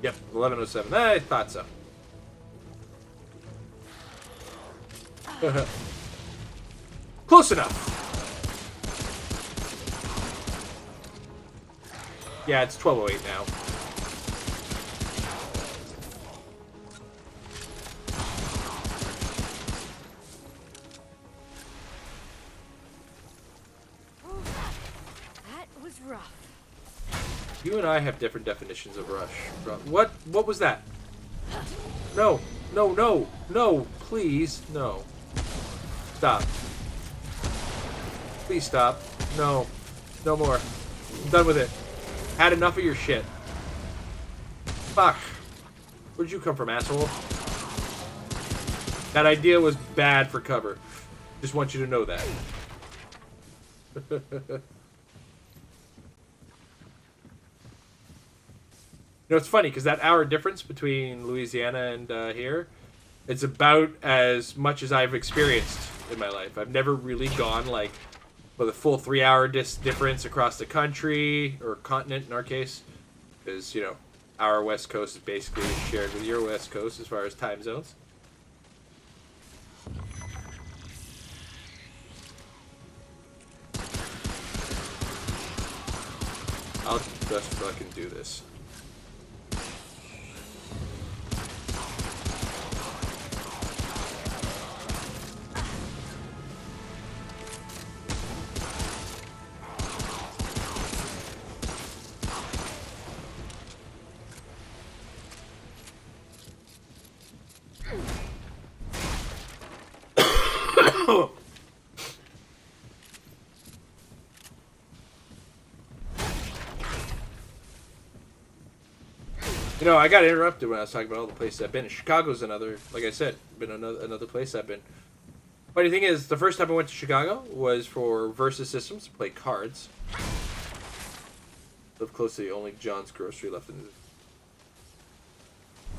Yep, 11:07. I thought so. Close enough. Yeah, it's 12:08 now. That was rough. You and I have different definitions of rush. What was that? No, no, no, no, please, no. Stop. Please stop. No. No more. I'm done with it. Had enough of your shit. Fuck. Where'd you come from, asshole? That idea was bad for cover. Just want you to know that. You know, it's funny, because that hour difference between Louisiana and here, it's about as much as I've experienced in my life. I've never really gone, like, with a full 3-hour difference across the country, or continent in our case. Because, you know, our west coast is basically shared with your west coast as far as time zones. I'll just fucking do this. You know, I got interrupted when I was talking about all the places I've been. Chicago's another, like I said, been another place I've been. Funny thing is, the first time I went to Chicago was for Versus Systems to play cards. Live close to the only John's Grocery left in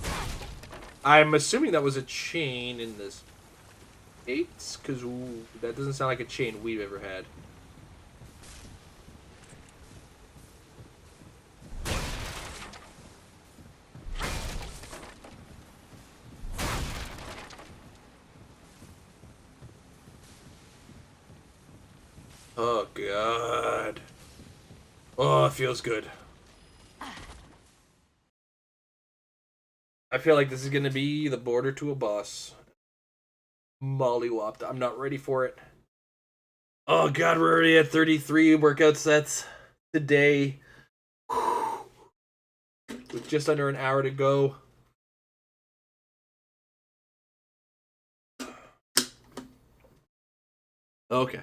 the... I'm assuming that was a chain in the States, because that doesn't sound like a chain we've ever had. Oh, God. Oh, it feels good. I feel like this is going to be the border to a boss. Mollywopped. I'm not ready for it. Oh, God, we're already at 33 workout sets today. With just under an hour to go. Okay.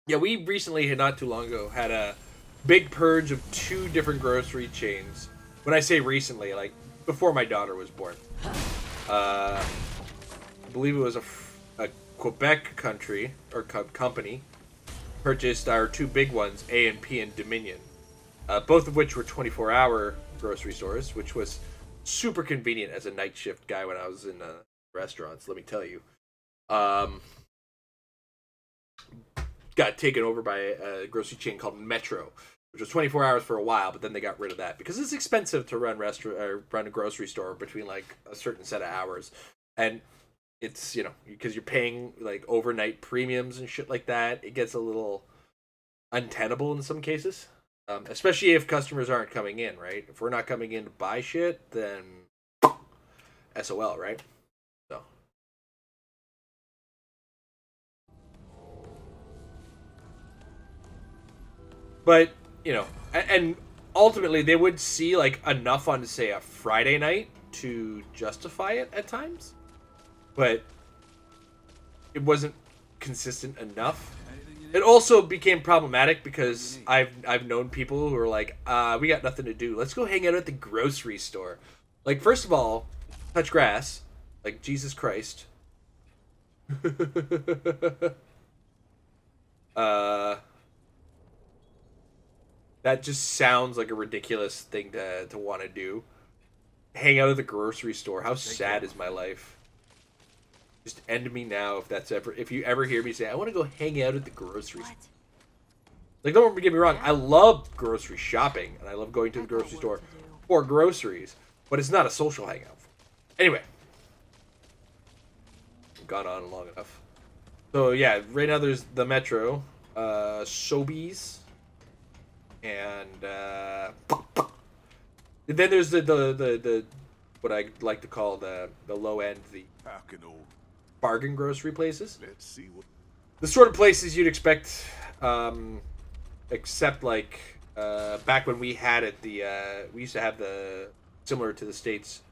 Yeah, we recently, not too long ago, had a big purge of 2 different grocery chains. When I say recently, like before my daughter was born. I believe it was a Quebec country or company purchased our two big ones, A&P and Dominion, both of which were 24-hour grocery stores, which was super convenient as a night shift guy when I was in restaurants. Let me tell you, got taken over by a grocery chain called Metro, which was 24 hours for a while, but then they got rid of that because it's expensive to run run a grocery store between like a certain set of hours, and it's, because you're paying like overnight premiums and shit like that. It gets a little untenable in some cases, especially if customers aren't coming in. Right? If we're not coming in to buy shit, then SOL, right? So. But, and ultimately they would see like enough on, say, a Friday night to justify it at times, but it wasn't consistent enough. It also became problematic because I've known people who are like, we got nothing to do, let's go hang out at the grocery store. Like, first of all, touch grass, like, Jesus Christ. That just sounds like a ridiculous thing to want to do. Hang out at the grocery store. How sad is my life? Just end me now if you ever hear me say, I want to go hang out at the grocery store. Like, don't get me wrong, I love grocery shopping, and I love going to the grocery store for groceries, but it's not a social hangout. Anyway. I've gone on long enough. So, yeah, right now there's the Metro, Sobeys, and then there's the what I like to call the low end, the bargain grocery places. Let's see what The sort of places you'd expect, except like back when we had it, we used to have the similar to the States.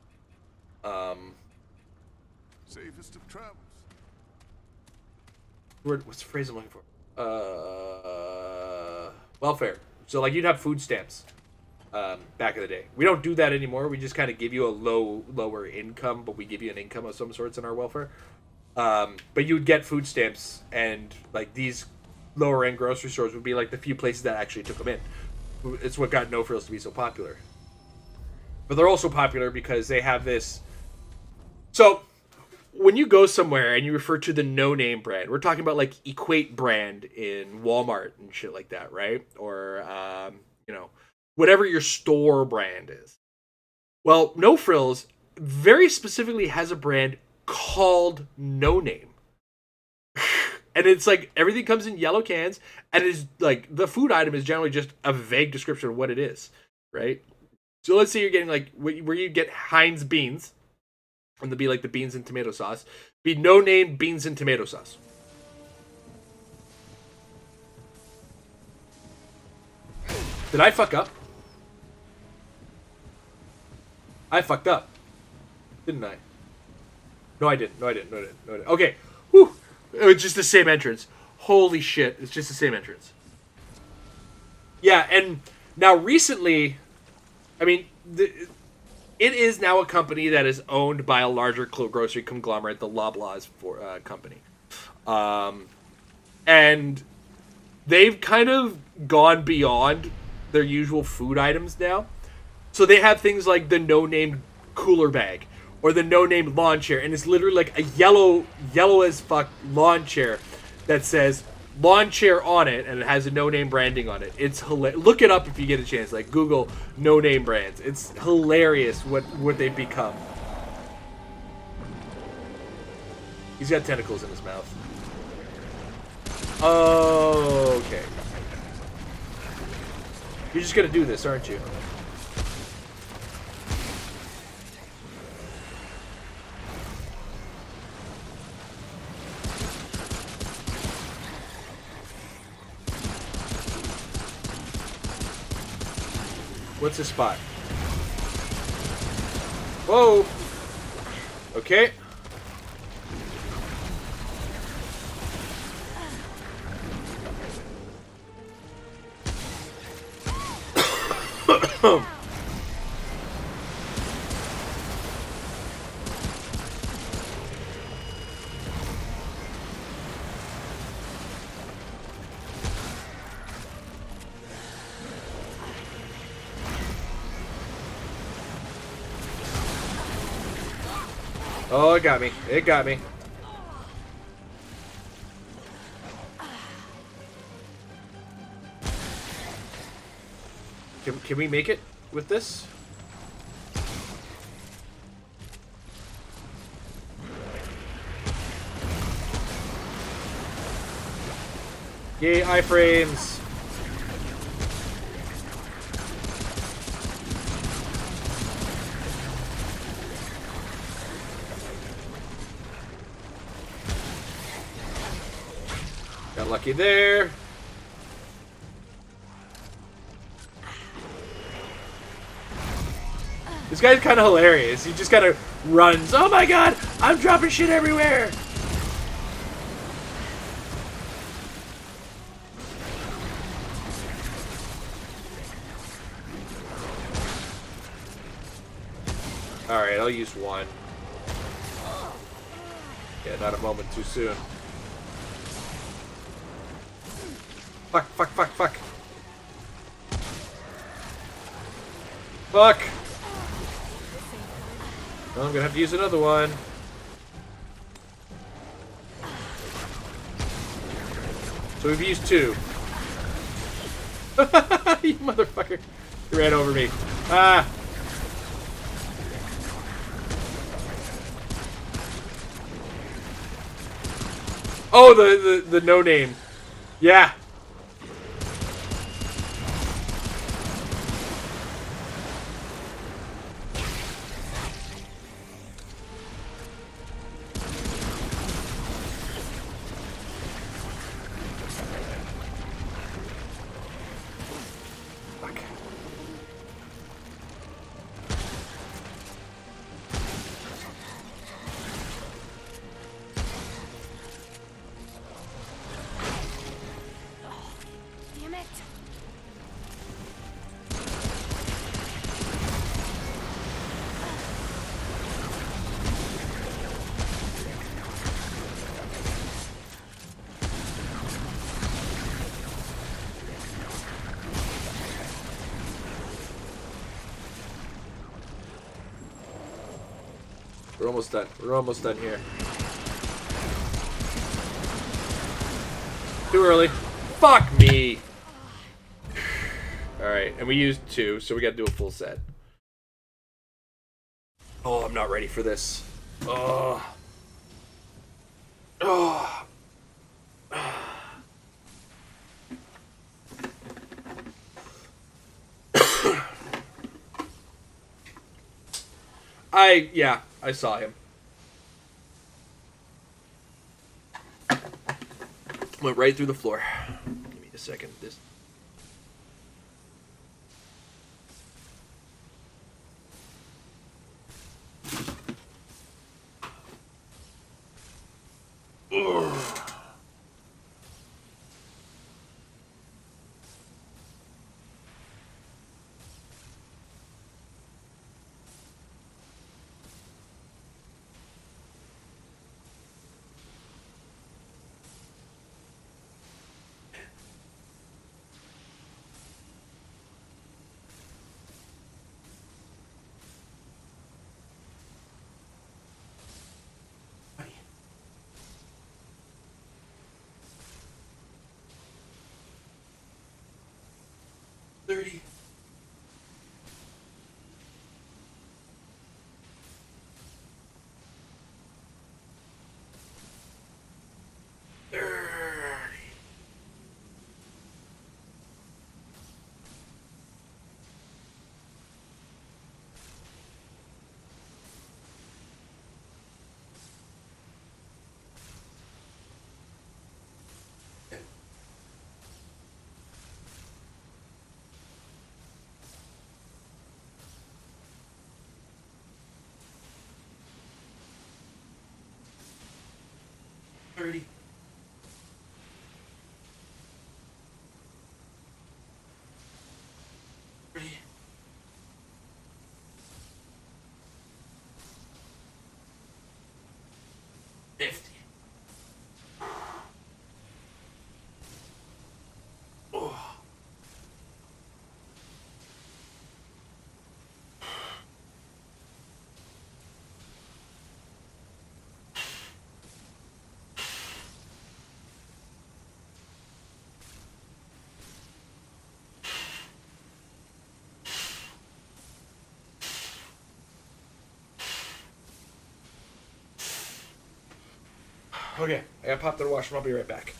safest of travels. What's the phrase I'm looking for? Welfare. So like you'd have food stamps back in the day. We don't do that anymore. We just kind of give you a lower income, but we give you an income of some sorts in our welfare. But you would get food stamps, and like these lower end grocery stores would be like the few places that actually took them in. It's what got No Frills to be so popular. But they're also popular because they have this. So when you go somewhere and you refer to the No Name brand, we're talking about like Equate brand in Walmart and shit like that, right? Or whatever your store brand is. Well, No Frills very specifically has a brand called No Name. And it's like everything comes in yellow cans, and it's like the food item is generally just a vague description of what it is, right? So let's say you're getting like where you get Heinz beans, and there'll be like the beans and tomato sauce, be No Name beans and tomato sauce. Did I fuck up? I fucked up, didn't I? No, I didn't. Okay. Whew. It was just the same entrance. Holy shit. It's just the same entrance. Yeah, and now recently, I mean, it is now a company that is owned by a larger grocery conglomerate, the Loblaws company. And they've kind of gone beyond their usual food items now. So they have things like the No Name cooler bag, or the No Name lawn chair, and it's literally like a yellow as fuck lawn chair that says lawn chair on it, and it has a No Name branding on it. It's hilarious. Look it up if you get a chance. Like Google No Name brands. It's hilarious what they've become. He's got tentacles in his mouth. Oh, okay. You're just gonna do this, aren't you? What's his spot? Whoa! Okay. Oh, it got me. It got me. Can we make it with this? Yay, iframes! Got lucky there. This guy's kind of hilarious. He just kind of runs. Oh my god! I'm dropping shit everywhere! Alright, I'll use one. Yeah, not a moment too soon. Fuck, fuck, fuck, fuck. Fuck! Well, I'm gonna have to use another one. So we've used two. You motherfucker. He ran over me. Ah! Oh, the no name. Yeah. Fuck. Damn it. We're almost done. We're almost done here. Too early. Fuck me! Alright, and we used two, so we gotta do a full set. Oh, I'm not ready for this. Oh. Oh. I saw him. Went right through the floor. Give me a second. This. Ugh. $30. $30. $30. 50. Oh. Okay, I gotta pop to the washroom. I'll be right back.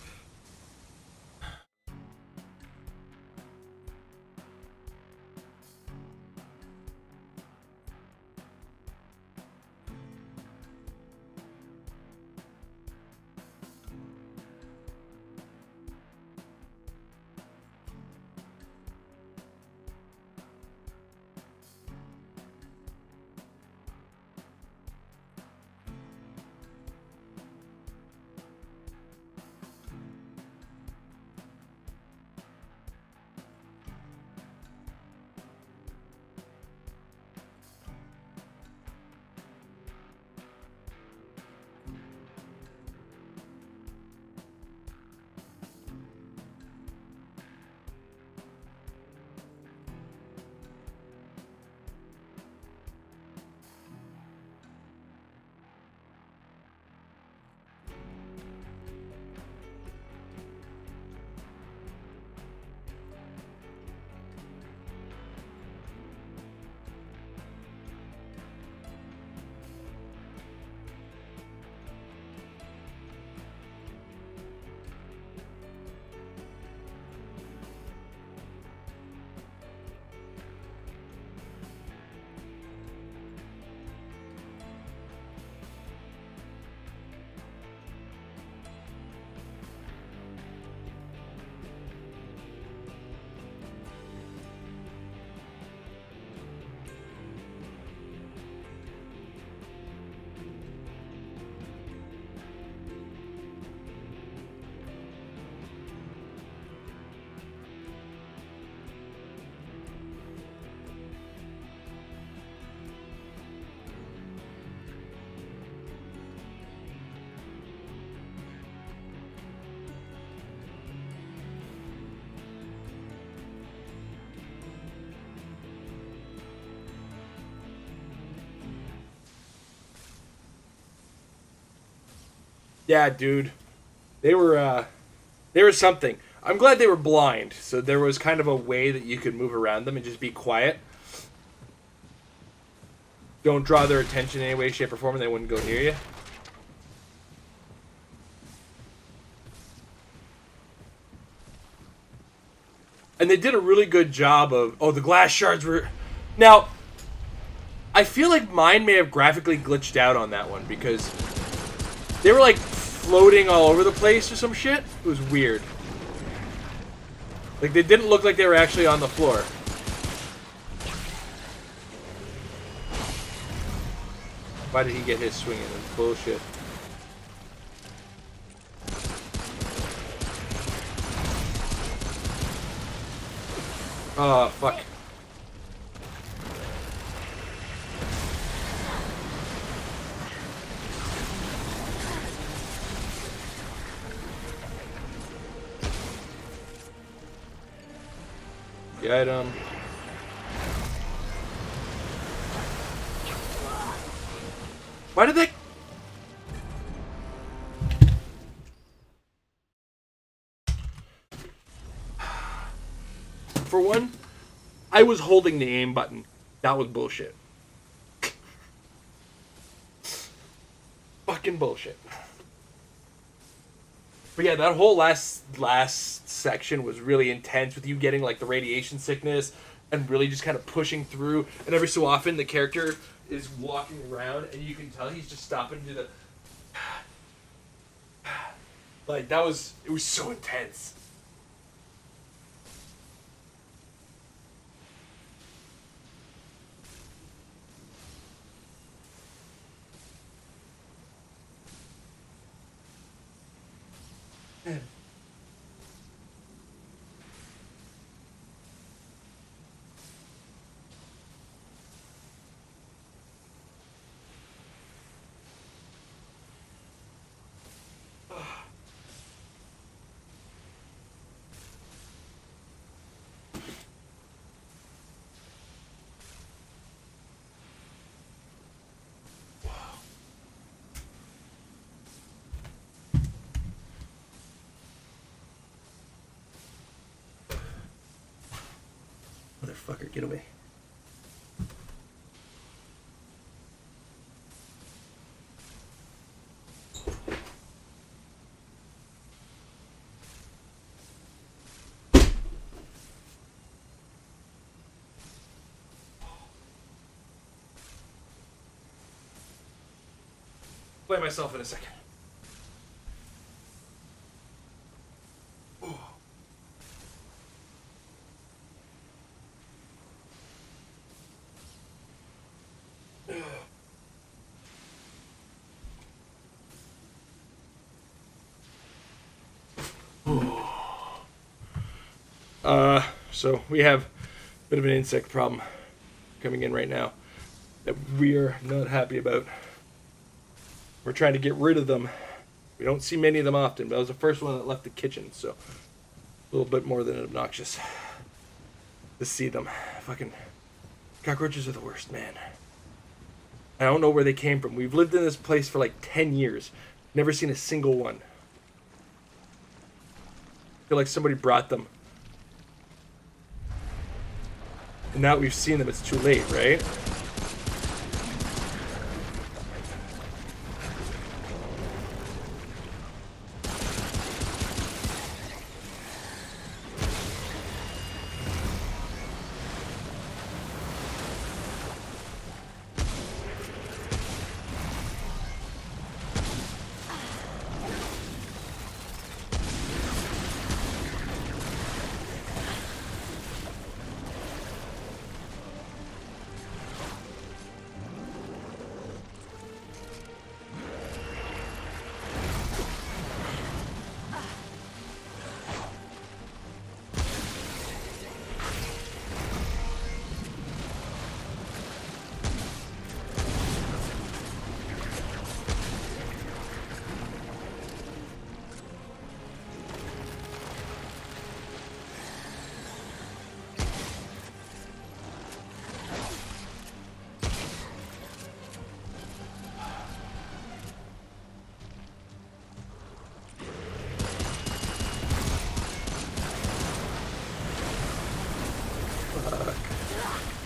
Yeah, dude. They were something. I'm glad they were blind, so there was kind of a way that you could move around them and just be quiet. Don't draw their attention in any way, shape, or form, and they wouldn't go near you. And they did a really good job of... Oh, the glass shards were... Now, I feel like mine may have graphically glitched out on that one, because they were, like, floating all over the place or some shit. It was weird. Like, they didn't look like they were actually on the floor. Why did he get his swinging? That's bullshit. Oh, fuck. The item. Why did they... For one, I was holding the aim button. That was bullshit. Fucking bullshit. But yeah, that whole last section was really intense, with you getting like the radiation sickness and really just kind of pushing through. And every so often the character is walking around and you can tell he's just stopping to do the... Like, it was so intense. Motherfucker, get away. Play myself in a second. So we have a bit of an insect problem coming in right now that we are not happy about. We're trying to get rid of them. We don't see many of them often, but I was the first one that left the kitchen, so a little bit more than obnoxious to see them. Fucking cockroaches are the worst, man. I don't know where they came from. We've lived in this place for like 10 years. Never seen a single one. I feel like somebody brought them. And now that we've seen them, it's too late, right?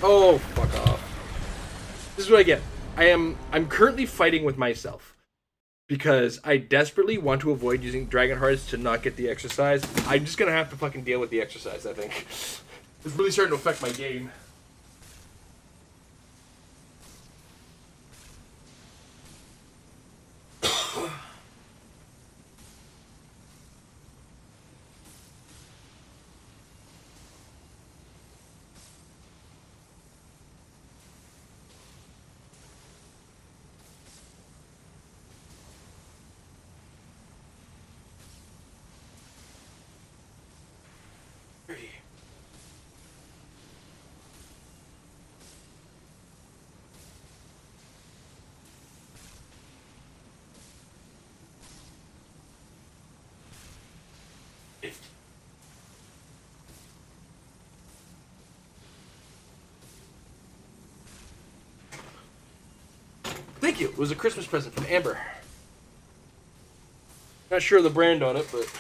Oh, fuck off. This is what I get. I'm currently fighting with myself because I desperately want to avoid using Dragon Hearts to not get the exercise. I'm just gonna have to fucking deal with the exercise, I think. It's really starting to affect my game. Thank you. It was a Christmas present from Amber. Not sure of the brand on it, but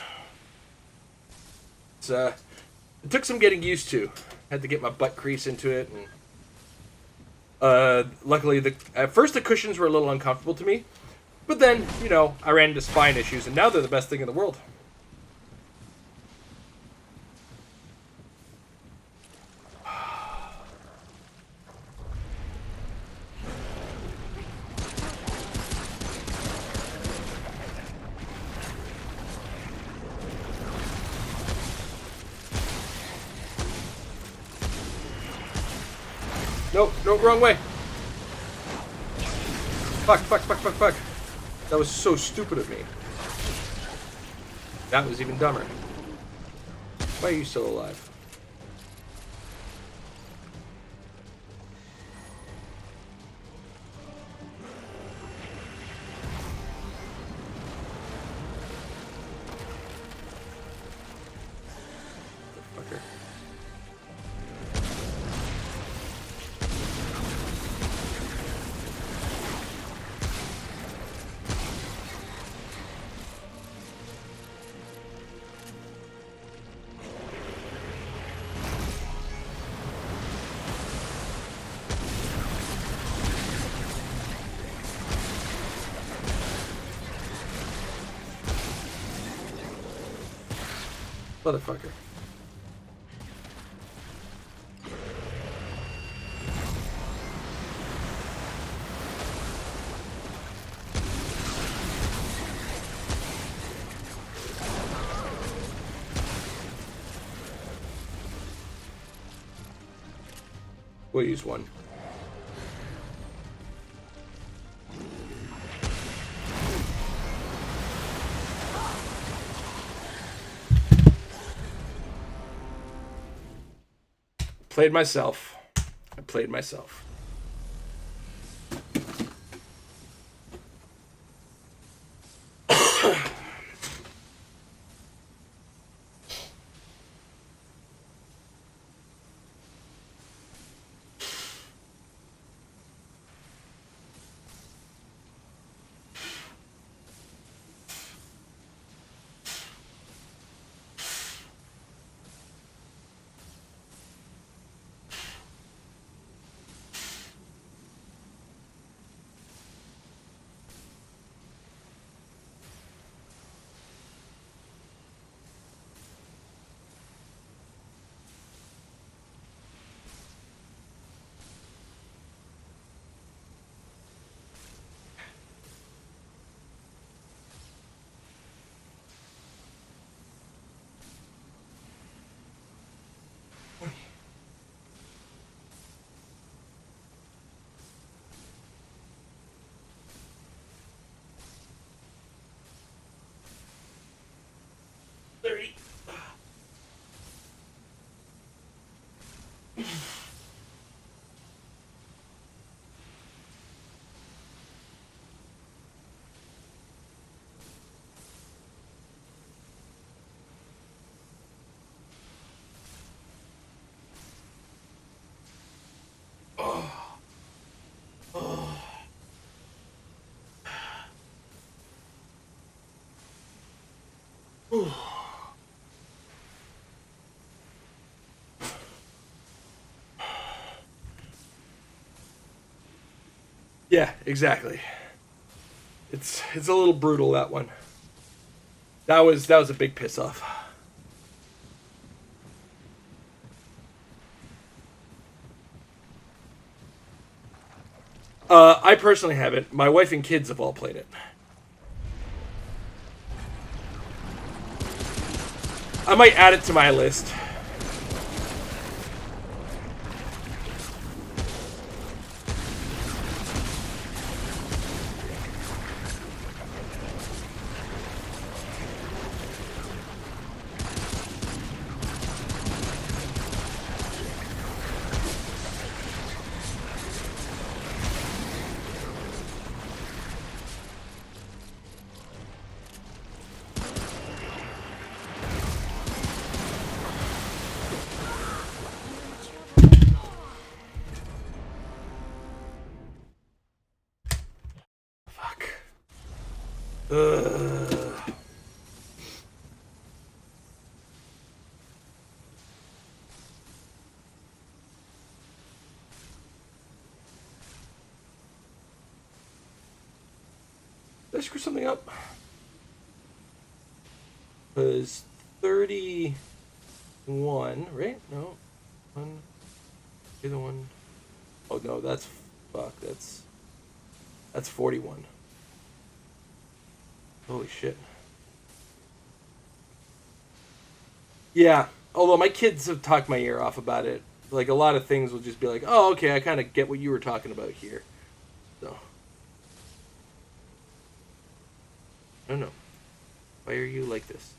it's it took some getting used to. Had to get my butt crease into it, and luckily at first the cushions were a little uncomfortable to me, but then I ran into spine issues, and now they're the best thing in the world. Nope, no, wrong way. Fuck. That was so stupid of me. That was even dumber. Why are you still alive? Fucker. Motherfucker. We'll use one. Played myself. I played myself. Yeah, exactly. It's a little brutal, that one. That was a big piss off. I personally haven't. My wife and kids have all played it. I might add it to my list. Fuck. Did I screw something up? Was 31, right? No. One. The other one. Oh no, that's fuck. That's 41. Holy shit. Yeah. Although my kids have talked my ear off about it. Like a lot of things will just be like, oh, okay, I kind of get what you were talking about here. So. I don't know. Why are you like this?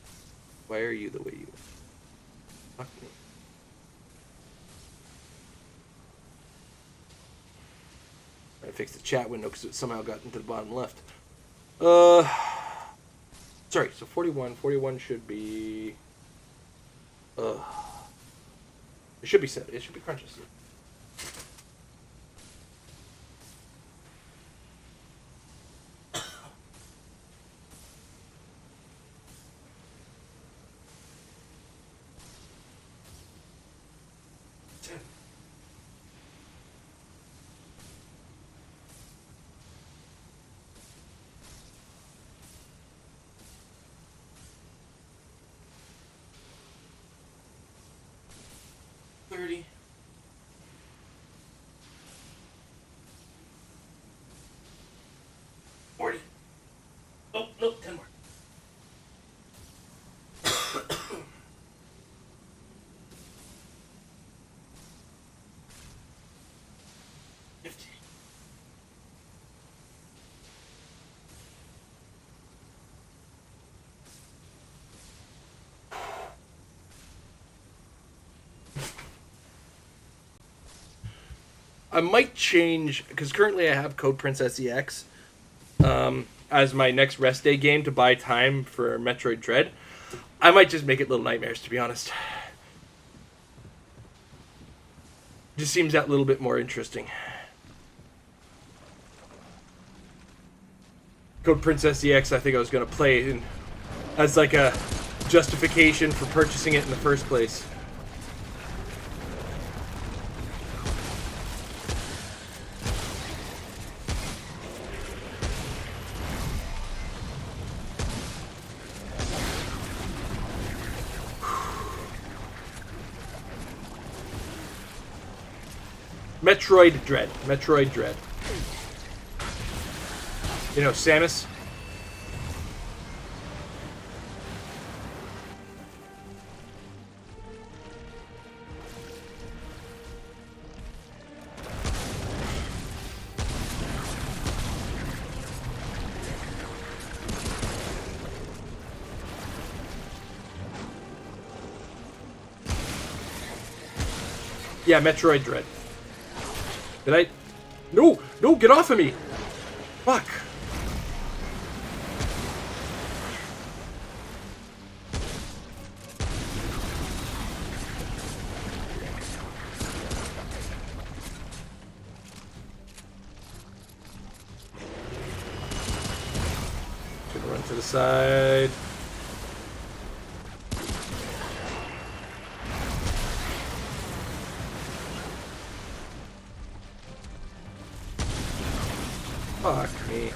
Why are you the way you are? Fuck me. I fixed the chat window because it somehow got into the bottom left. Sorry, so 41. 41 should be... it should be set. It should be crunches. Oh, no, 10 more. I might change, because currently I have Code Princess EX as my next rest day game to buy time for Metroid Dread. I might just make it Little Nightmares, to be honest. Just seems that little bit more interesting. Code Princess EX, I think I was going to play in, as like a justification for purchasing it in the first place. Metroid Dread. Metroid Dread. You know, Samus? Yeah, Metroid Dread. Did I? No! No, get off of me! Fuck. Gonna run to the side. Fuck me.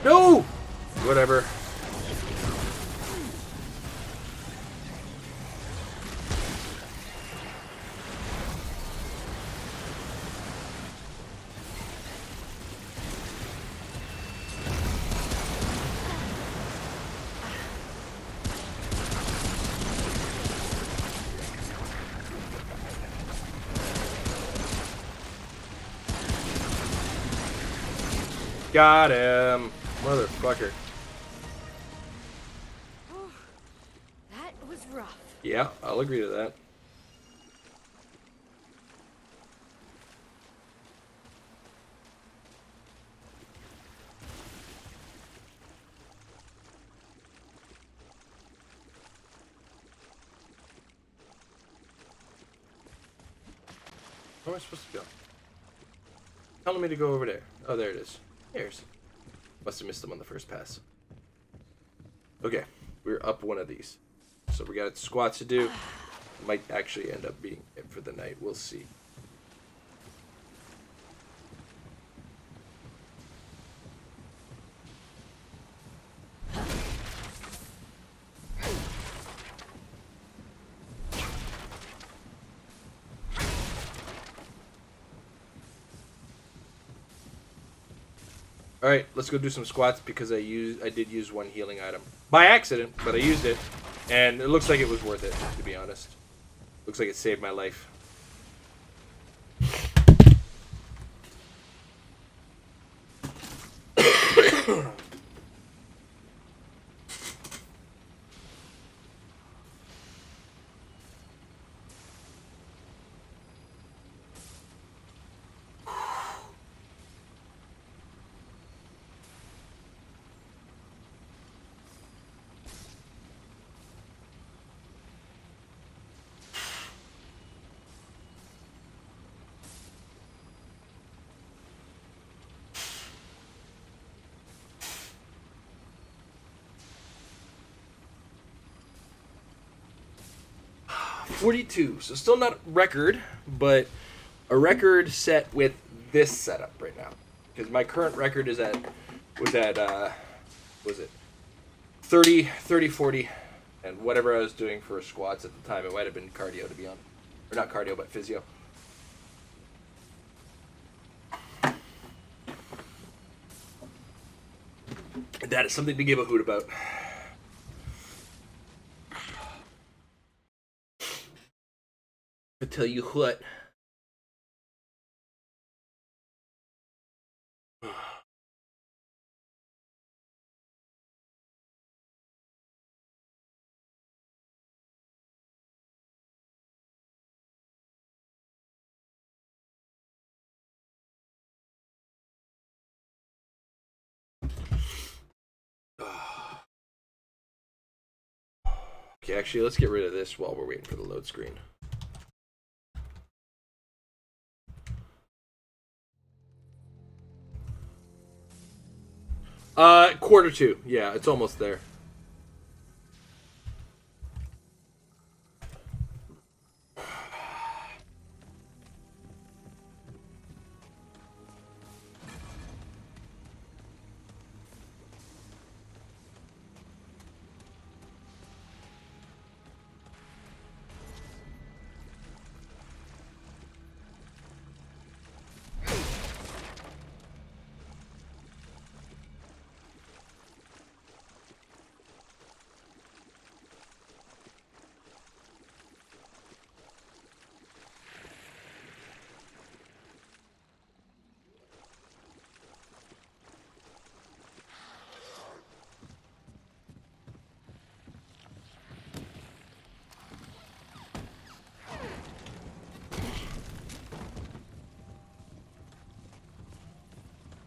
No! Whatever. Got him. Motherfucker. That was rough. Yeah, I'll agree to that. Where am I supposed to go? Telling me to go over there. Oh, there it is. There's. Must have missed them on the first pass. Okay, we're up one of these. So we got squats to do. Might actually end up being it for the night. We'll see. All right, let's go do some squats because I did use one healing item by accident, but I used it, and it looks like it was worth it, to be honest. Looks like it saved my life. 42, so still not record, but a record set with this setup right now. Because my current record was at 30, 40, And whatever I was doing for squats at the time, it might have been cardio, to be honest. Or not cardio, but physio. That is something to give a hoot about. I tell you what. Okay, actually, let's get rid of this while we're waiting for the load screen. Quarter two. Yeah, it's almost there.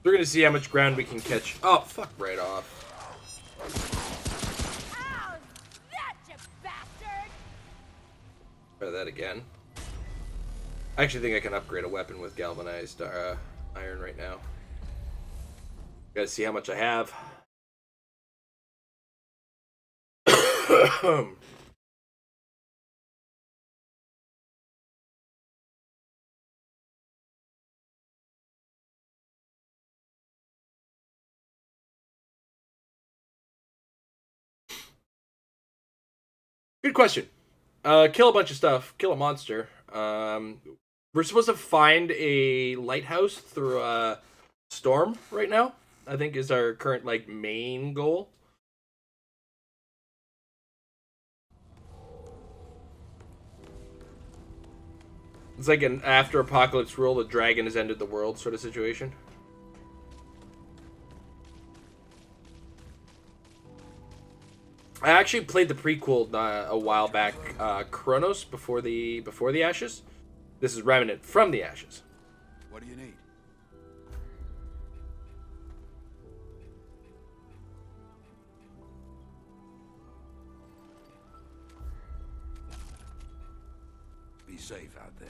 We're gonna see how much ground we can catch. Oh, fuck right off. Ow! That, you bastard! Try that again. I actually think I can upgrade a weapon with galvanized iron right now. Gotta see how much I have. Good question. Kill a bunch of stuff. Kill a monster. We're supposed to find a lighthouse through a storm right now. I think is our current like main goal. It's like an after apocalypse rule. The dragon has ended the world sort of situation. I actually played the prequel a while back, Chronos before the Ashes. This is Remnant from the Ashes. What do you need? Be safe out there.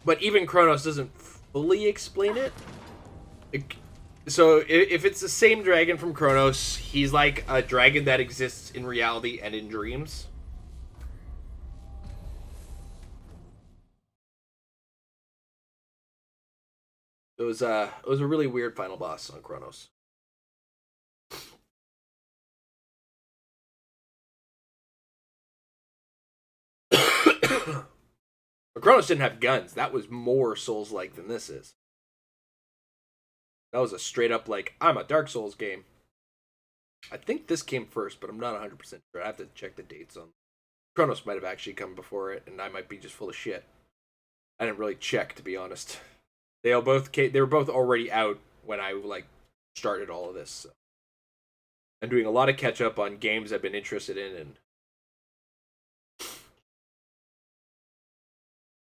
But even Chronos doesn't fully explain it. So if it's the same dragon from Chronos, he's like a dragon that exists in reality and in dreams. It was a really weird final boss on Chronos. But Chronos didn't have guns. That was more Souls-like than this is. That was a straight up like, I'm a Dark Souls game. I think this came first, but I'm not 100% sure. I have to check the dates on. Chronos might have actually come before it, and I might be just full of shit. I didn't really check, to be honest. They were both already out when I like started all of this. So. I'm doing a lot of catch up on games I've been interested in, and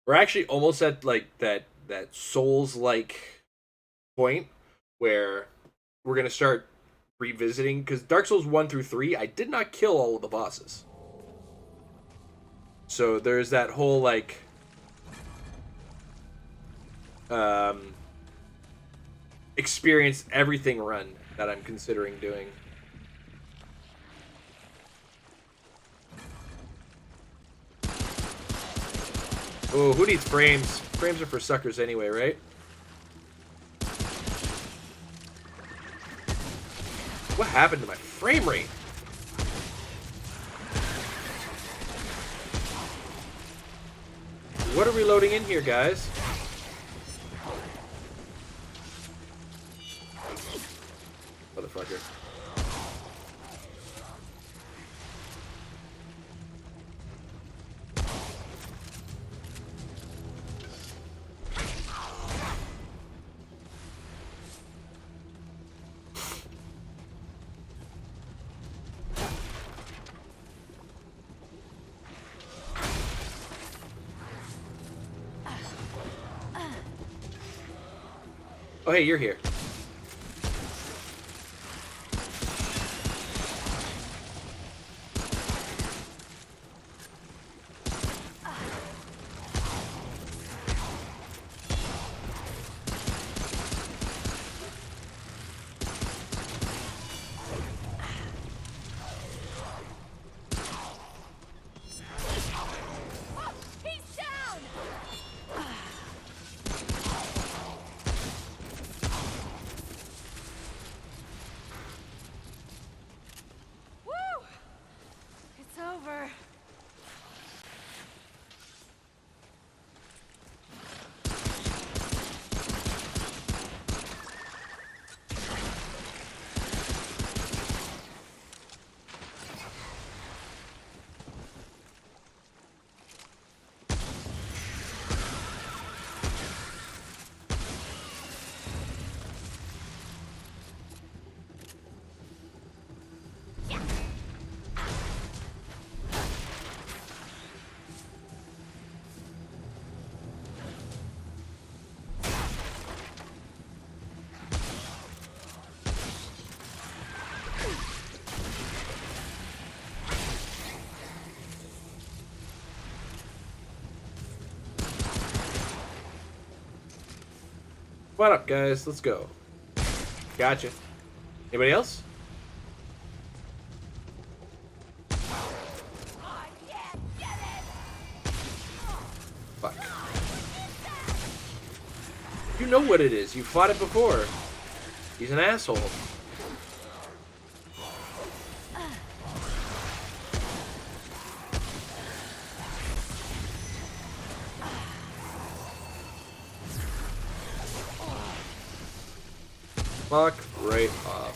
we're actually almost at like that Souls like point where we're gonna start revisiting, because Dark Souls 1 through 3, I did not kill all of the bosses. So there's that whole like experience everything run that I'm considering doing. Oh, who needs frames? Frames are for suckers anyway, right? happened to my frame rate? What are we loading in here, guys? Motherfucker. Oh, hey, you're here. He's down! Woo! It's over. What up, guys? Let's go. Gotcha. Anybody else? Fuck. You know what it is. You fought it before. He's an asshole. Fuck right off.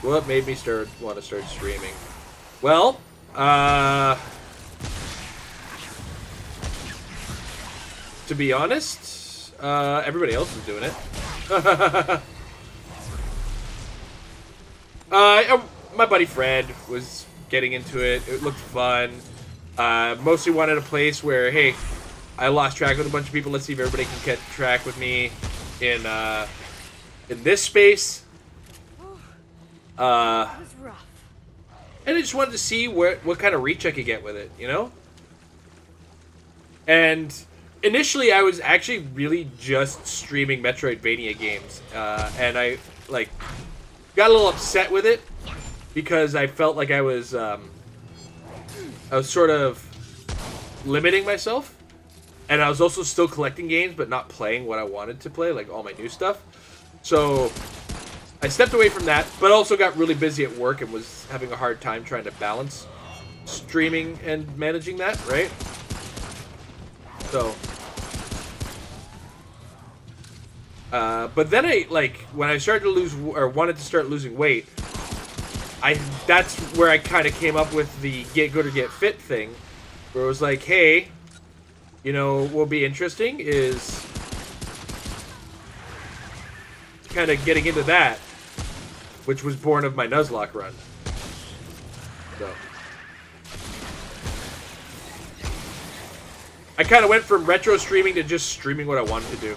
What made me want to start streaming? Well, to be honest, everybody else is doing it. My buddy Fred was getting into it. It looked fun. Mostly wanted a place where, hey, I lost track with a bunch of people. Let's see if everybody can get track with me in this space. It was rough. And I just wanted to see what kind of reach I could get with it, you know? And initially, I was actually really just streaming Metroidvania games. And I, like, got a little upset with it because I felt like I was sort of limiting myself. And I was also still collecting games, but not playing what I wanted to play, like all my new stuff. So I stepped away from that, but also got really busy at work and was having a hard time trying to balance streaming and managing that, right? So, but then when I started to lose, or wanted to start losing weight, that's where I kind of came up with the Get Good or Get Fit thing, where it was like, hey, you know, what will be interesting is kind of getting into that, which was born of my Nuzlocke run. So I kind of went from retro streaming to just streaming what I wanted to do.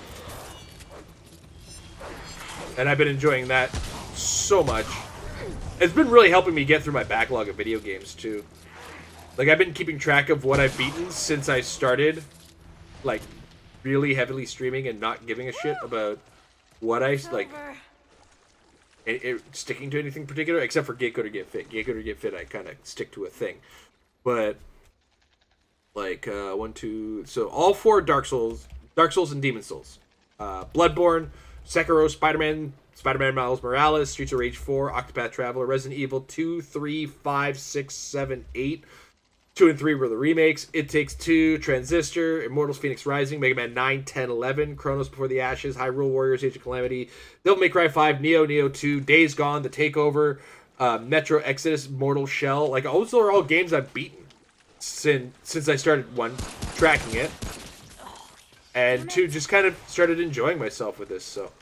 And I've been enjoying that so much. It's been really helping me get through my backlog of video games, too. Like, I've been keeping track of what I've beaten since I started, like, really heavily streaming and not giving a shit about what I, like, sticking to anything particular, except for Get Good or Get Fit. Get Good or Get Fit, I kind of stick to a thing. But, like, so all 4 Dark Souls and Demon Souls. Bloodborne, Sekiro, Spider-Man, Spider-Man Miles Morales, Streets of Rage 4, Octopath Traveler, Resident Evil 2, 3, 5, 6, 7, 8. 2 and 3 were the remakes. It Takes Two, Transistor, Immortals Phoenix Rising, Mega Man 9, 10, 11, Chronos Before the Ashes, Hyrule Warriors, Age of Calamity, Devil May Cry 5, Neo 2, Days Gone, The Takeover, Metro Exodus, Mortal Shell. Like, those are all games I've beaten since I started, 1, tracking it, and 2, just kind of started enjoying myself with this, so.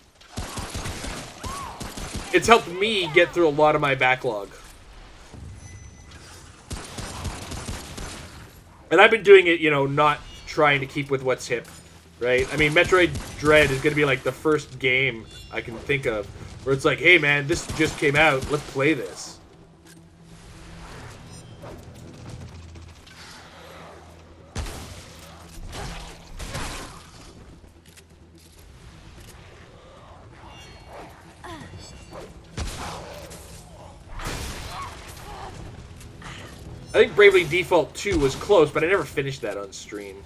It's helped me get through a lot of my backlog. And I've been doing it, you know, not trying to keep with what's hip, right? I mean, Metroid Dread is going to be like the first game I can think of where it's like, hey man, this just came out, let's play this. I think Bravely Default 2 was close, but I never finished that on stream.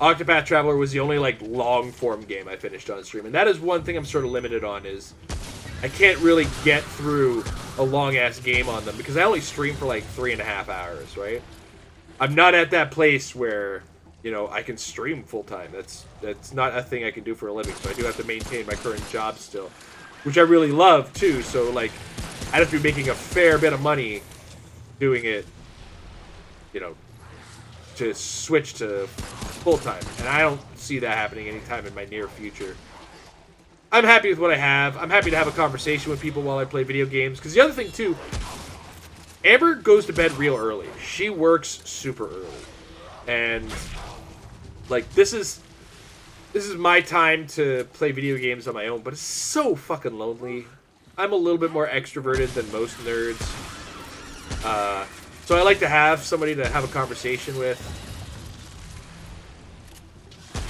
Octopath Traveler was the only, like, long-form game I finished on stream. And that is one thing I'm sort of limited on, is I can't really get through a long-ass game on them, because I only stream for, like, 3.5 hours, right? I'm not at that place where, you know, I can stream full-time. That's not a thing I can do for a living, so I do have to maintain my current job still. Which I really love, too, so, like, I'd have to be making a fair bit of money doing it, you know, to switch to full-time. And I don't see that happening anytime in my near future. I'm happy with what I have. I'm happy to have a conversation with people while I play video games. Because the other thing, too, Amber goes to bed real early. She works super early. And, like, this is my time to play video games on my own. But it's so fucking lonely. I'm a little bit more extroverted than most nerds. So I like to have somebody to have a conversation with.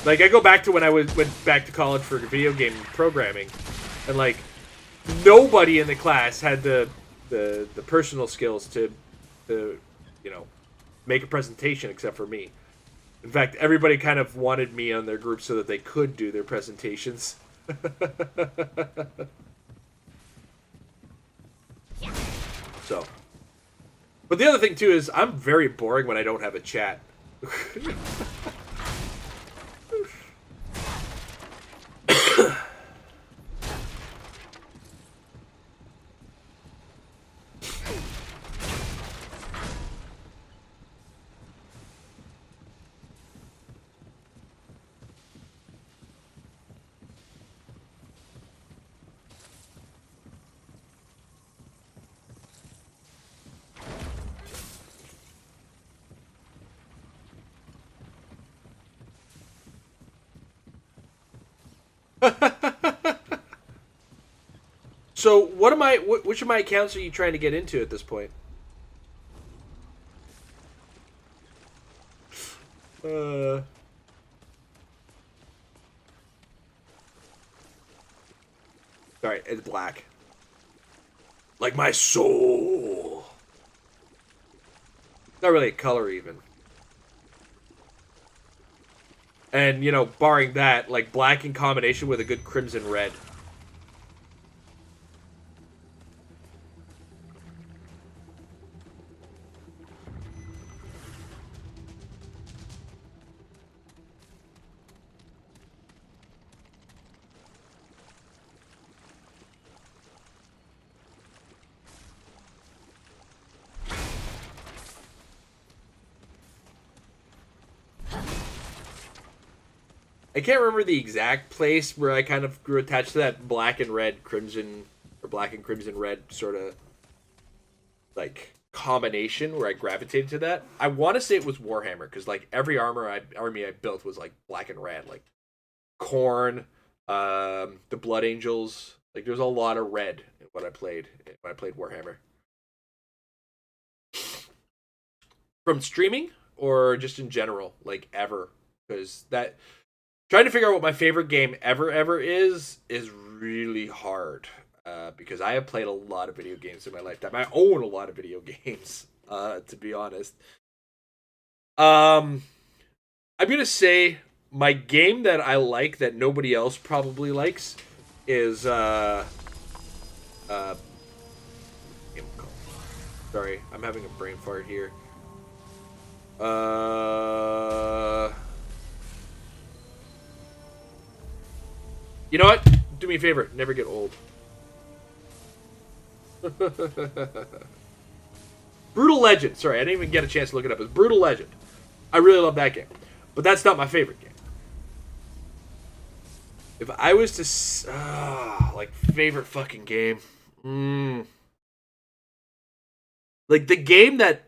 Like, I go back to when I went back to college for video game programming. And, like, nobody in the class had the personal skills to, you know, make a presentation except for me. In fact, everybody kind of wanted me on their group so that they could do their presentations. So, but the other thing too is I'm very boring when I don't have a chat. So, which of my accounts are you trying to get into at this point? Alright, it's black. Like my soul. Not really a color even. And, you know, barring that, like black in combination with a good crimson red. I can't remember the exact place where I kind of grew attached to that black and red crimson, or black and crimson red sort of, like, combination where I gravitated to that. I want to say it was Warhammer, because, like, every army I built was, like, black and red. Like, Khorne, the Blood Angels. Like, there's a lot of red in when I played Warhammer. From streaming, or just in general, like, ever. Because that... Trying to figure out what my favorite game ever is really hard. Because I have played a lot of video games in my lifetime. I own a lot of video games, to be honest. I'm going to say my game that I like that nobody else probably likes is sorry, I'm having a brain fart here. You know what? Do me a favor. Never get old. Brutal Legend. Sorry, I didn't even get a chance to look it up. It's Brutal Legend. I really love that game. But that's not my favorite game. If I was to... like, favorite fucking game. Like, the game that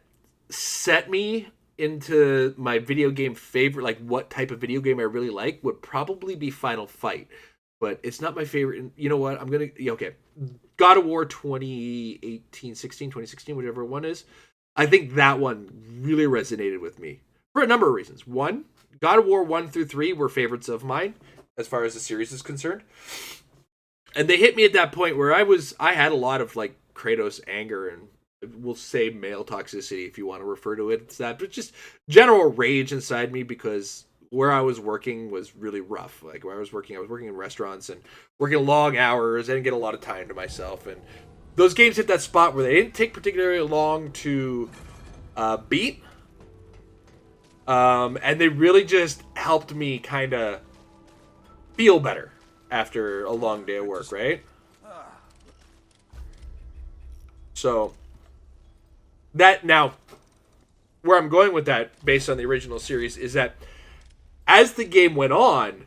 set me into my video game favorite, like, what type of video game I really like, would probably be Final Fight. But it's not my favorite. You know what? I'm going to... Okay. God of War 2016, whatever one is. I think that one really resonated with me. For a number of reasons. One, God of War 1 through 3 were favorites of mine, as far as the series is concerned. And they hit me at that point where I had a lot of, like, Kratos anger and we'll say male toxicity if you want to refer to it as that, but just general rage inside me because where I was working was really rough. Like where I was working in restaurants and working long hours. I didn't get a lot of time to myself. And those games hit that spot where they didn't take particularly long to beat. And they really just helped me kind of feel better after a long day of work, right? So that now, where I'm going with that, based on the original series, is that as the game went on,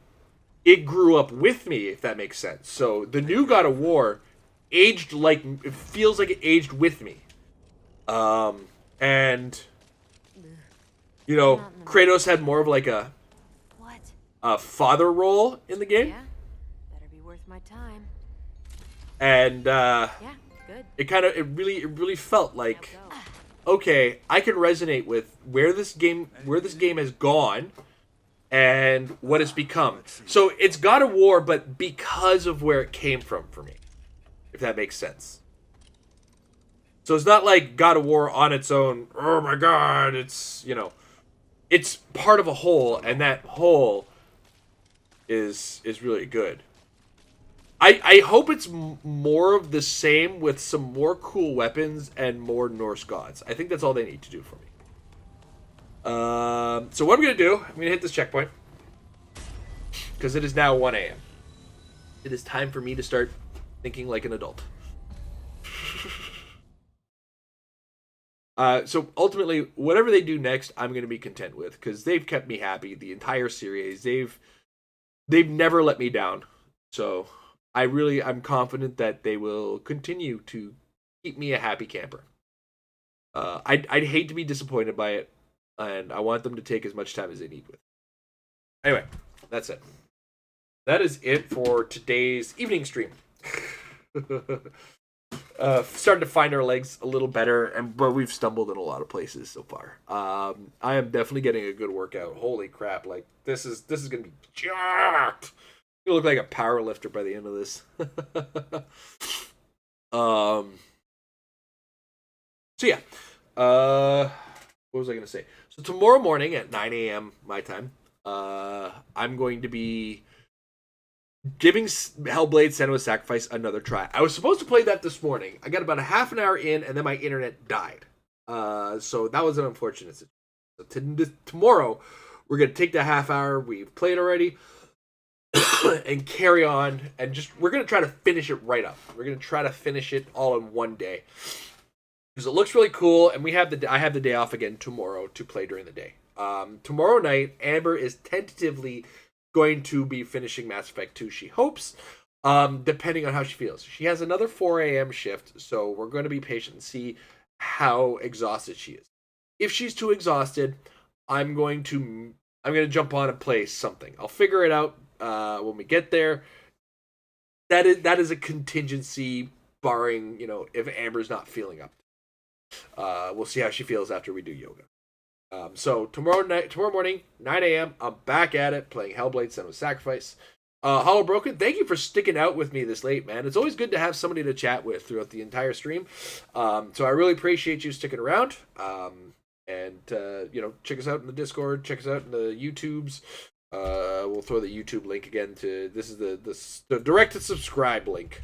it grew up with me, if that makes sense. So the new God of War aged like, it feels like it aged with me. And, you know, Kratos had more of like a father role in the game. Yeah, better be worth my time. And, Yeah, good. it really felt like, okay, I can resonate with where this game has gone and what it's become. So it's God of War, but because of where it came from for me, if that makes sense. So it's not like God of War on its own. Oh my God, it's, you know, it's part of a whole, and that whole is really good. I hope it's more of the same with some more cool weapons and more Norse gods. I think that's all they need to do for me. So what I'm going to do, I'm going to hit this checkpoint. Because it is now 1 a.m. It is time for me to start thinking like an adult. So ultimately, whatever they do next, I'm going to be content with. Because they've kept me happy the entire series. They've never let me down. So I'm confident that they will continue to keep me a happy camper. I'd hate to be disappointed by it, and I want them to take as much time as they need with it. Anyway, that's it. That is it for today's evening stream. Starting to find our legs a little better, but we've stumbled in a lot of places so far. I am definitely getting a good workout. Holy crap! Like this is gonna be jacked. You look like a power lifter by the end of this. So yeah. What was I gonna say? So tomorrow morning at 9 a.m. my time, I'm going to be giving Hellblade: Senua's Sacrifice another try. I was supposed to play that this morning. I got about a half an hour in, and then my internet died. So that was an unfortunate situation. So tomorrow, we're going to take the half hour we've played already and carry on, and we're going to try to finish it right up. We're going to try to finish it all in one day. Because it looks really cool, and I have the day off again tomorrow to play during the day. Tomorrow night, Amber is tentatively going to be finishing Mass Effect 2, she hopes, depending on how she feels. She has another 4 a.m. shift, so we're going to be patient and see how exhausted she is. If she's too exhausted, I'm going to jump on and play something. I'll figure it out when we get there. That is a contingency, barring, you know, if Amber's not feeling up. We'll see how she feels after we do yoga. So tomorrow morning, 9 a.m., I'm back at it, playing Hellblade: Senua's Sacrifice. Hollow Broken, thank you for sticking out with me this late, man. It's always good to have somebody to chat with throughout the entire stream. So I really appreciate you sticking around. And check us out in the Discord, check us out in the YouTubes. We'll throw the YouTube link again to this is the direct to subscribe link,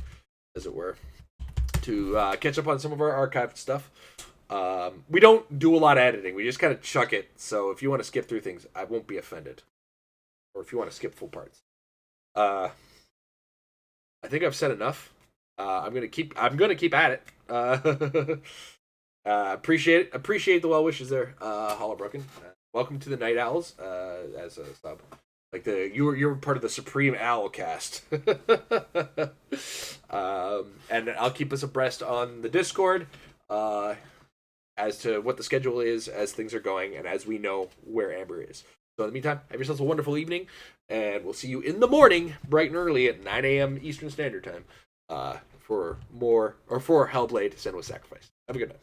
as it were, to catch up on some of our archived stuff. We don't do a lot of editing. We just kind of chuck it. So if you want to skip through things, I won't be offended. Or if you want to skip full parts. I think I've said enough. I'm gonna keep at it. Appreciate the well wishes there, Hollowbroken. Welcome to the Night Owls as a sub. Like you're part of the Supreme Owl cast. And I'll keep us abreast on the Discord as to what the schedule is, as things are going, and as we know where Amber is. So in the meantime, have yourselves a wonderful evening, and we'll see you in the morning, bright and early at 9 a.m. Eastern Standard Time, for Hellblade: Senua's Sacrifice. Have a good night.